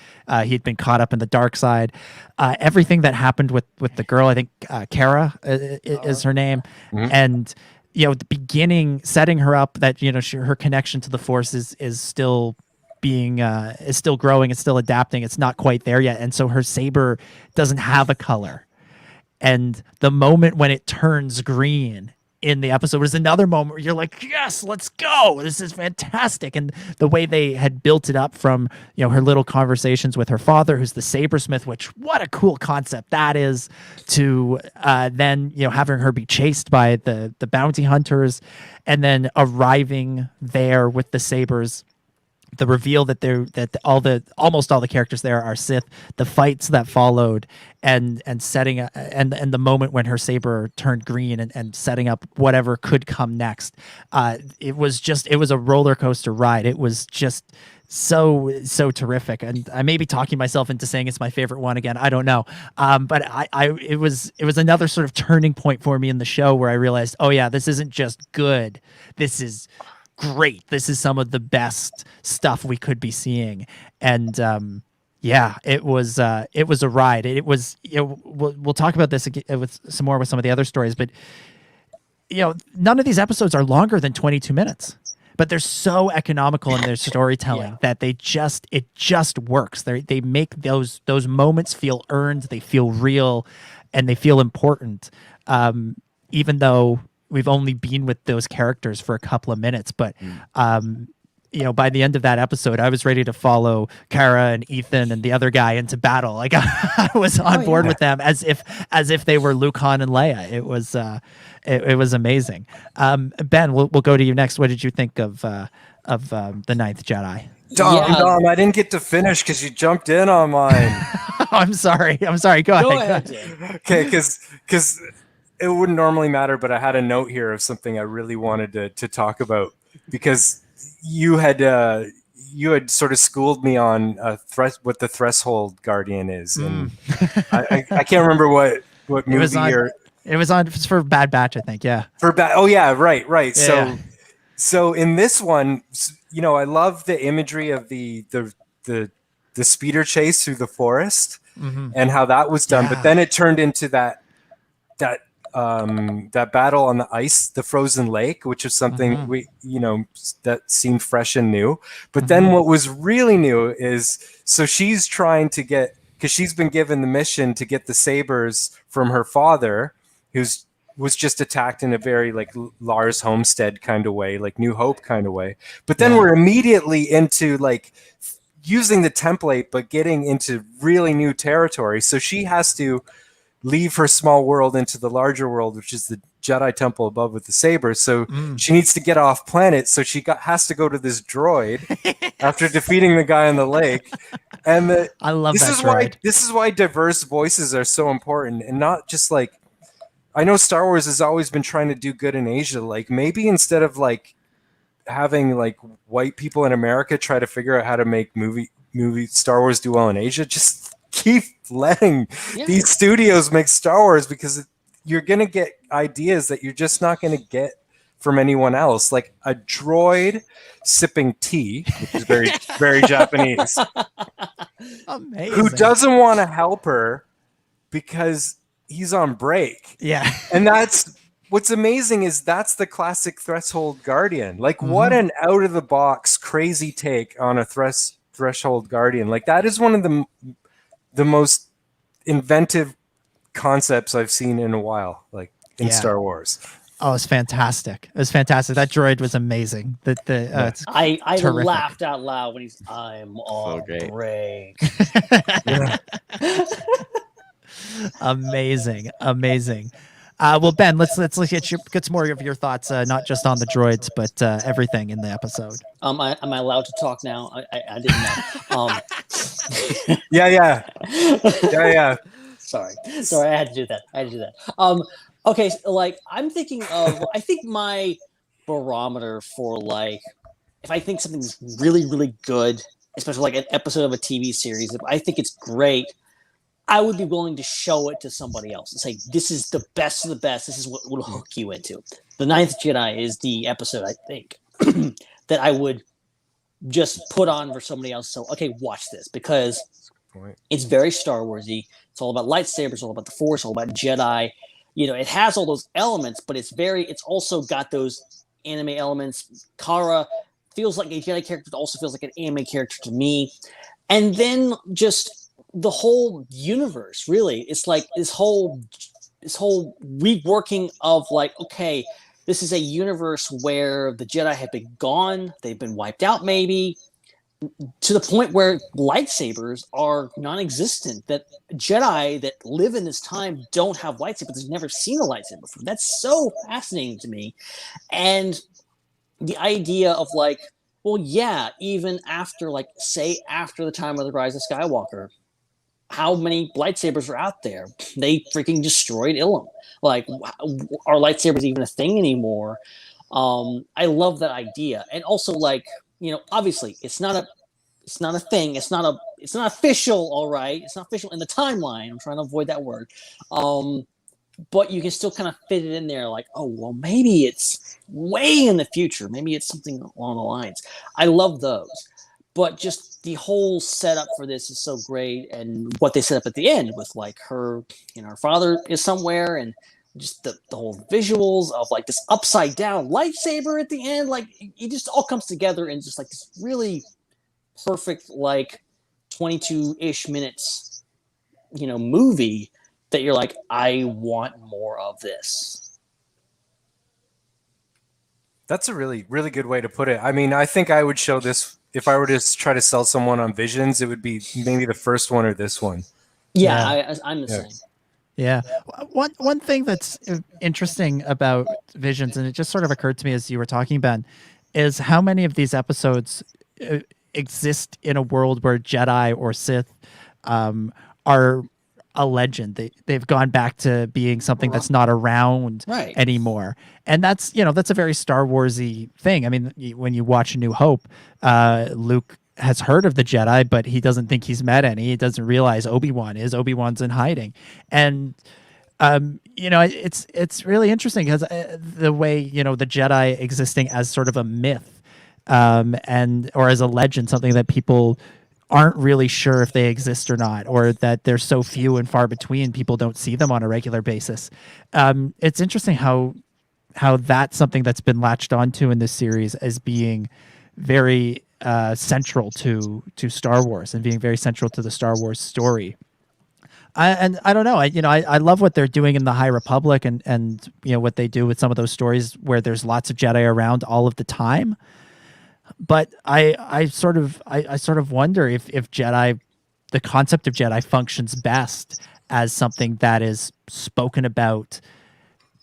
he'd been caught up in the dark side. Everything that happened with the girl, I think Kara is her name, and the beginning setting her up that her connection to the Force is still being is still growing, it's still adapting, it's not quite there yet, and so her saber doesn't have a color. And the moment when it turns green in the episode was another moment where you're like, yes, let's go. This is fantastic. And the way they had built it up from, her little conversations with her father, who's the sabersmith, which what a cool concept that is, to then, having her be chased by the bounty hunters and then arriving there with the sabers. The reveal that almost all the characters there are Sith, the fights that followed, and setting and the moment when her saber turned green and setting up whatever could come next. It was a roller coaster ride. It was just so terrific. And I may be talking myself into saying it's my favorite one again. I don't know. But it was another sort of turning point for me in the show where I realized, oh yeah, this isn't just good. This is great. This is some of the best stuff we could be seeing. And it was a ride. It was, we'll talk about this with some of the other stories, but none of these episodes are longer than 22 minutes, but they're so economical in their storytelling that it just works. They make those moments feel earned, they feel real, and they feel important. Even though we've only been with those characters for a couple of minutes, but by the end of that episode, I was ready to follow Kara and Ethan and the other guy into battle. Like I was on board with them as if they were Luke, Han, and Leia. It was it was amazing. Ben, we'll go to you next. What did you think of the Ninth Jedi? Dom, I didn't get to finish because you jumped in on mine. I'm sorry. Go ahead. Okay, because it wouldn't normally matter, but I had a note here of something I really wanted to talk about, because you had sort of schooled me on what the Threshold Guardian is, and I can't remember what movie it was on for Bad Batch, I think. Yeah. Right. Yeah. So in this one, I love the imagery of the speeder chase through the forest and how that was done, but then it turned into that battle on the ice, the frozen lake, which is something that seemed fresh and new. But then what was really new is, so she's trying to because she's been given the mission to get the sabers from her father, was just attacked in a very like Lars Homestead kind of way, like New Hope kind of way. But then we're immediately into like using the template, but getting into really new territory. So she has to leave her small world into the larger world, which is the Jedi Temple above with the sabers. So she needs to get off planet. So she has to go to this droid after defeating the guy in the lake. And I love this droid. This is why diverse voices are so important, and not just like, I know Star Wars has always been trying to do good in Asia. Like maybe instead of like having like white people in America try to figure out how to make movie Star Wars do well in Asia, just keep letting these studios make Star Wars, because you're going to get ideas that you're just not going to get from anyone else. Like a droid sipping tea, which is very, very Japanese. Amazing. Who doesn't want to help her because he's on break. Yeah. And that's what's amazing, is that's the classic Threshold Guardian. Like what an out of the box crazy take on a Threshold Guardian. Like that is one of the most inventive concepts I've seen in a while, like in Star Wars. Oh, it's fantastic. It was fantastic. That droid was amazing. I laughed out loud when I'm on break. Amazing. Well, Ben, let's get some more of your thoughts, not just on the droids, but everything in the episode. Am I allowed to talk now? I didn't know. Yeah. Sorry, I had to do that. Okay, so, like I'm thinking of, I think my barometer for like, if I think something's really, really good, especially like an episode of a TV series, if I think it's great, I would be willing to show it to somebody else and say, this is the best of the best. This is what will hook you into. The Ninth Jedi is the episode, I think, that I would just put on for somebody else. So, okay, watch this, because it's very Star Warsy. It's all about lightsabers, all about the Force, all about Jedi. It has all those elements, but it's also got those anime elements. Kara feels like a Jedi character, but also feels like an anime character to me. And then just the whole universe, really. It's like this whole reworking of like, okay, this is a universe where the Jedi have been gone, they've been wiped out, maybe to the point where lightsabers are non-existent. That Jedi that live in this time don't have lightsabers. They've never seen a lightsaber before. That's so fascinating to me, and the idea of like, well, yeah, even after, like, say after the time of the Rise of Skywalker, how many lightsabers are out there? They freaking destroyed Ilum. Like, are lightsabers even a thing anymore? I love that idea, and also, like, obviously, it's not a thing. It's not official. All right, it's not official in the timeline. I'm trying to avoid that word. But you can still kind of fit it in there, like, oh, well, maybe it's way in the future. Maybe it's something along the lines. I love those. But just the whole setup for this is so great. And what they set up at the end with, like, her, her father is somewhere, and just the whole visuals of, like, this upside down lightsaber at the end. Like, it just all comes together in just, like, this really perfect, like, 22-ish minutes, movie that you're like, I want more of this. That's a really, really good way to put it. I mean, I think I would show this if I were to try to sell someone on Visions. It would be maybe the first one or this one. Yeah. I'm the same. Yeah. One thing that's interesting about Visions, and it just sort of occurred to me as you were talking, Ben, is how many of these episodes exist in a world where Jedi or Sith are a legend. They've gone back to being something that's not around anymore. And that's a very Star Warsy thing. I mean, when you watch A New Hope, Luke has heard of the Jedi, but he doesn't think he's met any. He doesn't realize Obi-Wan's in hiding. And it's really interesting because the way, the Jedi existing as sort of a myth, or as a legend, something that people aren't really sure if they exist or not, or that they're so few and far between, people don't see them on a regular basis. It's interesting how that's something that's been latched onto in this series as being very central to Star Wars and being very central to the Star Wars story. I don't know. I love what they're doing in the High Republic and what they do with some of those stories where there's lots of Jedi around all of the time. But I sort of wonder if Jedi, the concept of Jedi, functions best as something that is spoken about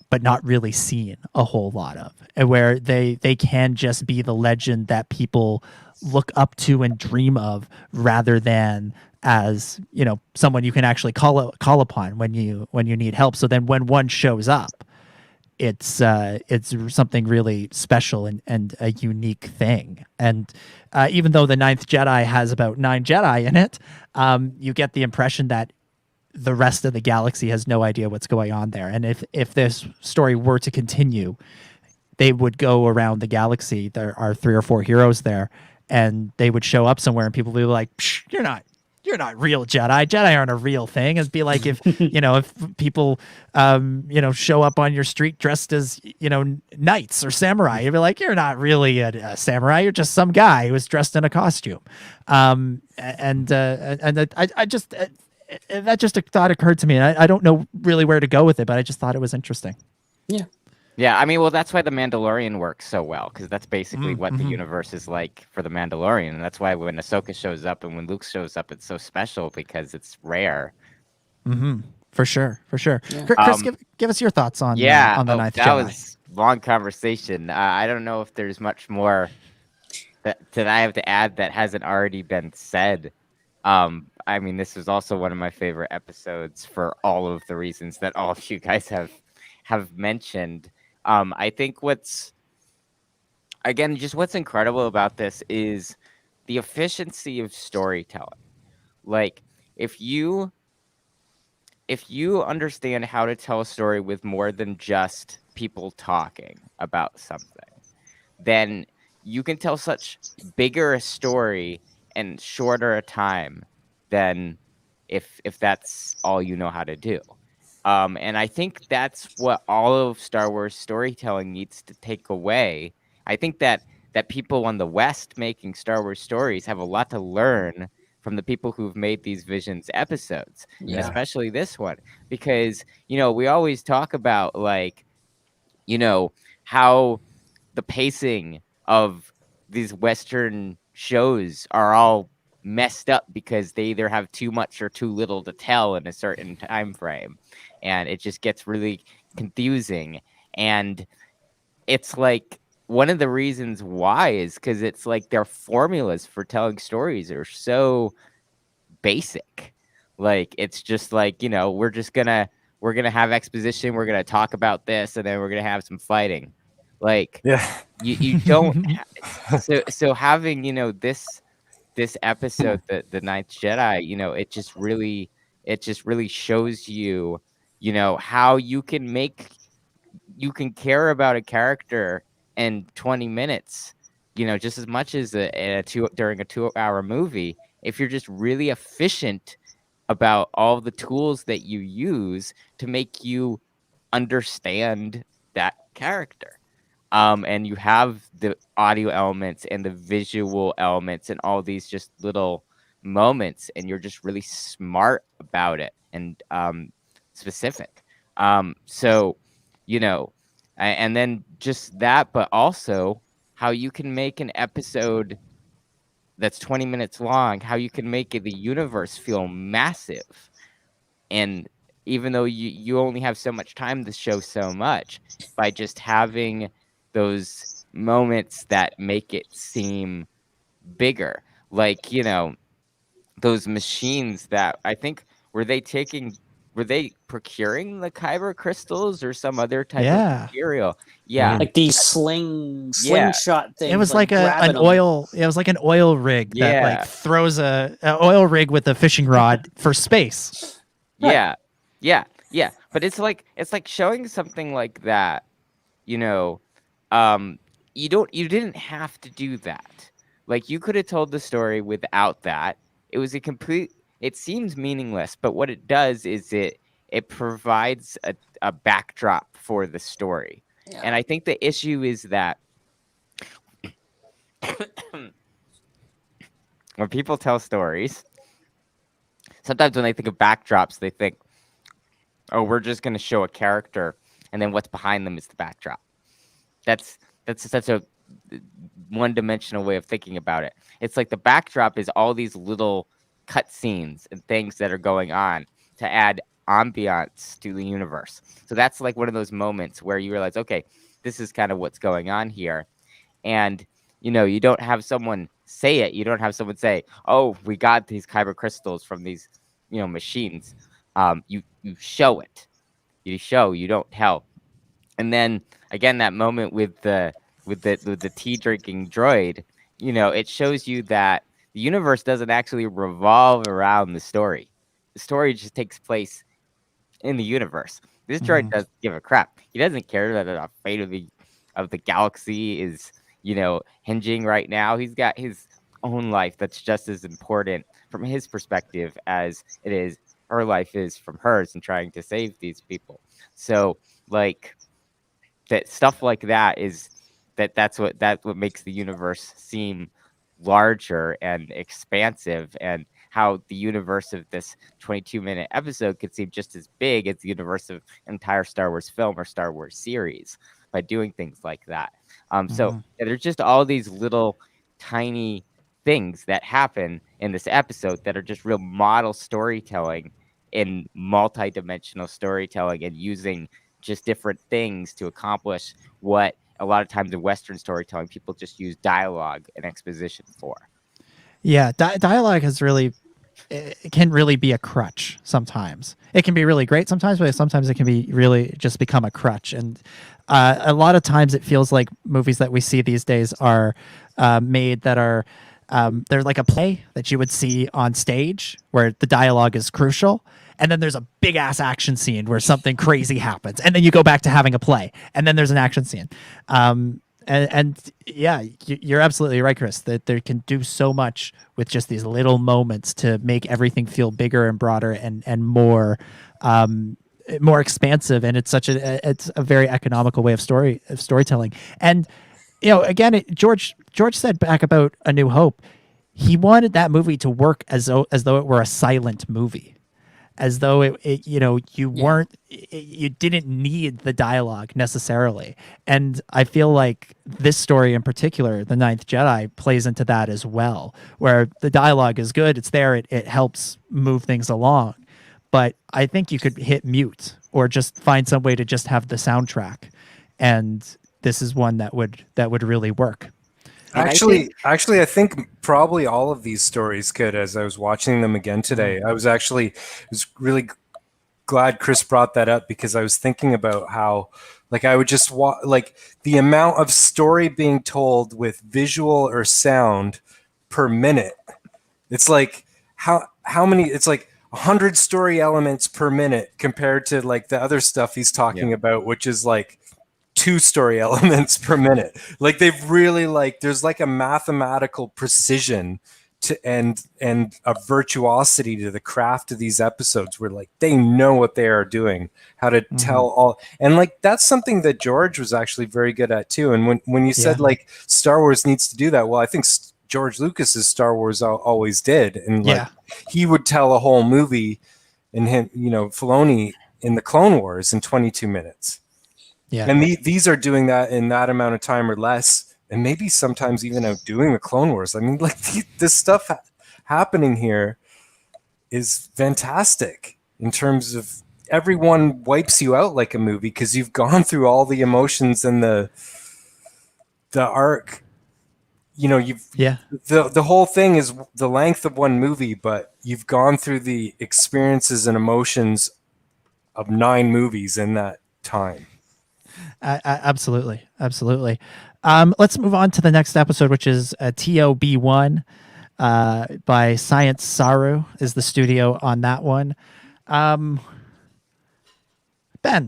but not really seen a whole lot of, and where they can just be the legend that people look up to and dream of, rather than as someone you can actually call upon when you need help. So then when one shows up, it's something really special and a unique thing. And even though the Ninth Jedi has about 9 Jedi in it, you get the impression that the rest of the galaxy has no idea what's going on there. And if this story were to continue, they would go around the galaxy. There are 3 or 4 heroes there, and they would show up somewhere, and people would be like, "You're not real Jedi. Jedi aren't a real thing." It'd be like if if people show up on your street dressed as knights or samurai. You'd be like, "You're not really a samurai. You're just some guy who was dressed in a costume." That just a thought occurred to me. I don't know really where to go with it, but I just thought it was interesting. Yeah. Yeah, I mean, well, that's why The Mandalorian works so well, because that's basically what the universe is like for The Mandalorian. And that's why when Ahsoka shows up and when Luke shows up, it's so special because it's rare. Mm-hmm. For sure. Yeah. Chris, give us your thoughts on the Ninth Jedi. That was a long conversation. I don't know if there's much more that I have to add that hasn't already been said. I mean, this is also one of my favorite episodes for all of the reasons that all of you guys have mentioned. I think what's incredible about this is the efficiency of storytelling. Like, if you understand how to tell a story with more than just people talking about something, then you can tell such bigger a story in shorter a time than if that's all you know how to do. And I think that's what all of Star Wars storytelling needs to take away. I think that people on the West making Star Wars stories have a lot to learn from the people who've made these Visions episodes, and especially this one, because we always talk about, like, how the pacing of these Western shows are all messed up because they either have too much or too little to tell in a certain time frame, and it just gets really confusing. And it's like one of the reasons why is because it's like their formulas for telling stories are so basic. Like it's just like, we're gonna have exposition, we're gonna talk about this, and then we're gonna have some fighting. Like you don't so having this episode, the Ninth Jedi, it just really shows you, how you can care about a character in 20 minutes, just as much as during a 2-hour movie, if you're just really efficient about all the tools that you use to make you understand that character. And you have the audio elements and the visual elements and all these just little moments, and you're just really smart about it and specific. So, and then just that, but also how you can make an episode that's 20 minutes long, how you can make the universe feel massive. And even though you only have so much time to show so much, by just having those moments that make it seem bigger, like, those machines that I think, were they procuring the kyber crystals or some other type of material? Yeah. Like these slingshot things. It was like an oil rig that like throws a oil rig with a fishing rod for space. Yeah. But it's like showing something like that, you didn't have to do that. Like, you could have told the story without that. It seems meaningless, but what it does is it provides a backdrop for the story. Yeah. And I think the issue is that when people tell stories, sometimes when they think of backdrops, they think, oh, we're just going to show a character, and then what's behind them is the backdrop. That's such a one-dimensional way of thinking about it. It's like the backdrop is all these little cutscenes and things that are going on to add ambiance to the universe. So that's like one of those moments where you realize, okay, this is kind of what's going on here. And, you don't have someone say it. You don't have someone say, oh, we got these kyber crystals from these, machines. You show it. You don't tell. And then again, that moment with the tea drinking droid, it shows you that the universe doesn't actually revolve around the story. The story just takes place in the universe. This droid doesn't give a crap. He doesn't care that the fate of the galaxy is, hinging right now. He's got his own life that's just as important from his perspective as her life is from hers, and trying to save these people. So, like, that stuff like that that's what makes the universe seem larger and expansive, and how the universe of this 22-minute episode could seem just as big as the universe of an entire Star Wars film or Star Wars series by doing things like that. So there's just all these little tiny things that happen in this episode that are just real model storytelling in multi-dimensional storytelling, and using just different things to accomplish what a lot of times in Western storytelling people just use dialogue and exposition for. Yeah, dialogue can really be a crutch sometimes. It can be really great sometimes, but sometimes it can be really just become a crutch. And a lot of times it feels like movies that we see these days are made that are they're like a play that you would see on stage where the dialogue is crucial. And then there's a big ass action scene where something crazy happens. And then you go back to having a play. And then there's an action scene. And yeah, you're absolutely right, Chris, that there can do so much with just these little moments to make everything feel bigger and broader and more expansive. And it's it's a very economical way of storytelling. And, again, George said back about A New Hope, he wanted that movie to work as though it were a silent movie. as though you didn't need the dialogue necessarily. And I feel like this story in particular, The Ninth Jedi, plays into that as well, where the dialogue is good, it's there, it helps move things along. But I think you could hit mute or just find some way to just have the soundtrack. And this is one that would really work. Actually, I think probably all of these stories could. As I was watching them again today, I was really glad Chris brought that up, because I was thinking about how, like, I would just like the amount of story being told with visual or sound per minute. It's like how many? It's like 100 story elements per minute compared to like the other stuff he's talking about, which is like 2 story elements per minute. Like they've really there's like a mathematical precision to and a virtuosity to the craft of these episodes, where like they know what they are doing, how to tell all, and like that's something that George was actually very good at too. And when you said like Star Wars needs to do that, well, I think George Lucas's Star Wars always did, and like he would tell a whole movie, and him, Filoni in the Clone Wars in 22 minutes. Yeah. And these are doing that in that amount of time or less, and maybe sometimes even outdoing the Clone Wars. I mean, like this stuff happening here is fantastic in terms of everyone wipes you out like a movie, because you've gone through all the emotions and the arc. The whole thing is the length of one movie, but you've gone through the experiences and emotions of 9 movies in that time. Absolutely. Let's move on to the next episode, which is TOB1 by Science Saru is the studio on that one. Ben,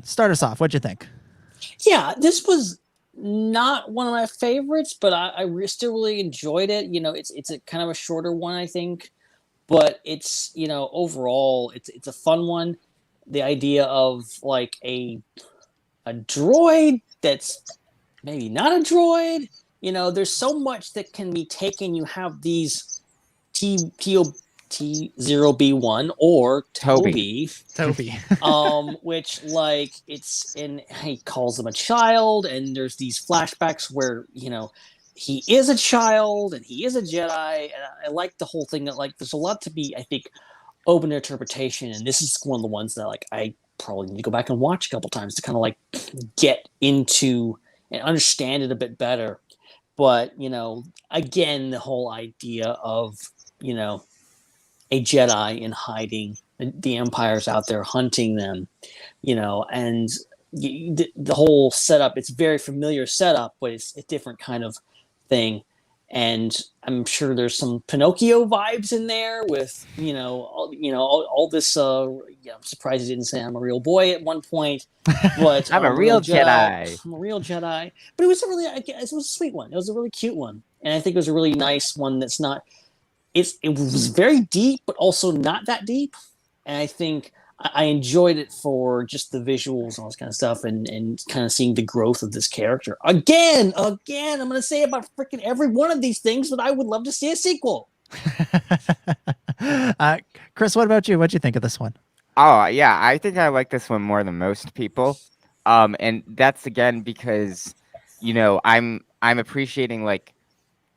start us off. What'd you think? Yeah, this was not one of my favorites, but I still really enjoyed it. It's a kind of a shorter one, I think, but it's overall it's a fun one. The idea of like a droid that's maybe not a droid. There's so much that can be taken. You have these T0B1 or Toby, which like he calls them a child, and there's these flashbacks where he is a child and he is a Jedi, and I like the whole thing that like there's a lot to be, I think, open to interpretation, and this is one of the ones that like I probably need to go back and watch a couple times to kind of like get into and understand it a bit better. But again, the whole idea of a Jedi in hiding, the Empire's out there hunting them, and the whole setup, it's a very familiar setup, but it's a different kind of thing. And I'm sure there's some Pinocchio vibes in there with, all this. I'm surprised he didn't say I'm a real boy at one point, but I'm a real Jedi. I'm a real Jedi. But it was it was a sweet one. It was a really cute one, and I think it was a really nice one. That's not. It was very deep, but also not that deep. And I think I enjoyed it for just the visuals and all this kind of stuff, and kind of seeing the growth of this character. Again, I'm going to say about freaking every one of these things, but I would love to see a sequel. Chris, what about you? What'd you think of this one? Oh, yeah, I think I like this one more than most people. And that's, again, because, I'm appreciating, like,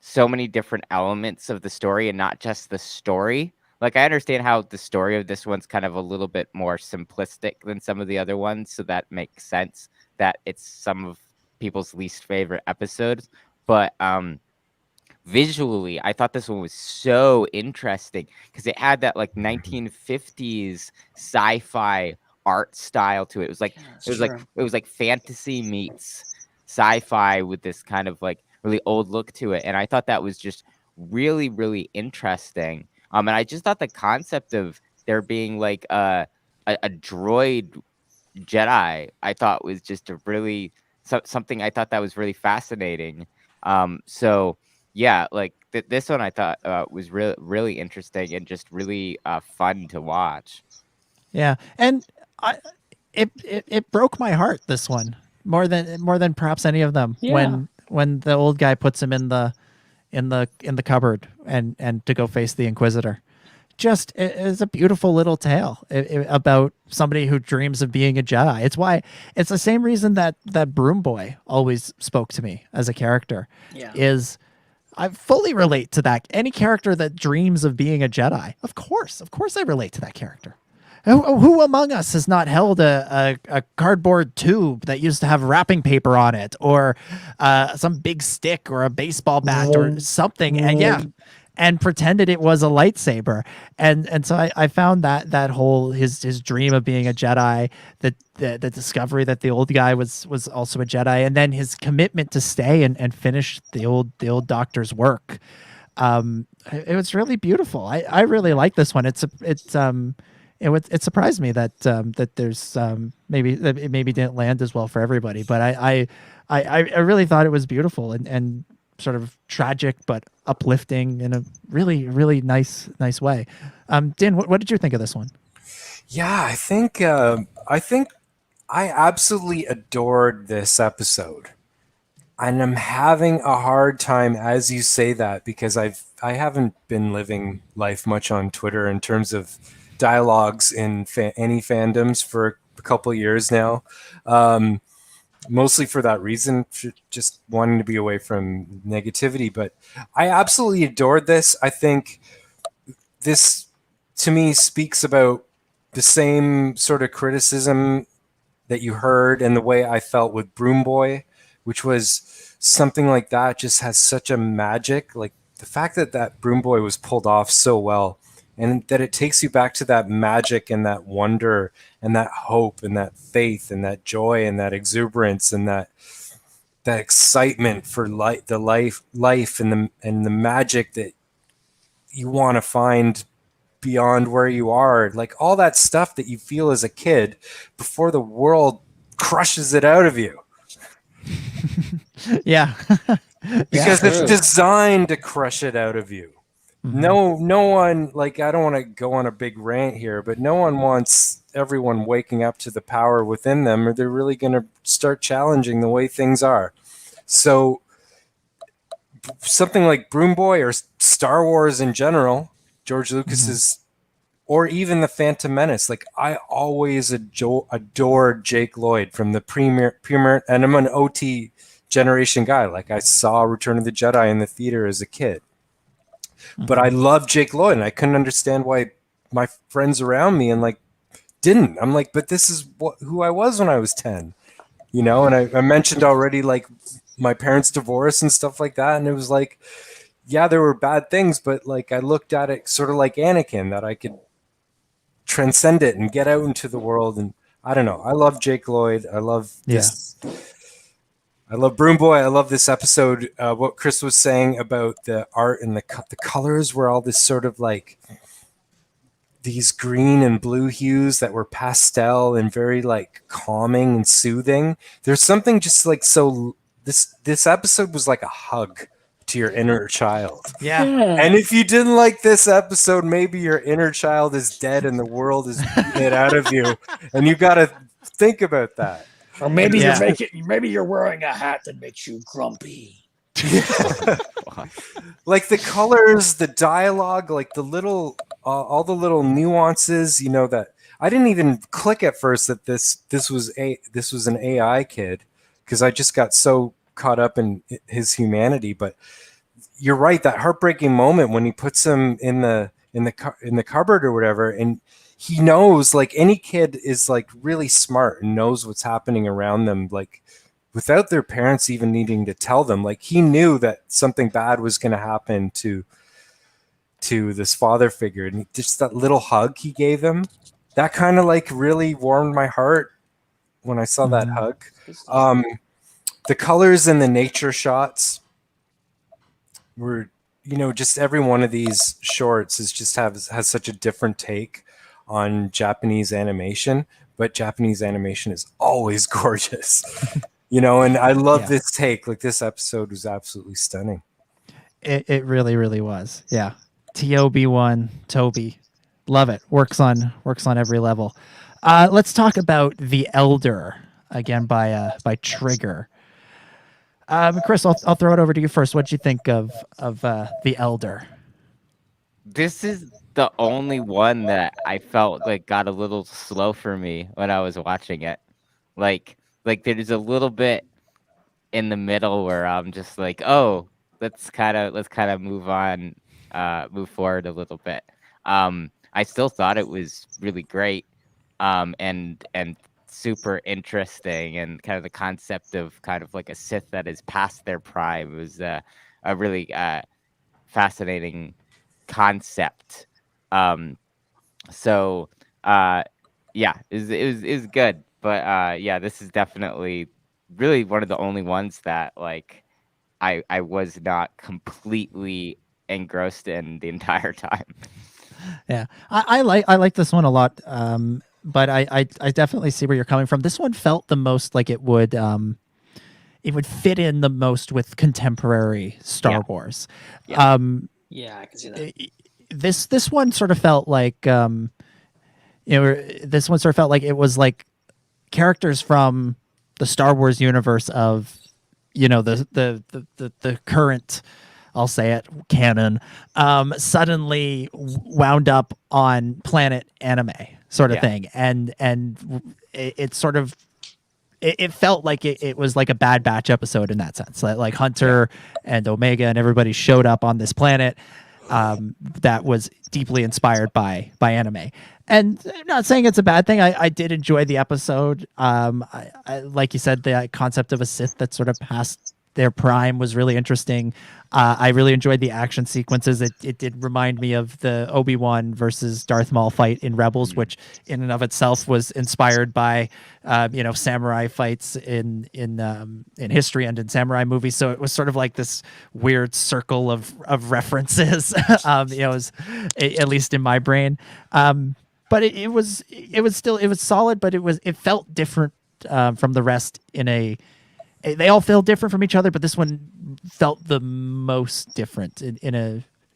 so many different elements of the story and not just the story. Like, I understand how the story of this one's kind of a little bit more simplistic than some of the other ones, so that makes sense that it's some of people's least favorite episodes. But visually, I thought this one was so interesting because it had that like 1950s sci-fi art style to it. It was like it was like fantasy meets sci-fi with this kind of like really old look to it, and I thought that was just really, really interesting. And I just thought the concept of there being like a droid Jedi, I thought was just a really something I thought that was really fascinating. So yeah, like this one I thought was really, really interesting and just really fun to watch. Yeah, and it broke my heart, this one, more than perhaps any of them. Yeah. When the old guy puts him in the cupboard and to go face the Inquisitor, just is a beautiful little tale about somebody who dreams of being a Jedi. It's the same reason that Broom Boy always spoke to me as a character. Yeah. Is I fully relate to that. Any character that dreams of being a Jedi, of course I relate to that character. Who among us has not held a cardboard tube that used to have wrapping paper on it, or some big stick or a baseball bat or something, and pretended it was a lightsaber? And so I found that whole his dream of being a Jedi, the discovery that the old guy was also a Jedi, and then his commitment to stay and finish the old doctor's work. It was really beautiful. I really like this one. It surprised me that there's maybe it didn't land as well for everybody, but I really thought it was beautiful and sort of tragic but uplifting in a really, really nice way. Din, what did you think of this one? Yeah, I think I absolutely adored this episode, and I'm having a hard time as you say that, because I haven't been living life much on Twitter in terms of dialogues in any fandoms for a couple of years now. Mostly for that reason, just wanting to be away from negativity. But I absolutely adored this. I think this, to me, speaks about the same sort of criticism that you heard and the way I felt with Broom Boy, which was something like that just has such a magic. Like the fact that Broom Boy was pulled off so well, and that it takes you back to that magic and that wonder and that hope and that faith and that joy and that exuberance and that excitement for life and the magic that you want to find beyond where you are. Like all that stuff that you feel as a kid before the world crushes it out of you. Yeah. Because it's designed to crush it out of you. No one, like, I don't want to go on a big rant here, but no one wants everyone waking up to the power within them, or they're really going to start challenging the way things are. So something like Broom Boy or Star Wars in general, George Lucas's, or even the Phantom Menace, like I always adored Jake Lloyd from the premiere, and I'm an OT generation guy. Like I saw Return of the Jedi in the theater as a kid. But I love Jake Lloyd, and I couldn't understand why my friends around me didn't. I'm like, but this is who I was when I was 10, you know? And I mentioned already, like, my parents' divorce and stuff like that. And it was like, yeah, there were bad things, but like I looked at it sort of like Anakin, that I could transcend it and get out into the world. And I don't know. I love Jake Lloyd. I love this. Yeah. I love Broom Boy. I love this episode. What Chris was saying about the art and the colors were all this sort of like these green and blue hues that were pastel and very like calming and soothing. There's something just like so. This episode was like a hug to your inner child. Yeah. And if you didn't like this episode, maybe your inner child is dead and the world is beating it out of you, and you got to think about that. Or maybe you're wearing a hat that makes you grumpy. Like the colors, the dialogue, like the little, all the little nuances. You know, that I didn't even click at first that this was an AI kid, because I just got so caught up in his humanity. But you're right, that heartbreaking moment when he puts him in the cupboard or whatever, and he knows, like any kid is like really smart and knows what's happening around them, like without their parents even needing to tell them. Like he knew that something bad was going to happen to this father figure, and just that little hug he gave him, that kind of like really warmed my heart when I saw that hug. The colors and the nature shots were, you know, just every one of these shorts has such a different take on Japanese animation, but Japanese animation is always gorgeous, you know, and I love this take. Like this episode was absolutely stunning. It really, really was. Yeah. TOB1, Toby. Love it. Works on every level. Let's talk about The Elder, again by Trigger. Chris, I'll throw it over to you first. What'd you think of The Elder? This is the only one that I felt like got a little slow for me when I was watching it. Like there's a little bit in the middle where I'm just like, oh, let's kind of move forward a little bit. I still thought it was really great, and super interesting, and kind of the concept of kind of like a Sith that is past their prime was a really fascinating concept. So yeah, it was good, but yeah, this is definitely really one of the only ones that like I was not completely engrossed in the entire time. Yeah, I like this one a lot. But I definitely see where you're coming from. This one felt the most like it would fit in the most with contemporary Star Wars. Yeah. Yeah, I can see that. This one sort of felt like this one sort of felt like it was like characters from the Star Wars universe of the current, I'll say it, canon, suddenly wound up on planet anime sort of thing, and it sort of it felt like it was like a Bad Batch episode in that sense. Like Hunter and Omega and everybody showed up on this planet that was deeply inspired by anime. And I'm not saying it's a bad thing. I did enjoy the episode. I like you said, the concept of a Sith that sort of passed their prime was really interesting. I really enjoyed the action sequences. It did remind me of the Obi-Wan versus Darth Maul fight in Rebels, which in and of itself was inspired by samurai fights in history and in samurai movies. So it was sort of like this weird circle of references. It was at least in my brain. But it was solid, but it felt different from the rest they all feel different from each other, but this one felt the most different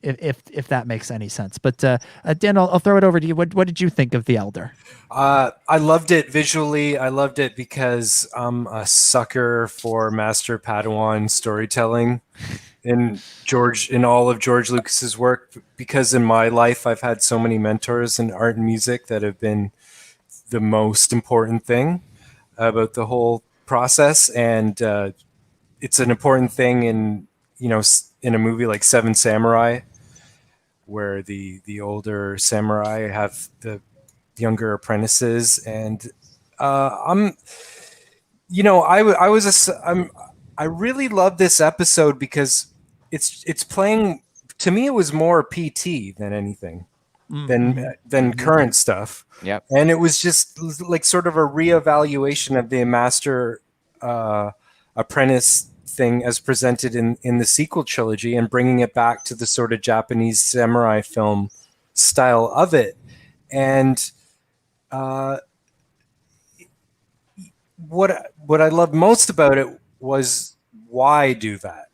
if that makes any sense. But Dan, I'll throw it over to you. What did you think of The Elder? I loved it visually. I loved it because I'm a sucker for Master Padawan storytelling in all of George Lucas's work, because in my life I've had so many mentors in art and music that have been the most important thing about the whole process, and it's an important thing in a movie like Seven Samurai, where the older samurai have the younger apprentices, and I really love this episode because it's playing, to me it was more PT than anything. Than current stuff. Yep. And it was just like sort of a reevaluation of the master apprentice thing as presented in the sequel trilogy, and bringing it back to the sort of Japanese samurai film style of it. And what I loved most about it was, why do that?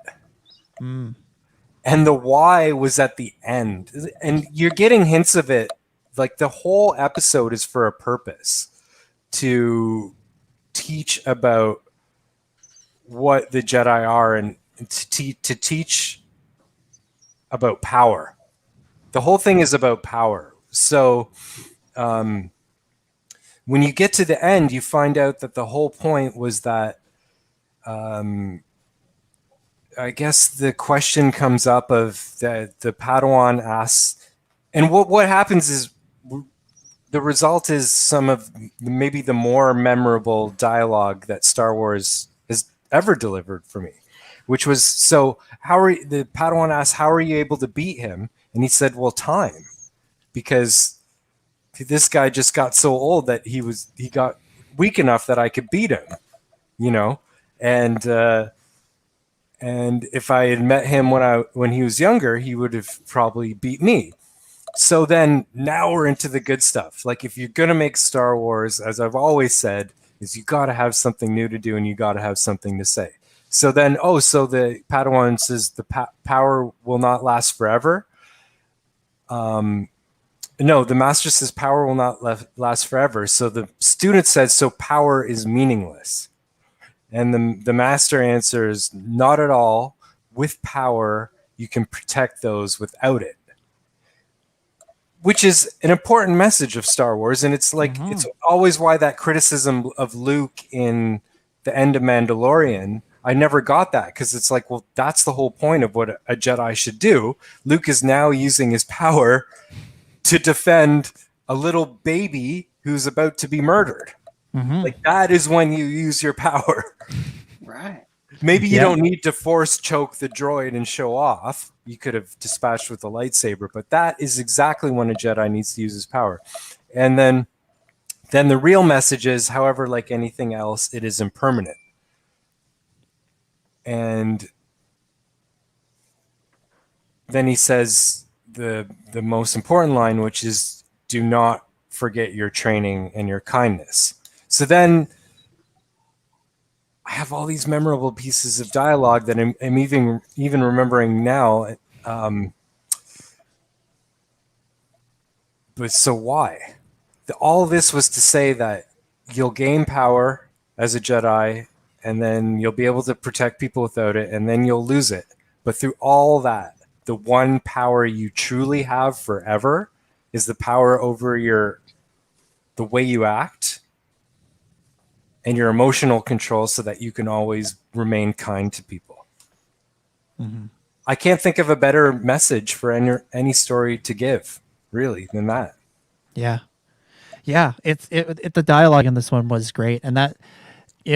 And the why was at the end. And you're getting hints of it. Like the whole episode is for a purpose, to teach about what the Jedi are, and to teach about power. The whole thing is about power. So when you get to the end, you find out that the whole point was that I guess the question comes up of the Padawan asks, and what happens is the result is some of maybe the more memorable dialogue that Star Wars has ever delivered for me, which was, so the Padawan asked, how are you able to beat him? And he said, well, time, because this guy just got so old that he got weak enough that I could beat him, and if I had met him when he was younger, he would have probably beat me. So then now we're into the good stuff. Like, if you're going to make Star Wars, as I've always said, is you got to have something new to do, and you got to have something to say. So then, so the Padawan says the power will not last forever. No, the master says power will not last forever. So the student says, so power is meaningless. And the master answers, not at all. With power, you can protect those without it. which is an important message of Star Wars, and it's like it's always why that criticism of Luke in the end of Mandalorian, I never got that, because it's like, well, that's the whole point of what a Jedi should do. Luke is now using his power to defend a little baby who's about to be murdered. Like, that is when you use your power. Right. Maybe you don't need to force choke the droid and show off. You could have dispatched with a lightsaber, but that is exactly when a Jedi needs to use his power. And then the real message is, however, like anything else, it is impermanent. And then he says the most important line, which is, do not forget your training and your kindness. So then I have all these memorable pieces of dialogue that I'm even remembering now. But so why? All this was to say that you'll gain power as a Jedi, and then you'll be able to protect people without it, and then you'll lose it. But through all that, the one power you truly have forever is the power over the way you act and your emotional control, so that you can always remain kind to people. I can't think of a better message for any story to give, really, than that. Yeah. The dialogue in this one was great, and that,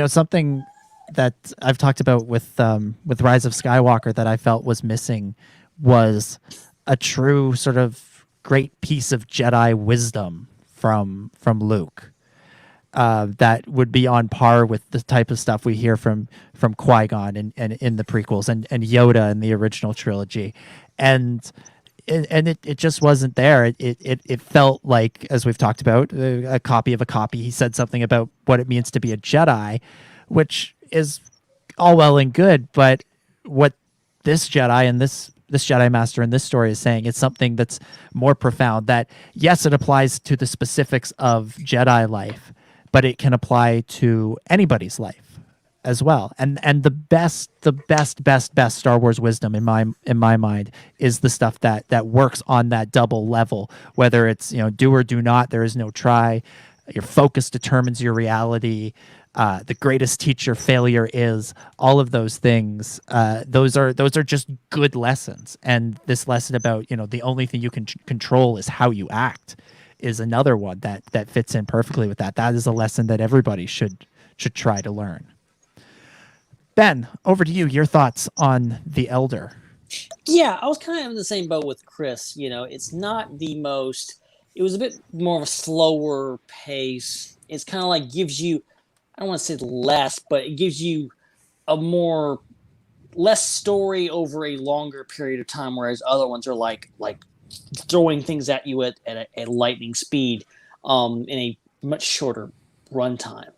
something that I've talked about with Rise of Skywalker that I felt was missing was a true sort of great piece of Jedi wisdom from Luke. That would be on par with the type of stuff we hear from Qui-Gon and in the prequels and Yoda in the original trilogy, and it just wasn't there. It felt like, as we've talked about, a copy of a copy. He said something about what it means to be a Jedi, which is all well and good, but what this Jedi and this Jedi Master in this story is saying is something that's more profound. That yes, it applies to the specifics of Jedi life, but it can apply to anybody's life as well. And the best Star Wars wisdom in my mind is the stuff that works on that double level, whether it's, do or do not, there is no try, your focus determines your reality, the greatest teacher failure is, all of those things. Those are just good lessons. And this lesson about, the only thing you can control is how you act is another one that fits in perfectly with that. That is a lesson that everybody should try to learn. Ben, over to you. Your thoughts on The Elder. Yeah, I was kind of in the same boat with Chris. It's not the most. It was a bit more of a slower pace. It's kind of like gives you, I don't want to say less, but it gives you a more less story over a longer period of time, whereas other ones are like throwing things at you at lightning speed in a much shorter runtime.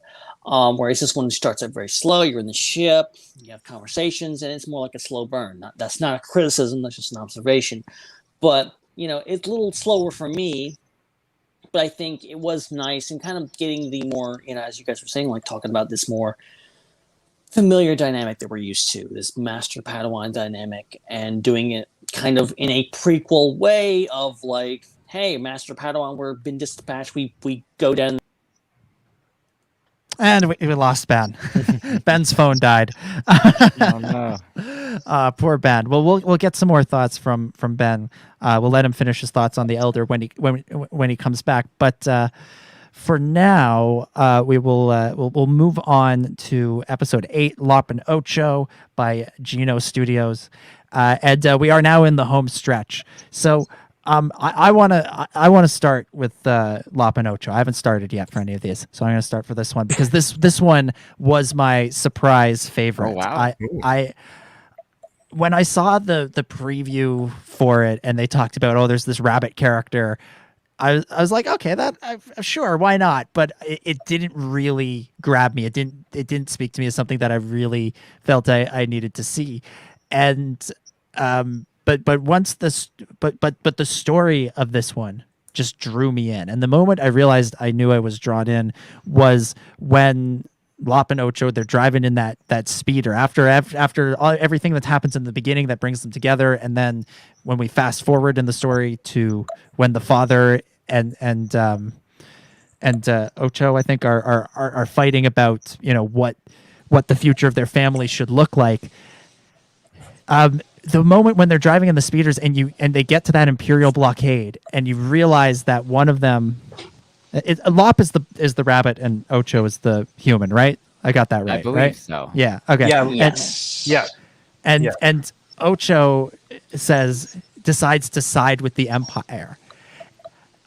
Whereas this one starts out very slow. You're in the ship, you have conversations, and it's more like a slow burn. That's not a criticism, that's just an observation. But, it's a little slower for me, but I think it was nice and kind of getting the more, as you guys were saying, like talking about this more familiar dynamic that we're used to, this Master Padawan dynamic, and doing it kind of in a prequel way of like, hey, Master Padawan, we're been dispatched, we go down. And we lost Ben. Ben's phone died. Oh no! Poor Ben. Well, we'll get some more thoughts from Ben. We'll let him finish his thoughts on The Elder when he comes back. But for now, we'll move on to episode 8, Lopan Ocho by Geno Studios, and we are now in the home stretch. So. I want to start with Lopan Ocho. I haven't started yet for any of these, so I'm going to start for this one because this one was my surprise favorite. Oh wow! When I saw the preview for it and they talked about, there's this rabbit character, I was like, okay, sure, why not? But it didn't really grab me. It didn't speak to me as something that I really felt I needed to see, and But once but the story of this one just drew me in, and the moment I realized I knew I was drawn in was when Lop and Ocho, they're driving in that speeder after everything that happens in the beginning that brings them together, and then when we fast forward in the story to when the father and Ocho, I think, are fighting about, you know, what the future of their family should look like. The moment when they're driving in the speeders and they get to that Imperial blockade, and you realize that one of them, Lop is the rabbit and Ocho is the human, right? I got that right. I believe right? so. Yeah. Okay. Yeah. Yes. And Ocho decides to side with the Empire.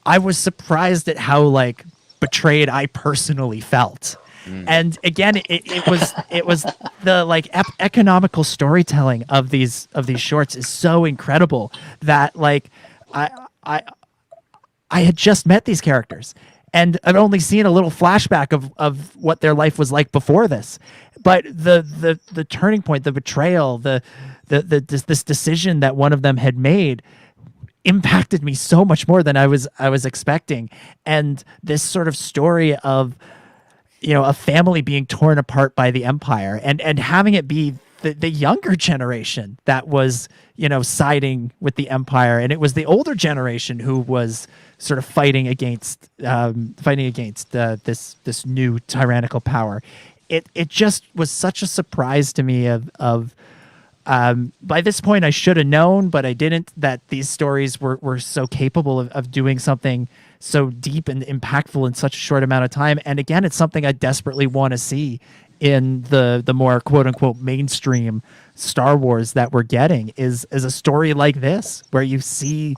I was surprised at how like betrayed I personally felt. And again, it was the like economical storytelling of these shorts is so incredible that like I had just met these characters and I'd only seen a little flashback of what their life was like before this, but the turning point, the betrayal, this decision that one of them had made impacted me so much more than I was expecting. And this sort of story of, you know, a family being torn apart by the Empire and having it be the younger generation that was, you know, siding with the Empire, and it was the older generation who was sort of fighting against this new tyrannical power. It just was such a surprise to me of by this point I should have known, but I didn't, that these stories were so capable of doing something so deep and impactful in such a short amount of time. And again, it's something I desperately want to see in the more quote unquote mainstream Star Wars that we're getting is a story like this, where you see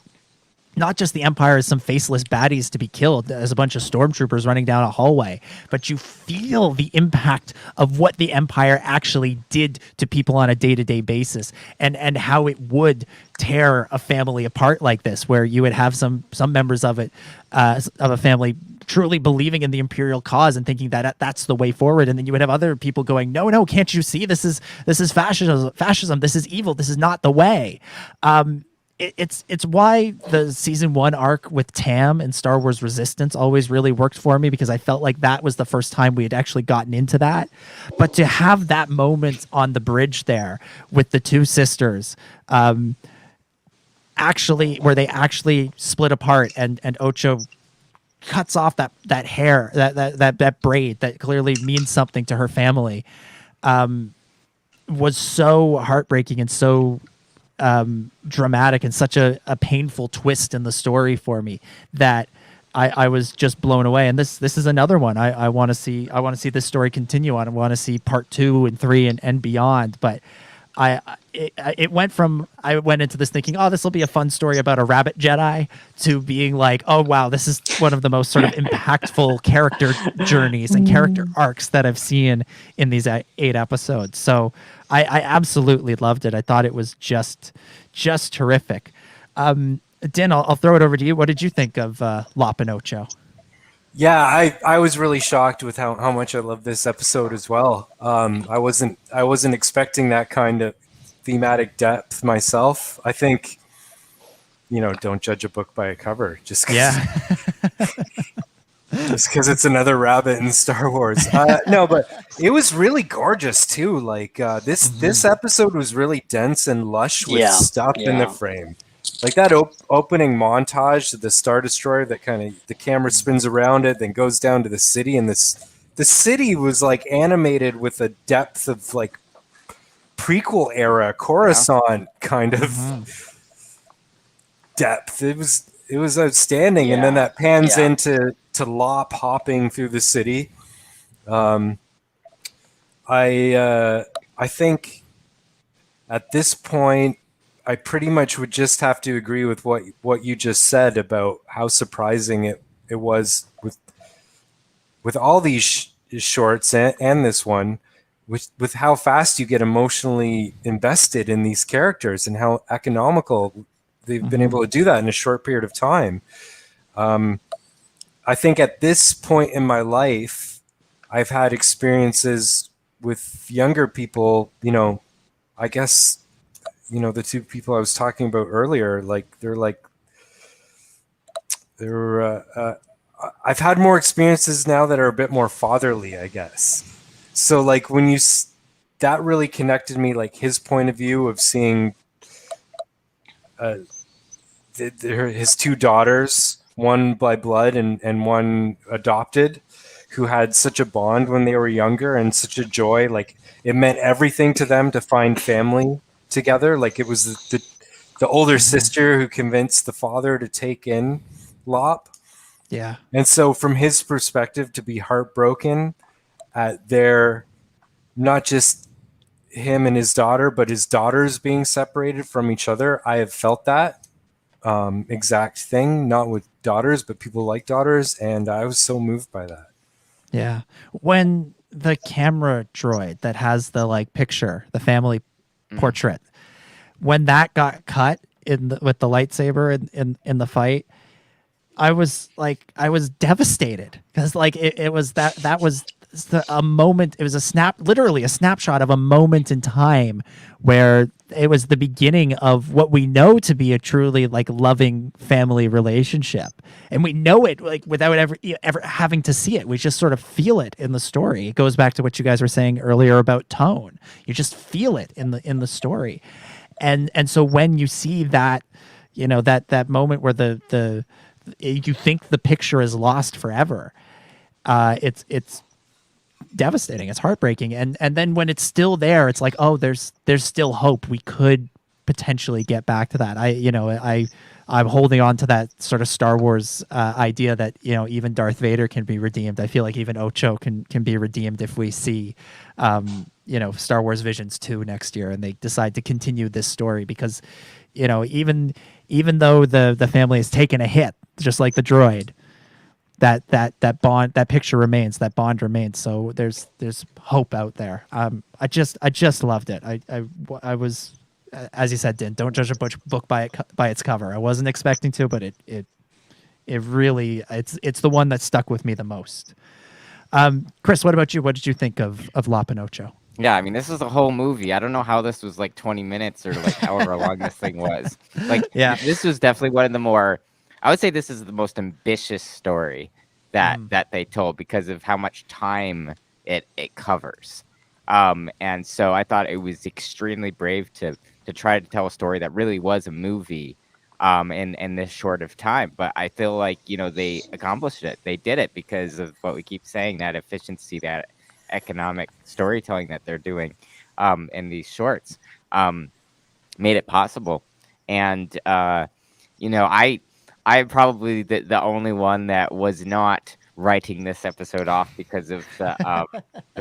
not just the Empire as some faceless baddies to be killed as a bunch of stormtroopers running down a hallway, but you feel the impact of what the Empire actually did to people on a day-to-day basis, and how it would tear a family apart like this, where you would have some members of it, of a family truly believing in the Imperial cause and thinking that that's the way forward, and then you would have other people going, no, can't you see this is fascism, this is evil, this is not the way. It's why the season 1 arc with Tam and Star Wars Resistance always really worked for me, because I felt like that was the first time we had actually gotten into that. But to have that moment on the bridge there with the two sisters, actually, where they actually split apart and Ocho cuts off that hair, that braid that clearly means something to her family, was so heartbreaking and so dramatic, and such a painful twist in the story for me that I was just blown away. And this is another one I want to see. I want to see this story continue on. I want to see part 2 and 3 and beyond. But it went from, I went into this thinking, oh, this will be a fun story about a rabbit Jedi, to being like, oh wow, this is one of the most sort of impactful character journeys and character arcs that I've seen in these 8 episodes. So I absolutely loved it. I thought it was just terrific. Din, I'll throw it over to you. What did you think of Lop and Ocho? Yeah, I was really shocked with how much I loved this episode as well. I wasn't expecting that kind of thematic depth myself. I think, you know, don't judge a book by a cover. Just because it's another rabbit in Star Wars. No, but it was really gorgeous too. Like this episode was really dense and lush with stuff in the frame. Like that opening montage of the Star Destroyer, that kind of, the camera spins around it, then goes down to the city, and the city was like animated with a depth of like prequel era Coruscant kind of depth. It was outstanding, and then that pans into Lop hopping through the city. I think at this point, I pretty much would just have to agree with what you just said about how surprising it was with all these shorts and this one, with how fast you get emotionally invested in these characters and how economical they've been able to do that in a short period of time. I think at this point in my life, I've had experiences with younger people, you know, I guess, you know, the two people I was talking about earlier, I've had more experiences now that are a bit more fatherly, I guess. So like when that really connected me, like his point of view of seeing his two daughters, one by blood and one adopted, who had such a bond when they were younger and such a joy. Like it meant everything to them to find family together. Like it was the older sister who convinced the father to take in Lop. Yeah. And so from his perspective, to be heartbroken at their, not just him and his daughter, but his daughters being separated from each other. I have felt that exact thing, not with daughters, but people like daughters. And I was so moved by that. Yeah. When the camera droid that has the like picture, the family portrait, when that got cut with the lightsaber in the fight, I was devastated because like it was that was a moment. It was literally a snapshot of a moment in time where it was the beginning of what we know to be a truly like loving family relationship, and we know it like without ever having to see it. We just sort of feel it in the story. It goes back to what you guys were saying earlier about tone. You just feel it in the story, and so when you see that, that moment where you think the picture is lost forever, it's devastating. It's heartbreaking. And then when it's still there, it's like, oh, there's still hope. We could potentially get back to that. I'm holding on to that sort of Star Wars idea that, even Darth Vader can be redeemed. I feel like even Ocho can be redeemed if we see, Star Wars Visions 2 next year and they decide to continue this story, because, even though the family has taken a hit, just like the droid, that bond, that picture remains, that bond remains. So there's hope out there. I just loved it. I was, as you said, Din, don't judge a book by its cover. I wasn't expecting to, but it really, it's the one that stuck with me the most. Chris, what about you? What did you think of Lop and Ocho? Yeah, I mean, this is a whole movie. I don't know how this was like 20 minutes or like however long this thing was. Like, yeah, this was definitely one of the more, I would say this is the most ambitious story that they told, because of how much time it covers. And so I thought it was extremely brave to try to tell a story that really was a movie in this short of time. But I feel like, they accomplished it. They did it because of what we keep saying, that efficiency, that economic storytelling that they're doing in these shorts made it possible. And I'm probably the only one that was not writing this episode off because of the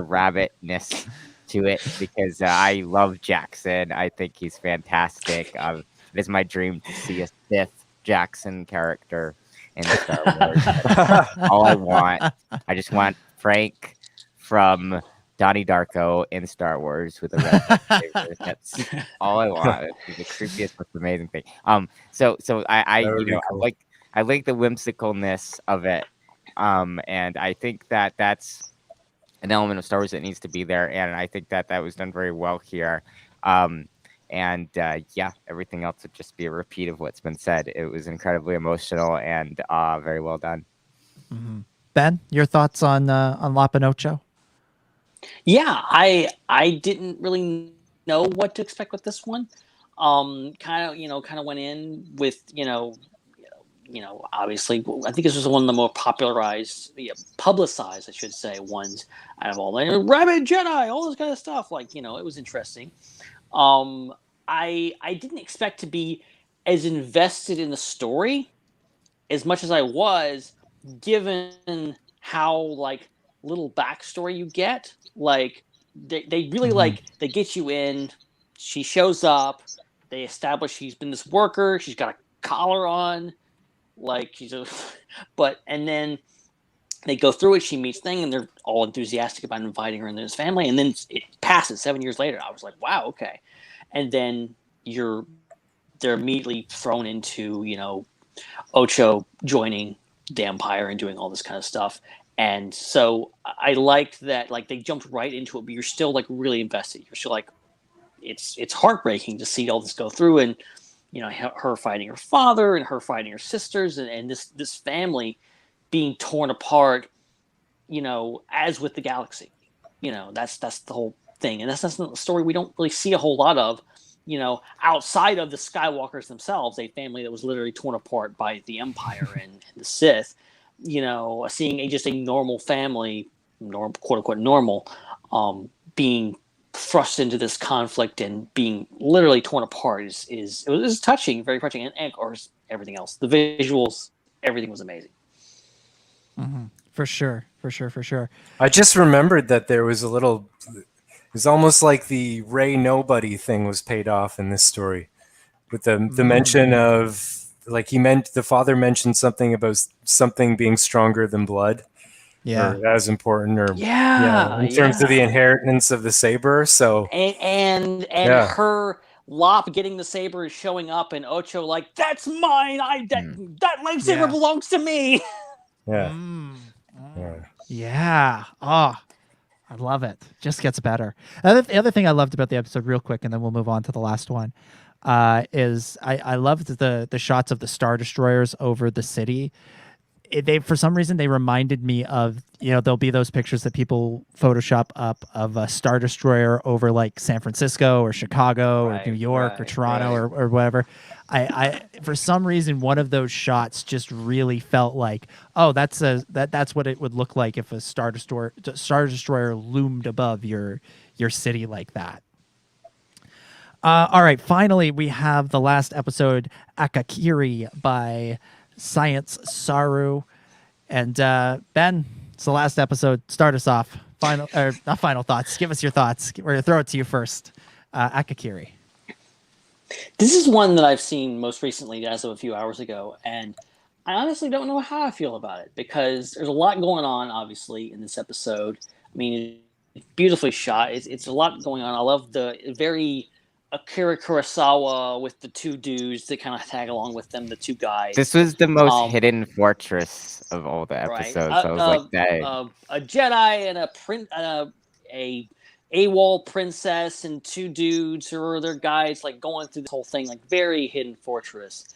rabbitness to it, because I love Jackson. I think he's fantastic. It is my dream to see a Sith Jackson character in Star Wars. All I want. I just want Frank from Donnie Darko in Star Wars with a red lightsaber. That's all I want. It's the creepiest, most amazing thing. So I like the whimsicalness of it. And I think that's an element of Star Wars that needs to be there. And I think that was done very well here. Everything else would just be a repeat of what's been said. It was incredibly emotional and very well done. Mm-hmm. Ben, your thoughts on Lop and Ocho? Yeah, I didn't really know what to expect with this one. Kind of went in with, obviously, I think this was one of the more publicized, I should say, ones out of all the Rabbit Jedi, all this kind of stuff. Like, it was interesting. I didn't expect to be as invested in the story as much as I was, given how like little backstory you get. Like they really like, they get you in. She shows up. They establish she's been this worker. She's got a collar on. Like and then they go through it. She meets Thing, and they're all enthusiastic about inviting her into his family. And then it passes 7 years later. I was like, wow, okay. And then they're immediately thrown into, Ocho joining the Empire and doing all this kind of stuff. And so I liked that, like, they jumped right into it, but you're still like really invested. You're still like, it's heartbreaking to see all this go through, and her fighting her father and her fighting her sisters, and this family being torn apart, as with the galaxy. That's the whole thing, and that's not a story we don't really see a whole lot of. Outside of the Skywalkers themselves, a family that was literally torn apart by the Empire and the Sith. Seeing just a normal family, quote unquote normal, being thrust into this conflict and being literally torn apart it was touching, very touching, and of course everything else, the visuals, everything was amazing. Mm-hmm. For sure. I just remembered that there was it's almost like the Ray Nobody thing was paid off in this story, with the mention of, like, the father mentioned something about something being stronger than blood. Yeah. Or as important, or in terms of the inheritance of the saber. So and her Lop getting the saber is showing up, and Ocho like, that's mine. That lightsaber belongs to me. Yeah. Yeah. Oh, I love it. Just gets better. The other thing I loved about the episode, real quick, and then we'll move on to the last one, is I loved the shots of the Star Destroyers over the city. They, for some reason, they reminded me of, there'll be those pictures that people Photoshop up of a Star Destroyer over like San Francisco or Chicago or New York or Toronto or whatever. I for some reason, one of those shots just really felt like, oh, that's what it would look like if a Star Destroyer loomed above your city like that. All right, finally, we have the last episode, Akakiri by Science Saru. And Ben, it's the last episode. Start us off. Not final thoughts. Give us your thoughts. We're going to throw it to you first. Akakiri. This is one that I've seen most recently as of a few hours ago, and I honestly don't know how I feel about it, because there's a lot going on, obviously, in this episode. I mean, it's beautifully shot. It's a lot going on. I love the very Akira Kurosawa with the two dudes that kind of tag along with them, the two guys. This was the most hidden fortress of all the episodes. I was like, dang. A Jedi and a AWOL princess and two dudes who are their guides, like going through the whole thing, like very hidden fortress.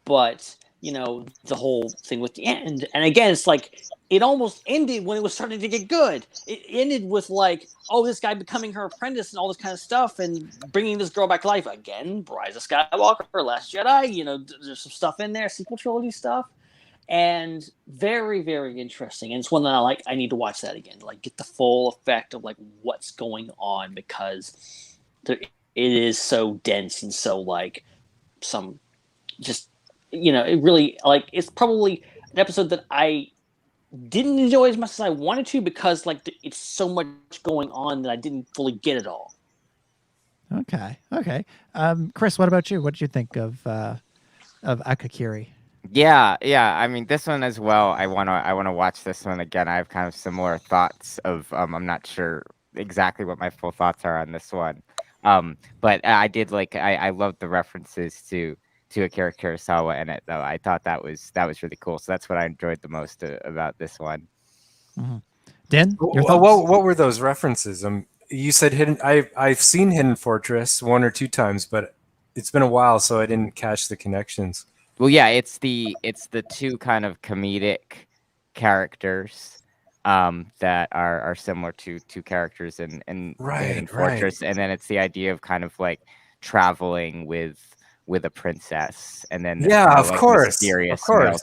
But the whole thing with the end, and again, it's like it almost ended when it was starting to get good. It ended with like, oh, this guy becoming her apprentice and all this kind of stuff, and bringing this girl back to life again. Rise of Skywalker, Last Jedi. There's some stuff in there, sequel trilogy stuff, and very, very interesting. And it's one that I need to watch that again, like get the full effect of like what's going on, because it is so dense and so like some just. It really, like, it's probably an episode that I didn't enjoy as much as I wanted to, because like it's so much going on that I didn't fully get it all. Okay. Chris, what about you? What did you think of Akakiri? Yeah. I mean, this one as well. I wanna watch this one again. I have kind of similar thoughts of I'm not sure exactly what my full thoughts are on this one. But I did like I loved the references to Akira Kurosawa in it, though. I thought that was really cool. So that's what I enjoyed the most about this one. Mm-hmm. Dan, your thoughts? What were those references? You said hidden. I've seen Hidden Fortress one or two times, but it's been a while, so I didn't catch the connections. Well, yeah, it's the two kind of comedic characters that are similar to two characters in Hidden Fortress, and then it's the idea of kind of like traveling with a princess, and then of course, male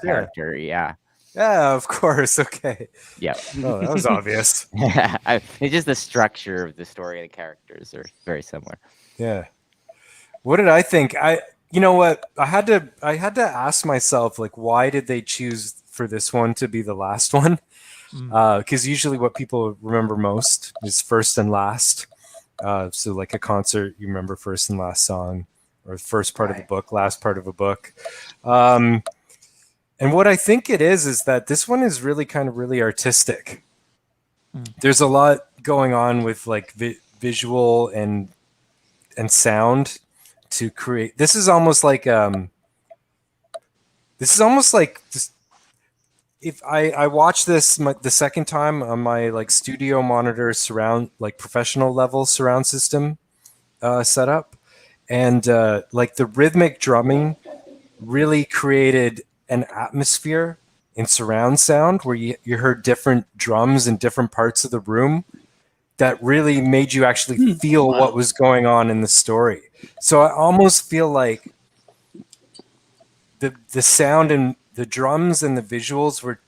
character. Yeah, of course. Okay. Yeah. Oh, that was obvious. It's just the structure of the story and the characters are very similar. Yeah. What did I think? You know what? I had to ask myself, like, why did they choose for this one to be the last one? Because usually what people remember most is first and last. So like a concert, you remember first and last song, or first part of a book, last part of a book. And what I think it is that this one is really kind of really artistic. There's a lot going on with like visual and sound to create. This is almost like just, if I watched this the second time on my like studio monitor surround, like professional level surround system setup. And like the rhythmic drumming really created an atmosphere in surround sound where you heard different drums in different parts of the room. that really made you actually feel what was going on in the story. So I almost feel like the sound and the drums and the visuals were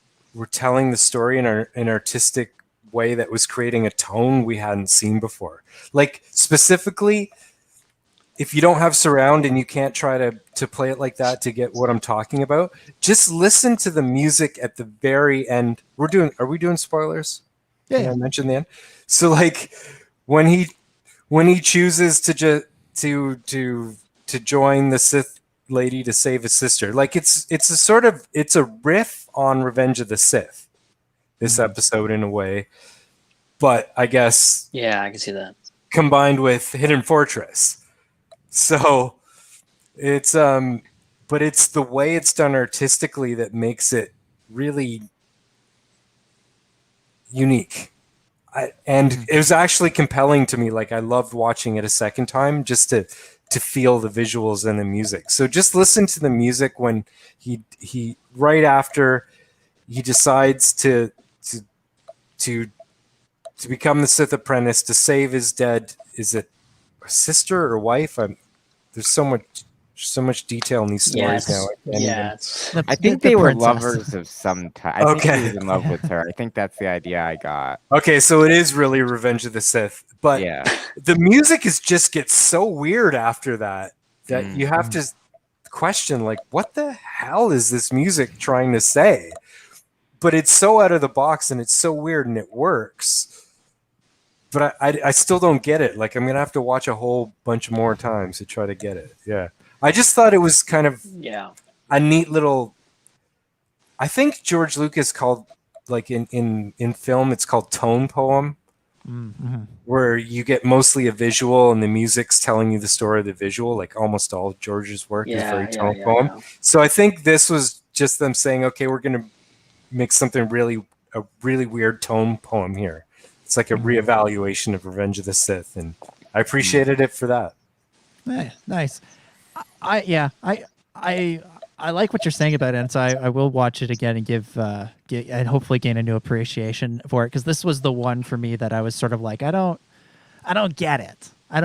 telling the story in an artistic way that was creating a tone we hadn't seen before. Like specifically, if you don't have surround and you can't try to play it like that to get what I'm talking about, just listen to the music at the very end. Are we doing spoilers? Yeah. Can I mention the end? So like when he chooses to join the Sith lady to save his sister, like it's a riff on Revenge of the Sith, this episode in a way, but I guess Yeah, I can see that. combined with Hidden Fortress. So it's but it's the way it's done artistically that makes it really unique. And it was actually compelling to me. Like I loved watching it a second time just to feel the visuals and the music. So just listen to the music when he right after he decides to become the Sith apprentice to save his dead, is it a sister or wife? There's so much detail in these stories now. I think they were princess. lovers of some type. I think he was in love with her. I think that's the idea I got. Okay, so it is really Revenge of the Sith, but Yeah. the music just gets so weird after that you have to question, like, what the hell is this music trying to say? But it's so out of the box and it's so weird and it works. But I still don't get it. Like I'm gonna have to watch a whole bunch more times to try to get it. Yeah, I just thought it was kind of a neat little. I think George Lucas called, like in film, it's called tone poem, where you get mostly a visual and the music's telling you the story of the visual. Like almost all of George's work is very tone poem. Yeah. So I think this was just them saying, okay, we're gonna make something a really weird tone poem here. It's like a reevaluation of Revenge of the Sith, and I appreciated it for that. Nice. I like what you're saying about it, and so I will watch it again and give and hopefully gain a new appreciation for it, because this was the one for me that I was sort of like, I don't get it. It's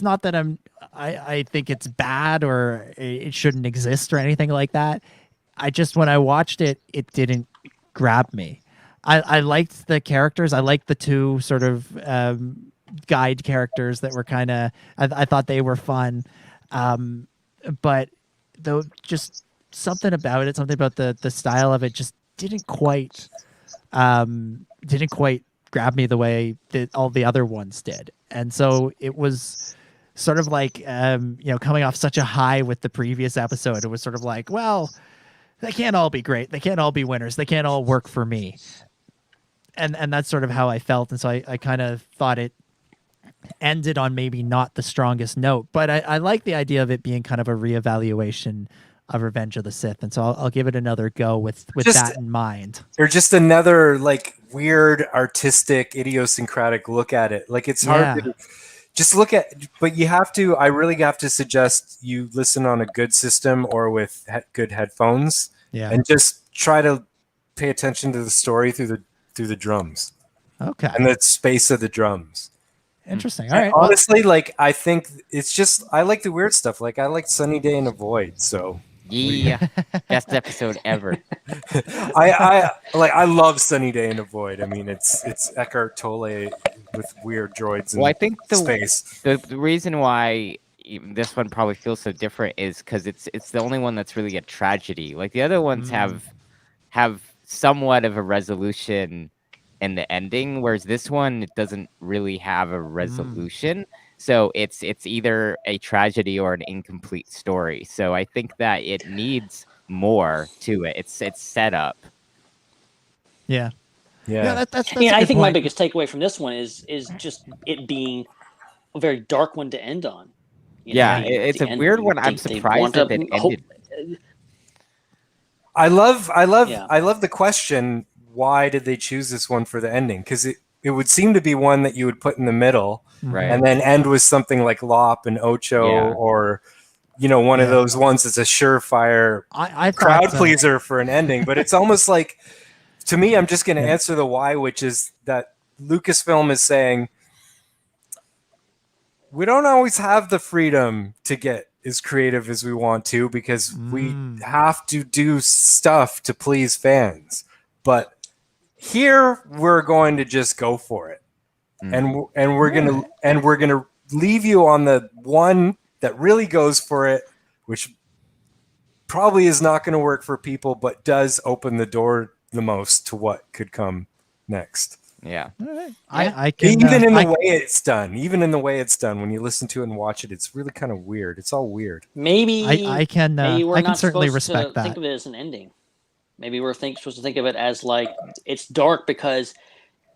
not that I think it's bad or it shouldn't exist or anything like that. When I watched it, it didn't grab me. I liked the characters. I liked the two sort of guide characters that were kind of, I thought they were fun. But though, just something about it, something about the style of it just didn't quite grab me the way that all the other ones did. And so it was sort of like, coming off such a high with the previous episode, it was sort of like, well, they can't all be great. They can't all be winners. They can't all work for me. And that's sort of how I felt. And so I kind of thought it ended on maybe not the strongest note, but I like the idea of it being kind of a reevaluation of Revenge of the Sith. And so I'll give it another go with that in mind. Or just another like weird artistic idiosyncratic look at it. Like it's hard to just look at, but I really have to suggest you listen on a good system or with good headphones, and just try to pay attention to the story through the drums. Okay. And the space of the drums. Interesting. All right. Honestly, like I think it's just, I like the weird stuff. Like I like Sunny Day in a Void. So yeah, best episode ever. I love Sunny Day in a Void. I mean, it's Eckhart Tolle with weird droids in I think space. The reason why this one probably feels so different is because it's the only one that's really a tragedy. Like the other ones have somewhat of a resolution in the ending, whereas this one, it doesn't really have a resolution. So it's either a tragedy or an incomplete story. So I think that it needs more to it. It's set up. Yeah. That's I think my biggest takeaway from this one is just it being a very dark one to end on. It's a weird one. I'm surprised that it ended. I love the question, why did they choose this one for the ending? Because it would seem to be one that you would put in the middle, right, and then end with something like Lop and Ocho, or one of those ones that's a surefire I crowd pleaser for an ending. But it's almost like to me, I'm just going to answer the why, which is that Lucasfilm is saying we don't always have the freedom to get as creative as we want to because we have to do stuff to please fans. But here we're going to just go for it, and we're gonna leave you on the one that really goes for it, which probably is not going to work for people, but does open the door the most to what could come next. Yeah. I can even in the way it's done, when you listen to it and watch it, it's really kind of weird. It's all weird. Maybe I can certainly supposed respect to that. think of it as an ending. Maybe we're supposed to think of it as like it's dark because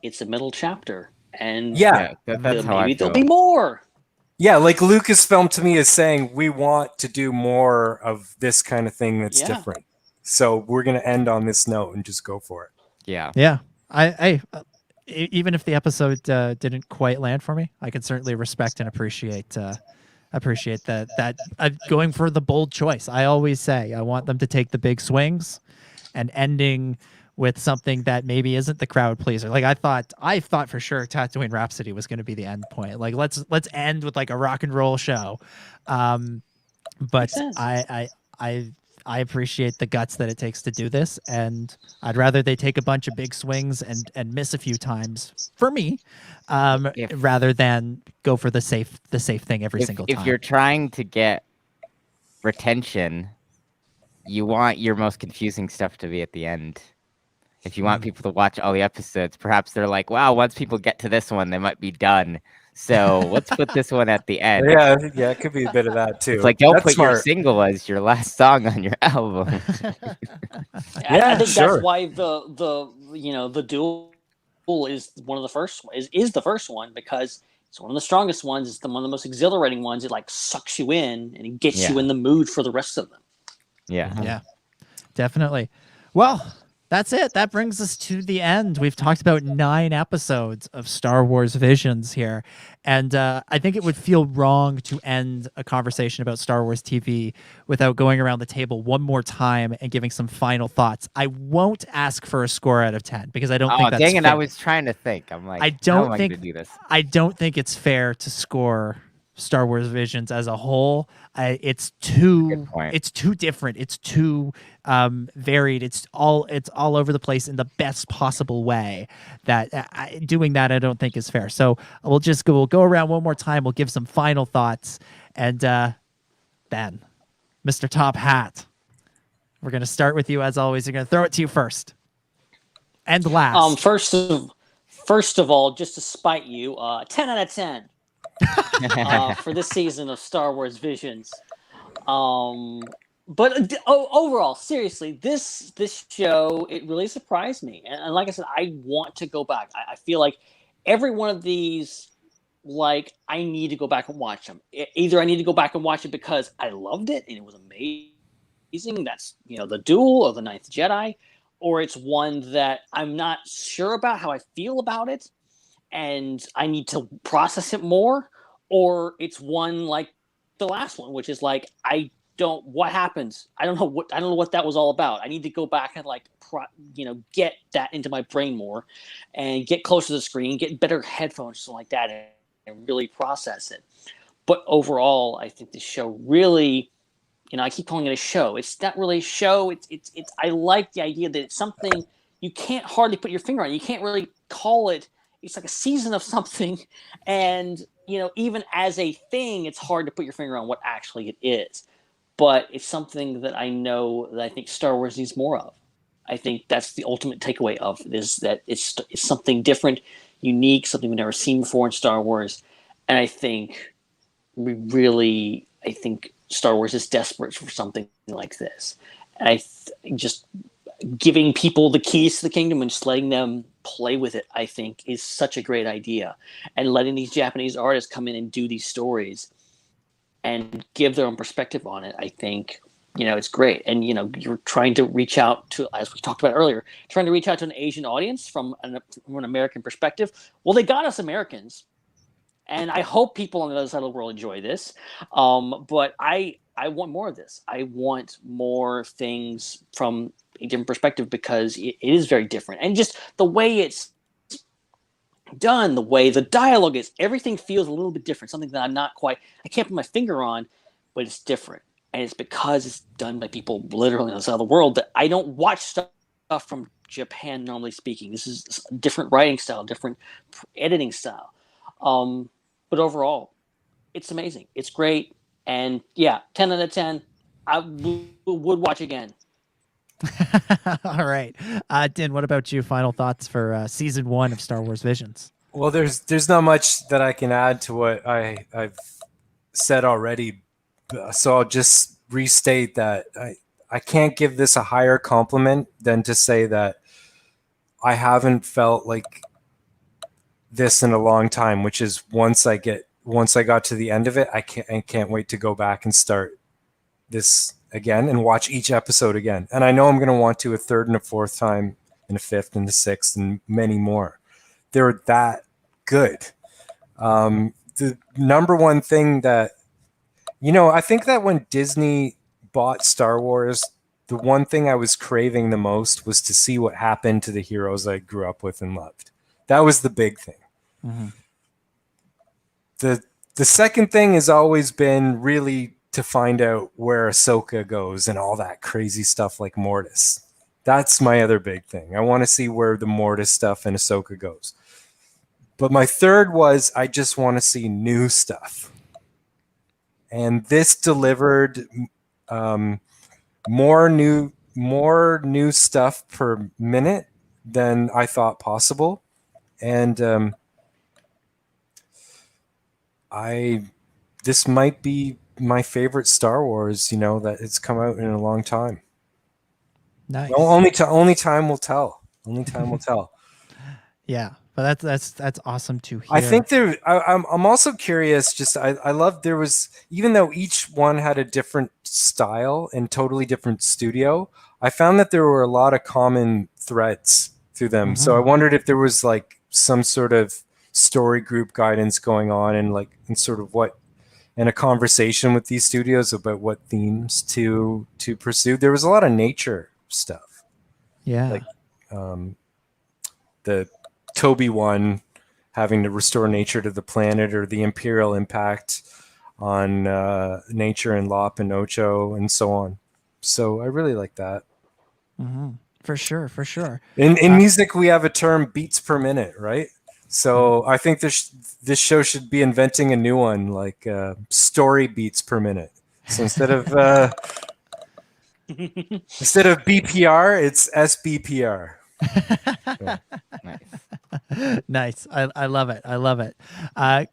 it's a middle chapter, and that's how I maybe feel. there'll be more. Yeah, like Lucasfilm to me is saying we want to do more of this kind of thing that's different. So we're going to end on this note and just go for it. Yeah. Yeah. I even if the episode didn't quite land for me, I can certainly respect and appreciate that going for the bold choice. I always say I want them to take the big swings, and ending with something that maybe isn't the crowd pleaser. Like I thought for sure Tatooine Rhapsody was going to be the end point. Like let's end with like a rock and roll show. But I appreciate the guts that it takes to do this, and I'd rather they take a bunch of big swings and miss a few times for me, rather than go for the safe thing every single time. If you're trying to get retention, you want your most confusing stuff to be at the end. If you want people to watch all the episodes, perhaps they're like, wow, once people get to this one, they might be done. So let's put this one at the end. Yeah, it could be a bit of that too. It's like, don't put your single as your last song on your album. I think that's why the Duel is one of the first is the first one, because it's one of the strongest ones. It's one of the most exhilarating ones. It like sucks you in and it gets you in the mood for the rest of them. Yeah, definitely. Well, that's it. That brings us to the end. We've talked about 9 episodes of Star Wars Visions here. And I think it would feel wrong to end a conversation about Star Wars TV without going around the table one more time and giving some final thoughts. I won't ask for a score out of 10 because I don't think that's dang it, fair. I was trying to think. I'm like, I don't how am I think gonna do this? I don't think it's fair to score Star Wars Visions as a whole. It's too different. It's too varied. It's all over the place in the best possible way. That doing that I don't think is fair. So we'll go around one more time. We'll give some final thoughts, and Ben, Mr. Top Hat, we're gonna start with you as always. We're gonna throw it to you first and last. First of all, just to spite you, 10 out of 10. For this season of Star Wars Visions. But overall, seriously, this show, it really surprised me. And like I said, I want to go back. I feel like every one of these, like, I need to go back and watch them. Either I need to go back and watch it because I loved it and it was amazing. That's, the Duel or the Ninth Jedi. Or it's one that I'm not sure about how I feel about it, and I need to process it more, or it's one like the last one, which is like, what happens? I don't know what that was all about. I need to go back and get that into my brain more and get closer to the screen, get better headphones, something like that, and really process it. But overall, I think the show really, I keep calling it a show. It's not really a show. It's I like the idea that it's something you can't hardly put your finger on. You can't really call it. It's like a season of something, and even as a thing, it's hard to put your finger on what actually it is. But it's something that I know that I think Star Wars needs more of. I think that's the ultimate takeaway of it, is that it's something different, unique, something we've never seen before in Star Wars. And I think I think Star Wars is desperate for something like this. And just giving people the keys to the kingdom and just letting them play with it, I think, is such a great idea. And letting these Japanese artists come in and do these stories and give their own perspective on it, I think, it's great. And, you're trying to reach out to, as we talked about earlier, trying to reach out to an Asian audience from an American perspective. Well, they got us Americans. And I hope people on the other side of the world enjoy this. But I I want more of this. I want more things from a different perspective because it is very different. And just the way it's done, the way the dialogue is, everything feels a little bit different. Something that I can't put my finger on, but it's different. And it's because it's done by people literally on the side of the world that I don't watch stuff from Japan, normally speaking. This is a different writing style, different editing style. But overall, it's amazing. It's great. And yeah, 10 out of 10. I would watch again. All right. Din, what about you? Final thoughts for season 1 of Star Wars Visions? Well, there's not much that I can add to what I've said already. So I'll just restate that I can't give this a higher compliment than to say that I haven't felt like this in a long time, which is once I got to the end of it, I can't wait to go back and start this again and watch each episode again. And I know I'm going to want to a third and a fourth time and a fifth and a sixth and many more. They're that good. The number one thing that, I think that when Disney bought Star Wars, the one thing I was craving the most was to see what happened to the heroes I grew up with and loved. That was the big thing. Mm-hmm. The second thing has always been really to find out where Ahsoka goes and all that crazy stuff like Mortis. That's my other big thing. I want to see where the Mortis stuff and Ahsoka goes. But my third was I just want to see new stuff. And this delivered more new stuff per minute than I thought possible. And this might be my favorite Star Wars, that it's come out in a long time. Nice. Only time will tell. Only time will tell. Yeah, but that's awesome to hear. I think I'm also curious. Just I love there was, even though each one had a different style and totally different studio, I found that there were a lot of common threads through them. Mm-hmm. So I wondered if there was like some sort of story group guidance going on and a conversation with these studios about what themes to pursue. There was a lot of nature stuff. Yeah. Like the Toby one having to restore nature to the planet, or the Imperial impact on nature in Lop and Ocho and so on. So I really like that. Mm-hmm. For sure. In music, we have a term beats per minute, right? So I think this show should be inventing a new one, like story beats per minute. So instead of BPR, it's SBPR. Yeah. Nice. I love it.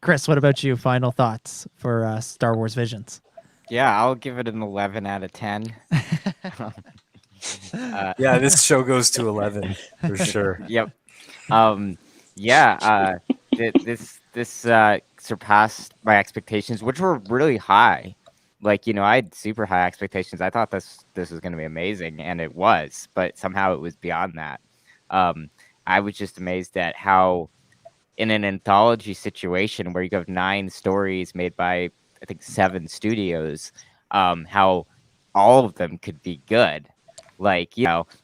Chris, what about you? Final thoughts for Star Wars Visions? Yeah, I'll give it an 11 out of 10. Yeah, this show goes to 11 for sure. Yep. This surpassed my expectations, which were really high. Like, I had super high expectations. I thought this was going to be amazing, and it was, but somehow it was beyond that. I was just amazed at how, in an anthology situation where you have 9 stories made by, I think, 7 studios, how all of them could be good. Like,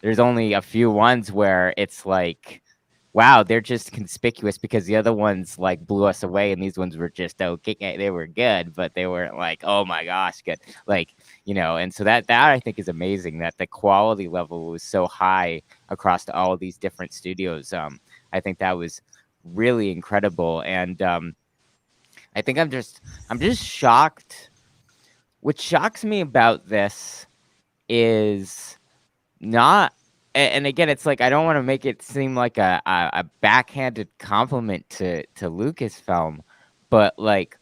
there's only a few ones where it's like, wow, they're just conspicuous because the other ones like blew us away, and these ones were just okay. They were good, but they weren't like, oh my gosh, good. Like, and so that I think is amazing, that the quality level was so high across all of these different studios. I think that was really incredible, and I think I'm just shocked. What shocks me about this is not. And again, it's like, I don't want to make it seem like a backhanded compliment to Lucasfilm, but like,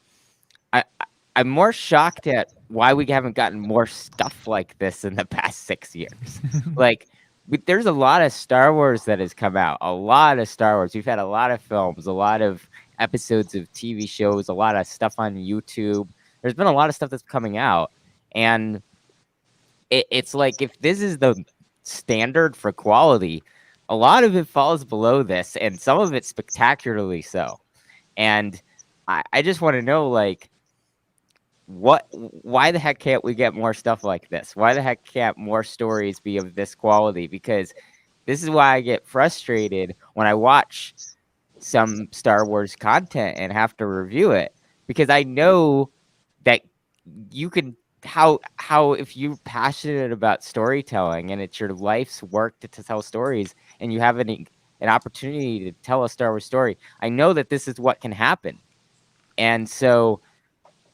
I'm more shocked at why we haven't gotten more stuff like this in the past 6 years. Like, there's a lot of Star Wars that has come out, a lot of Star Wars. We've had a lot of films, a lot of episodes of TV shows, a lot of stuff on YouTube. There's been a lot of stuff that's coming out, and it's like, if this is the standard for quality, a lot of it falls below this, and some of it spectacularly so. And I just want to know, like, why the heck can't we get more stuff like this? Why the heck can't more stories be of this quality? Because this is why I get frustrated when I watch some Star Wars content and have to review it, because I know that you can how if you're passionate about storytelling and it's your life's work to tell stories, and you have an opportunity to tell a Star Wars story, I know that this is what can happen. And so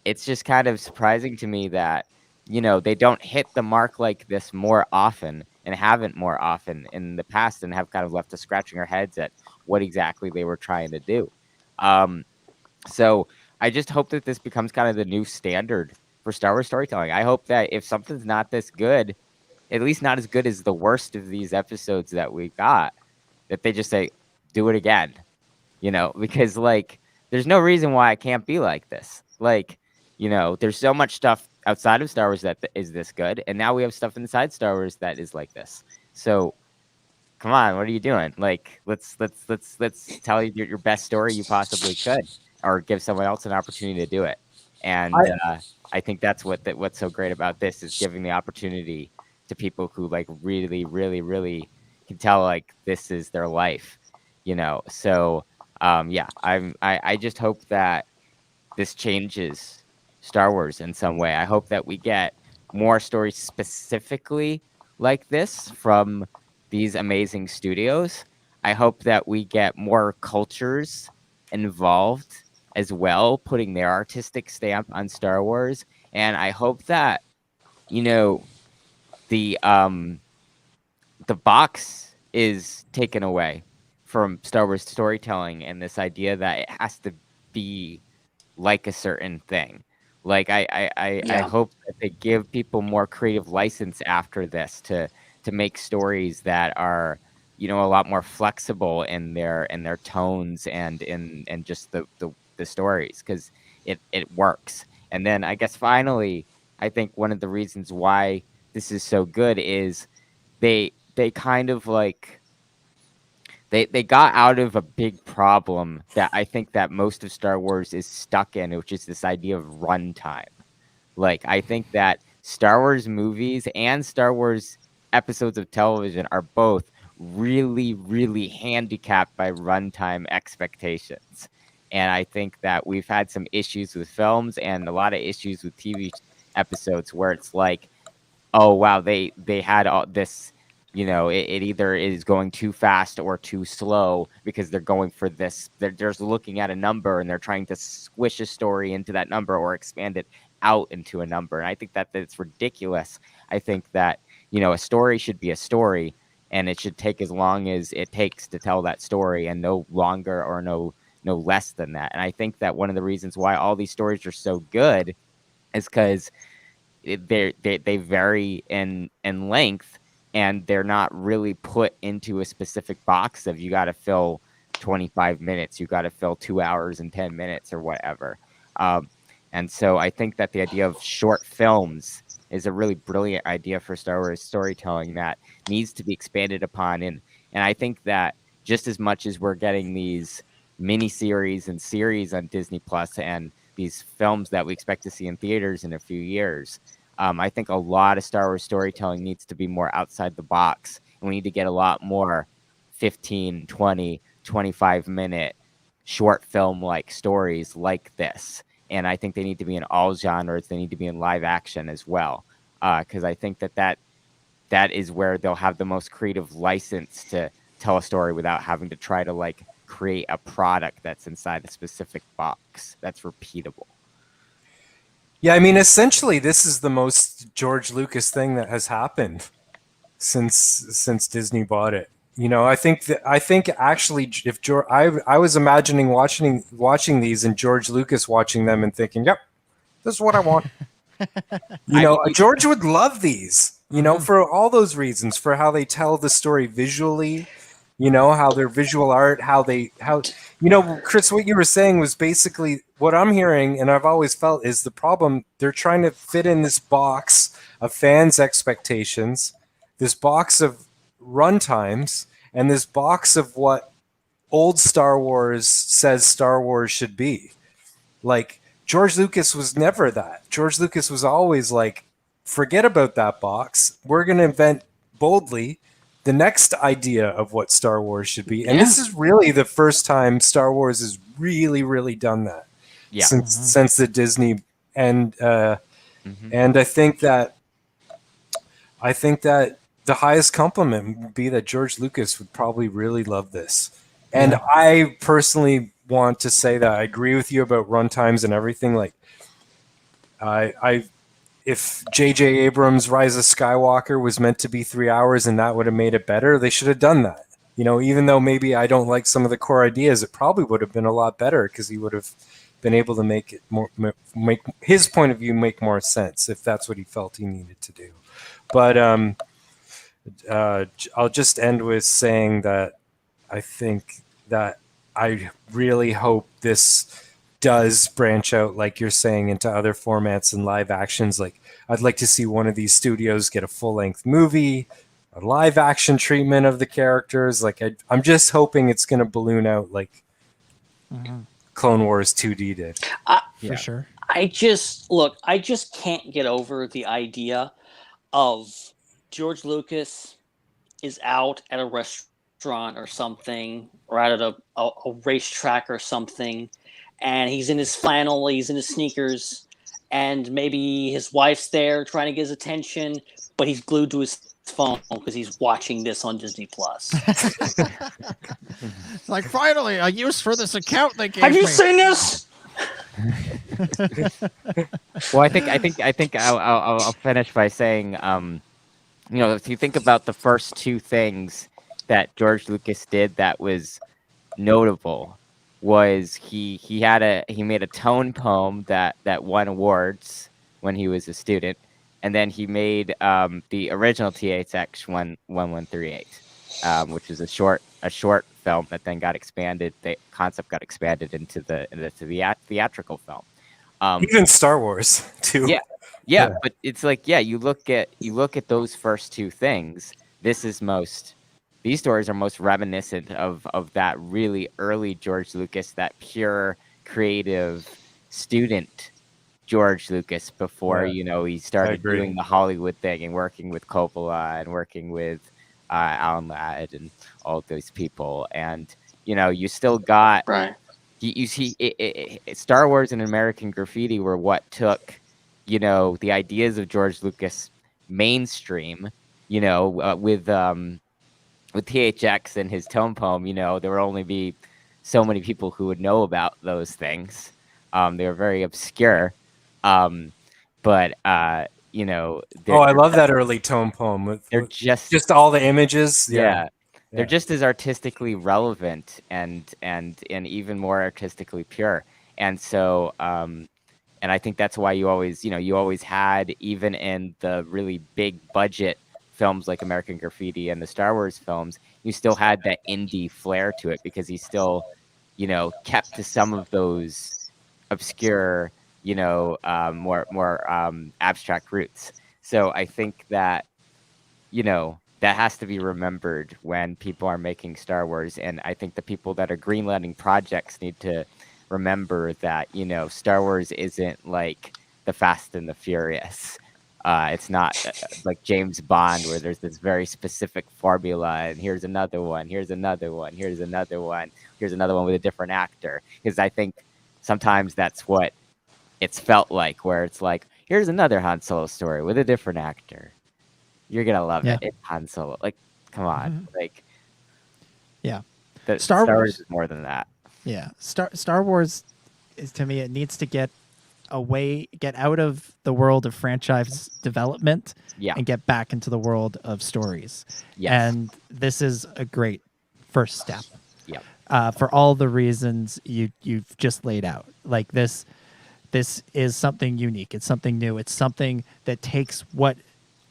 it's just kind of surprising to me that, they don't hit the mark like this more often, and haven't more often in the past, and have kind of left us scratching our heads at what exactly they were trying to do. So I just hope that this becomes kind of the new standard for Star Wars storytelling. I hope that if something's not this good, at least not as good as the worst of these episodes that we got, that they just say, do it again, because there's no reason why it can't be like this. There's so much stuff outside of Star Wars that is this good, and now we have stuff inside Star Wars that is like this. So come on, what are you doing? Let's tell your best story you possibly could, or give someone else an opportunity to do it. And I think that's what's so great about this, is giving the opportunity to people who really, really, really can tell this is their life, So I just hope that this changes Star Wars in some way. I hope that we get more stories specifically like this from these amazing studios. I hope that we get more cultures involved as well, putting their artistic stamp on Star Wars. And I hope that, the box is taken away from Star Wars storytelling, and this idea that it has to be like a certain thing. I hope that they give people more creative license after this to make stories that are, a lot more flexible in their tones and in just the stories, because it works. And then I guess finally, I think one of the reasons why this is so good is they kind of they got out of a big problem that I think that most of Star Wars is stuck in, which is this idea of runtime. I think that Star Wars movies and Star Wars episodes of television are both really, really handicapped by runtime expectations. And I think that we've had some issues with films and a lot of issues with TV episodes where it's oh, wow, they had all this, it either is going too fast or too slow because they're going for this. They're just looking at a number and they're trying to squish a story into that number or expand it out into a number. And I think that it's ridiculous. I think that, a story should be a story, and it should take as long as it takes to tell that story, and no longer or no less than that. And I think that one of the reasons why all these stories are so good is because they vary in length, and they're not really put into a specific box of you got to fill 25 minutes, you got to fill 2 hours and 10 minutes or whatever. And so I think that the idea of short films is a really brilliant idea for Star Wars storytelling that needs to be expanded upon. And I think that just as much as we're getting these miniseries and series on Disney Plus and these films that we expect to see in theaters in a few years, I think a lot of Star Wars storytelling needs to be more outside the box. And we need to get a lot more 15, 20, 25-minute short film-like stories like this. And I think they need to be in all genres. They need to be in live action as well. Because I think that is where they'll have the most creative license to tell a story without having to try to create a product that's inside a specific box that's repeatable. Yeah, I mean, essentially, this is the most George Lucas thing that has happened since Disney bought it. I think actually, if I was imagining watching these and George Lucas watching them and thinking, "Yep, this is what I want." George would love these. For all those reasons, for how they tell the story visually. How their visual art, Chris, what you were saying was basically what I'm hearing, and I've always felt is the problem. They're trying to fit in this box of fans' expectations, this box of runtimes, and this box of what old Star Wars says Star Wars should be. George Lucas was never that. George Lucas was always like, forget about that box. We're going to invent boldly the next idea of what Star Wars should be. And this is really the first time Star Wars has really, really done that since the Disney. And and I think that the highest compliment would be that George Lucas would probably really love this. And I personally want to say that I agree with you about runtimes and everything. Like, if J.J. Abrams' Rise of Skywalker was meant to be 3 hours and that would have made it better, they should have done that. You know, even though maybe I don't like some of the core ideas, it probably would have been a lot better because he would have been able to make it make his point of view make more sense if that's what he felt he needed to do. But I'll just end with saying that I think that I really hope this does branch out, like you're saying, into other formats and live actions. Like, I'd like to see one of these studios get a full-length movie, a live action treatment of the characters. Like, I'm just hoping it's going to balloon out like Clone Wars 2D did. For sure. I just can't get over the idea of George Lucas is out at a restaurant or something, or out at a racetrack or something, and he's in his flannel, he's in his sneakers, and maybe his wife's there trying to get his attention, but he's glued to his phone because he's watching this on Disney Plus. Like, finally, a use for this account they gave Have you me. seen this? Well, I think I'll finish by saying, you know, if you think about the first two things that George Lucas did that was notable, was he made a tone poem that won awards when he was a student, and then he made the original THX 1138, which is a short film that then got expanded. The concept got expanded into the theatrical film. Even Star Wars too. Yeah, but it's like, you look at those first two things. These stories are most reminiscent of that really early George Lucas, that pure creative student George Lucas before he started doing the Hollywood thing and working with Coppola and working with Alan Ladd and all those people. And you still got you see Star Wars and American Graffiti were what took the ideas of George Lucas mainstream. With THX and his tone poem, there would only be so many people who would know about those things. They were very obscure. But I love that early tone poem. They're just all the images. They're just as artistically relevant and even more artistically pure. And so, and I think that's why you always had, even in the really big budget films like American Graffiti and the Star Wars films, you still had that indie flair to it because he still, kept to some of those obscure, more abstract roots. So I think that, that has to be remembered when people are making Star Wars. And I think the people that are greenlighting projects need to remember that, Star Wars isn't like the Fast and the Furious. It's not like James Bond where there's this very specific formula and here's another one, here's another one, here's another one, here's another one with a different actor. Because I think sometimes that's what it's felt like, where it's like, here's another Han Solo story with a different actor. You're going to love it. It's Han Solo. Like, come on. Like, Star Wars is more than that. Yeah. Star Wars is, to me, it needs to get out of the world of franchise development and get back into the world of stories. And this is a great first step. For all the reasons you've just laid out. Like, this is something unique. It's something new. It's something that takes what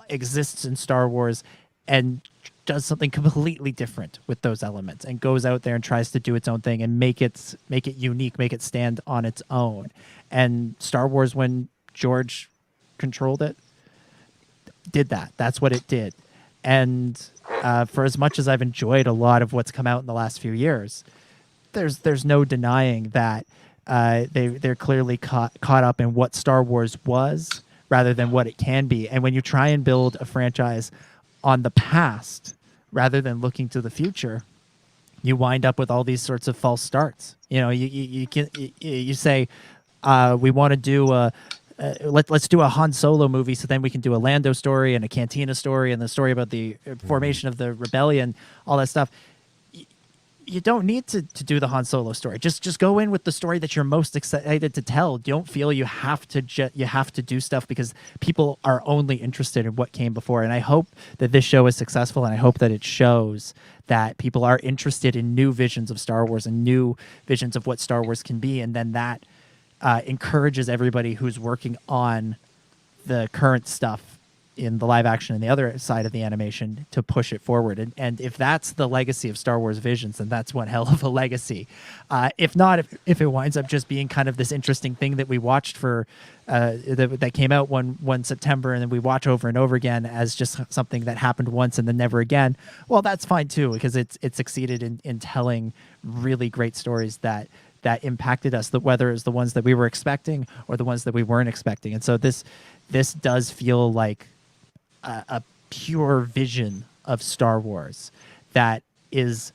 exists in Star Wars and does something completely different with those elements and goes out there and tries to do its own thing and make it unique, make it stand on its own. And Star Wars, when George controlled it, did that. That's what it did. And for as much as I've enjoyed a lot of what's come out in the last few years, there's no denying that they're clearly caught up in what Star Wars was rather than what it can be. And when you try and build a franchise on the past rather than looking to the future, you wind up with all these sorts of false starts. You say we want to do let's do a Han Solo movie, so then we can do a Lando story and a Cantina story and the story about the formation of the rebellion, all that stuff. You don't need to do the Han Solo story. Just go in with the story that you're most excited to tell. Don't feel you have to do stuff because people are only interested in what came before. And I hope that this show is successful, and I hope that it shows that people are interested in new visions of Star Wars and new visions of what Star Wars can be, and then that encourages everybody who's working on the current stuff in the live action and the other side of the animation to push it forward. And if that's the legacy of Star Wars Visions, then that's one hell of a legacy. If not, if it winds up just being kind of this interesting thing that we watched for that came out one September and then we watch over and over again as just something that happened once and then never again, well, that's fine too, because it succeeded in telling really great stories that impacted us, whether it's the ones that we were expecting or the ones that we weren't expecting. And so this does feel like a pure vision of Star Wars that is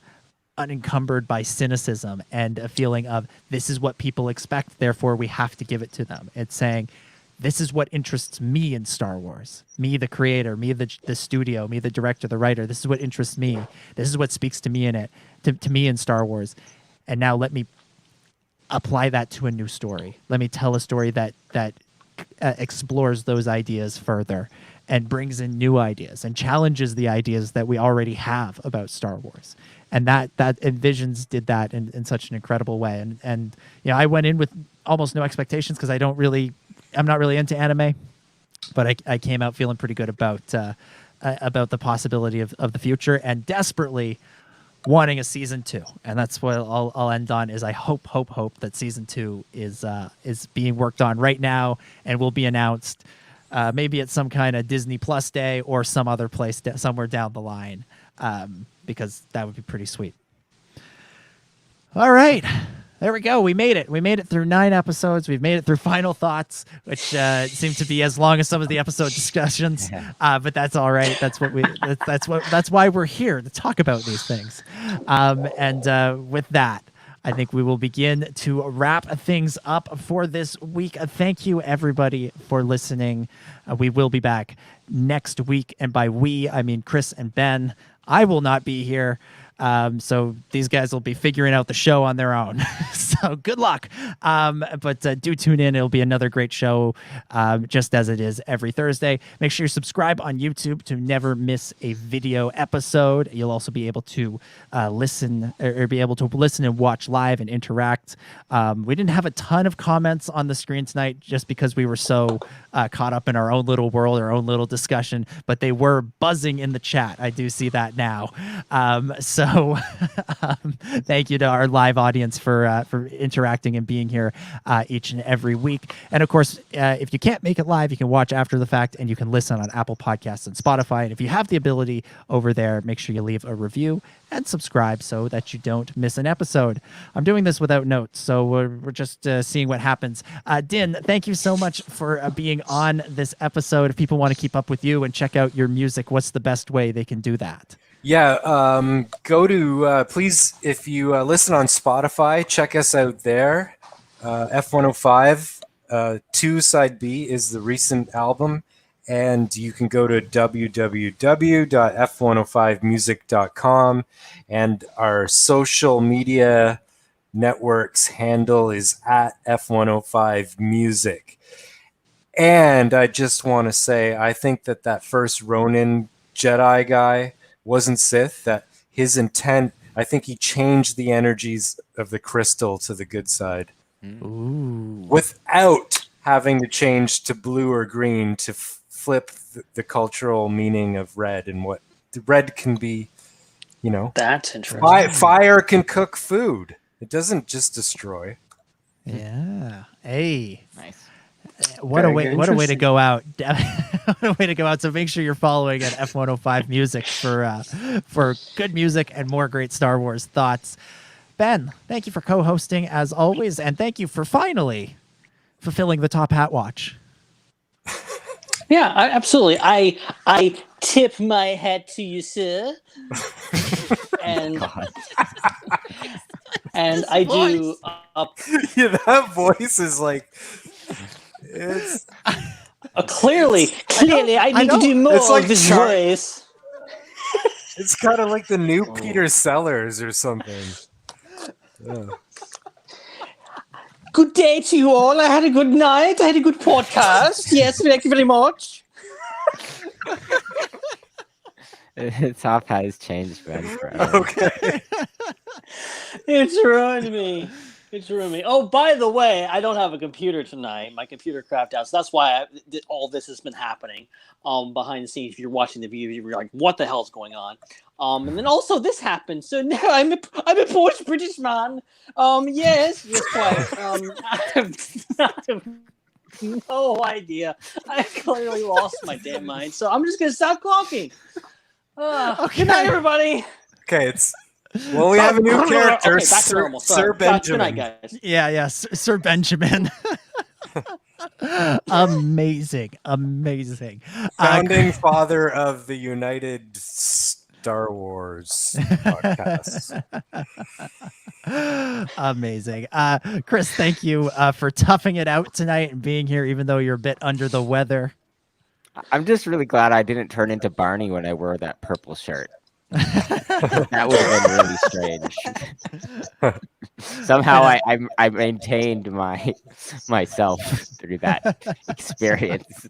unencumbered by cynicism and a feeling of this is what people expect, therefore we have to give it to them. It's saying this is what interests me in Star Wars, me the creator, me the studio, me the director, the writer. This is what interests me. This is what speaks to me in it, to me in Star Wars. And now let me apply that to a new story. Let me tell a story that explores those ideas further and brings in new ideas and challenges the ideas that we already have about Star Wars. And that Visions did that in such an incredible way. And I went in with almost no expectations because I'm not really into anime, but I came out feeling pretty good about the possibility of the future and desperately wanting a season 2. And that's what I'll end on is I hope that season 2 is being worked on right now and will be announced maybe at some kind of Disney Plus day or some other place somewhere down the line, because that would be pretty sweet. All right. There we go. We made it. We made it through 9 episodes. We've made it through final thoughts, which seem to be as long as some of the episode discussions. But that's all right. That's why we're here to talk about these things. And with that, I think we will begin to wrap things up for this week. Thank you, everybody, for listening. We will be back next week. And by we, I mean Chris and Ben. I will not be here. So these guys will be figuring out the show on their own. So good luck. But do tune in. It'll be another great show, just as it is every Thursday. Make sure you subscribe on YouTube to never miss a video episode. You'll also be able to listen and watch live and interact. We didn't have a ton of comments on the screen tonight just because we were so caught up in our own little world, our own little discussion, but they were buzzing in the chat. I do see that now. So thank you to our live audience for interacting and being here each and every week. And of course, if you can't make it live, you can watch after the fact and you can listen on Apple Podcasts and Spotify. And if you have the ability over there, make sure you leave a review and subscribe so that you don't miss an episode. I'm doing this without notes, so we're just seeing what happens. Din, thank you so much for being on this episode. If people want to keep up with you and check out your music, what's the best way they can do that? Yeah, go to, please, if you listen on Spotify, check us out there. F105, 2 Side B is the recent album, and you can go to www.f105music.com, and our social media networks handle is at F105music. And I just want to say, I think that first Ronin Jedi guy wasn't Sith, that his intent, I think he changed the energies of the crystal to the good side. Ooh. Without having to change to blue or green to flip the cultural meaning of red, and what the red can be, That's interesting. Fire can cook food. It doesn't just destroy. Yeah. Hey. Nice. What a way to go out. What a way to go out. So make sure you're following at F105 Music for good music and more great Star Wars thoughts. Ben, thank you for co-hosting as always, and thank you for finally fulfilling the top hat watch. Yeah, absolutely. I tip my hat to you, sir. And and I do. Yeah, that voice is like it's clearly, I need to do more it's like of this Char- voice. It's kind of like the new Peter Sellers or something. Yeah. Good day to you all. I had a good night. I had a good podcast. Yes, thank you very much. Top hat has changed, Ben. Forever. Okay. It's ruined me. It's ruined me. Oh, by the way, I don't have a computer tonight. My computer crapped out, so that's why all this has been happening behind the scenes. If you're watching the view, you're like, "What the hell's going on?" And then also this happened. So now I'm a poor British man. Yes, quite. I have no idea. I clearly lost my damn mind. So I'm just gonna stop talking. Okay. Good night, everybody. Okay, we have a new character, Okay, back to normal. Sir Benjamin. Good night, guys. Yeah, Sir Benjamin. Amazing. Founding father of the United Star Wars podcast. Amazing. Chris, thank you for toughing it out tonight and being here, even though you're a bit under the weather. I'm just really glad I didn't turn into Barney when I wore that purple shirt. That would have been really strange. Somehow I maintained myself through that experience.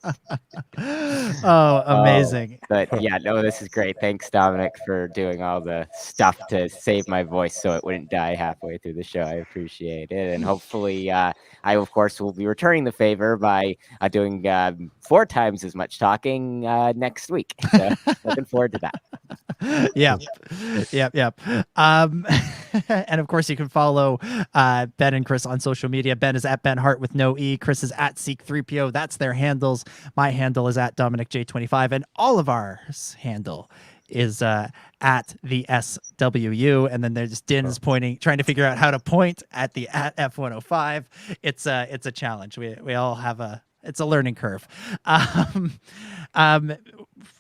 Oh, amazing. But yeah, no, this is great. Thanks, Dominic, for doing all the stuff to save my voice so it wouldn't die halfway through the show. I appreciate it. And hopefully I, of course, will be returning the favor by doing 4 times as much talking next week. So looking forward to that. Yep. And of course, you can follow Ben and Chris on social media. Ben is at Ben Hart with no E. Chris is at Seek3PO. That's their handles. My handle is at DominicJ25, and all of our handle is at the SWU. And then there's Din is pointing, trying to figure out how to point at the at F105. It's a challenge. We all have it's a learning curve.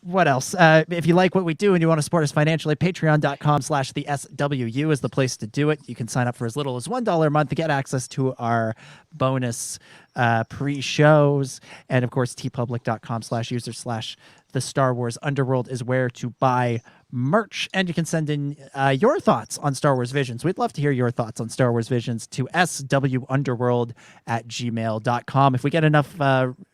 What else? If you like what we do and you want to support us financially, patreon.com/the SWU is the place to do it. You can sign up for as little as $1 a month to get access to our bonus pre-shows. And of course, tpublic.com/user/the Star Wars Underworld is where to buy merch. And you can send in your thoughts on Star Wars Visions. We'd love to hear your thoughts on Star Wars Visions to swunderworld@gmail.com. If we get enough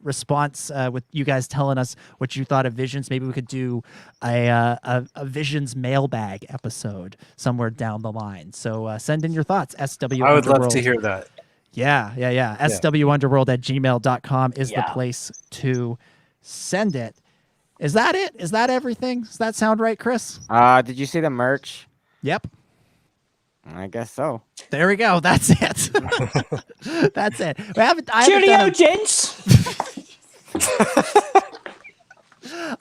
response with you guys telling us what you thought of Visions, maybe we could do a Visions mailbag episode somewhere down the line. So send in your thoughts. SW I would Underworld. love to hear that. Yeah. swunderworld@gmail.com is the place to send it. Is that it? Is that everything? Does that sound right, Chris? Did you see the merch? Yep. I guess so. There we go. That's it. That's it. I Cheerio, gents.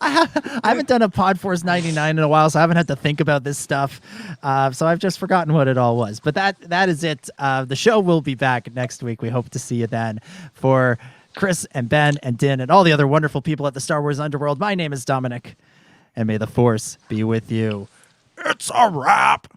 I haven't done a Pod Force 99 in a while, so I haven't had to think about this stuff. So I've just forgotten what it all was. But that is it. The show will be back next week. We hope to see you then. For Chris and Ben and Din and all the other wonderful people at the Star Wars Underworld, my name is Dominic, and may the Force be with you. It's a wrap.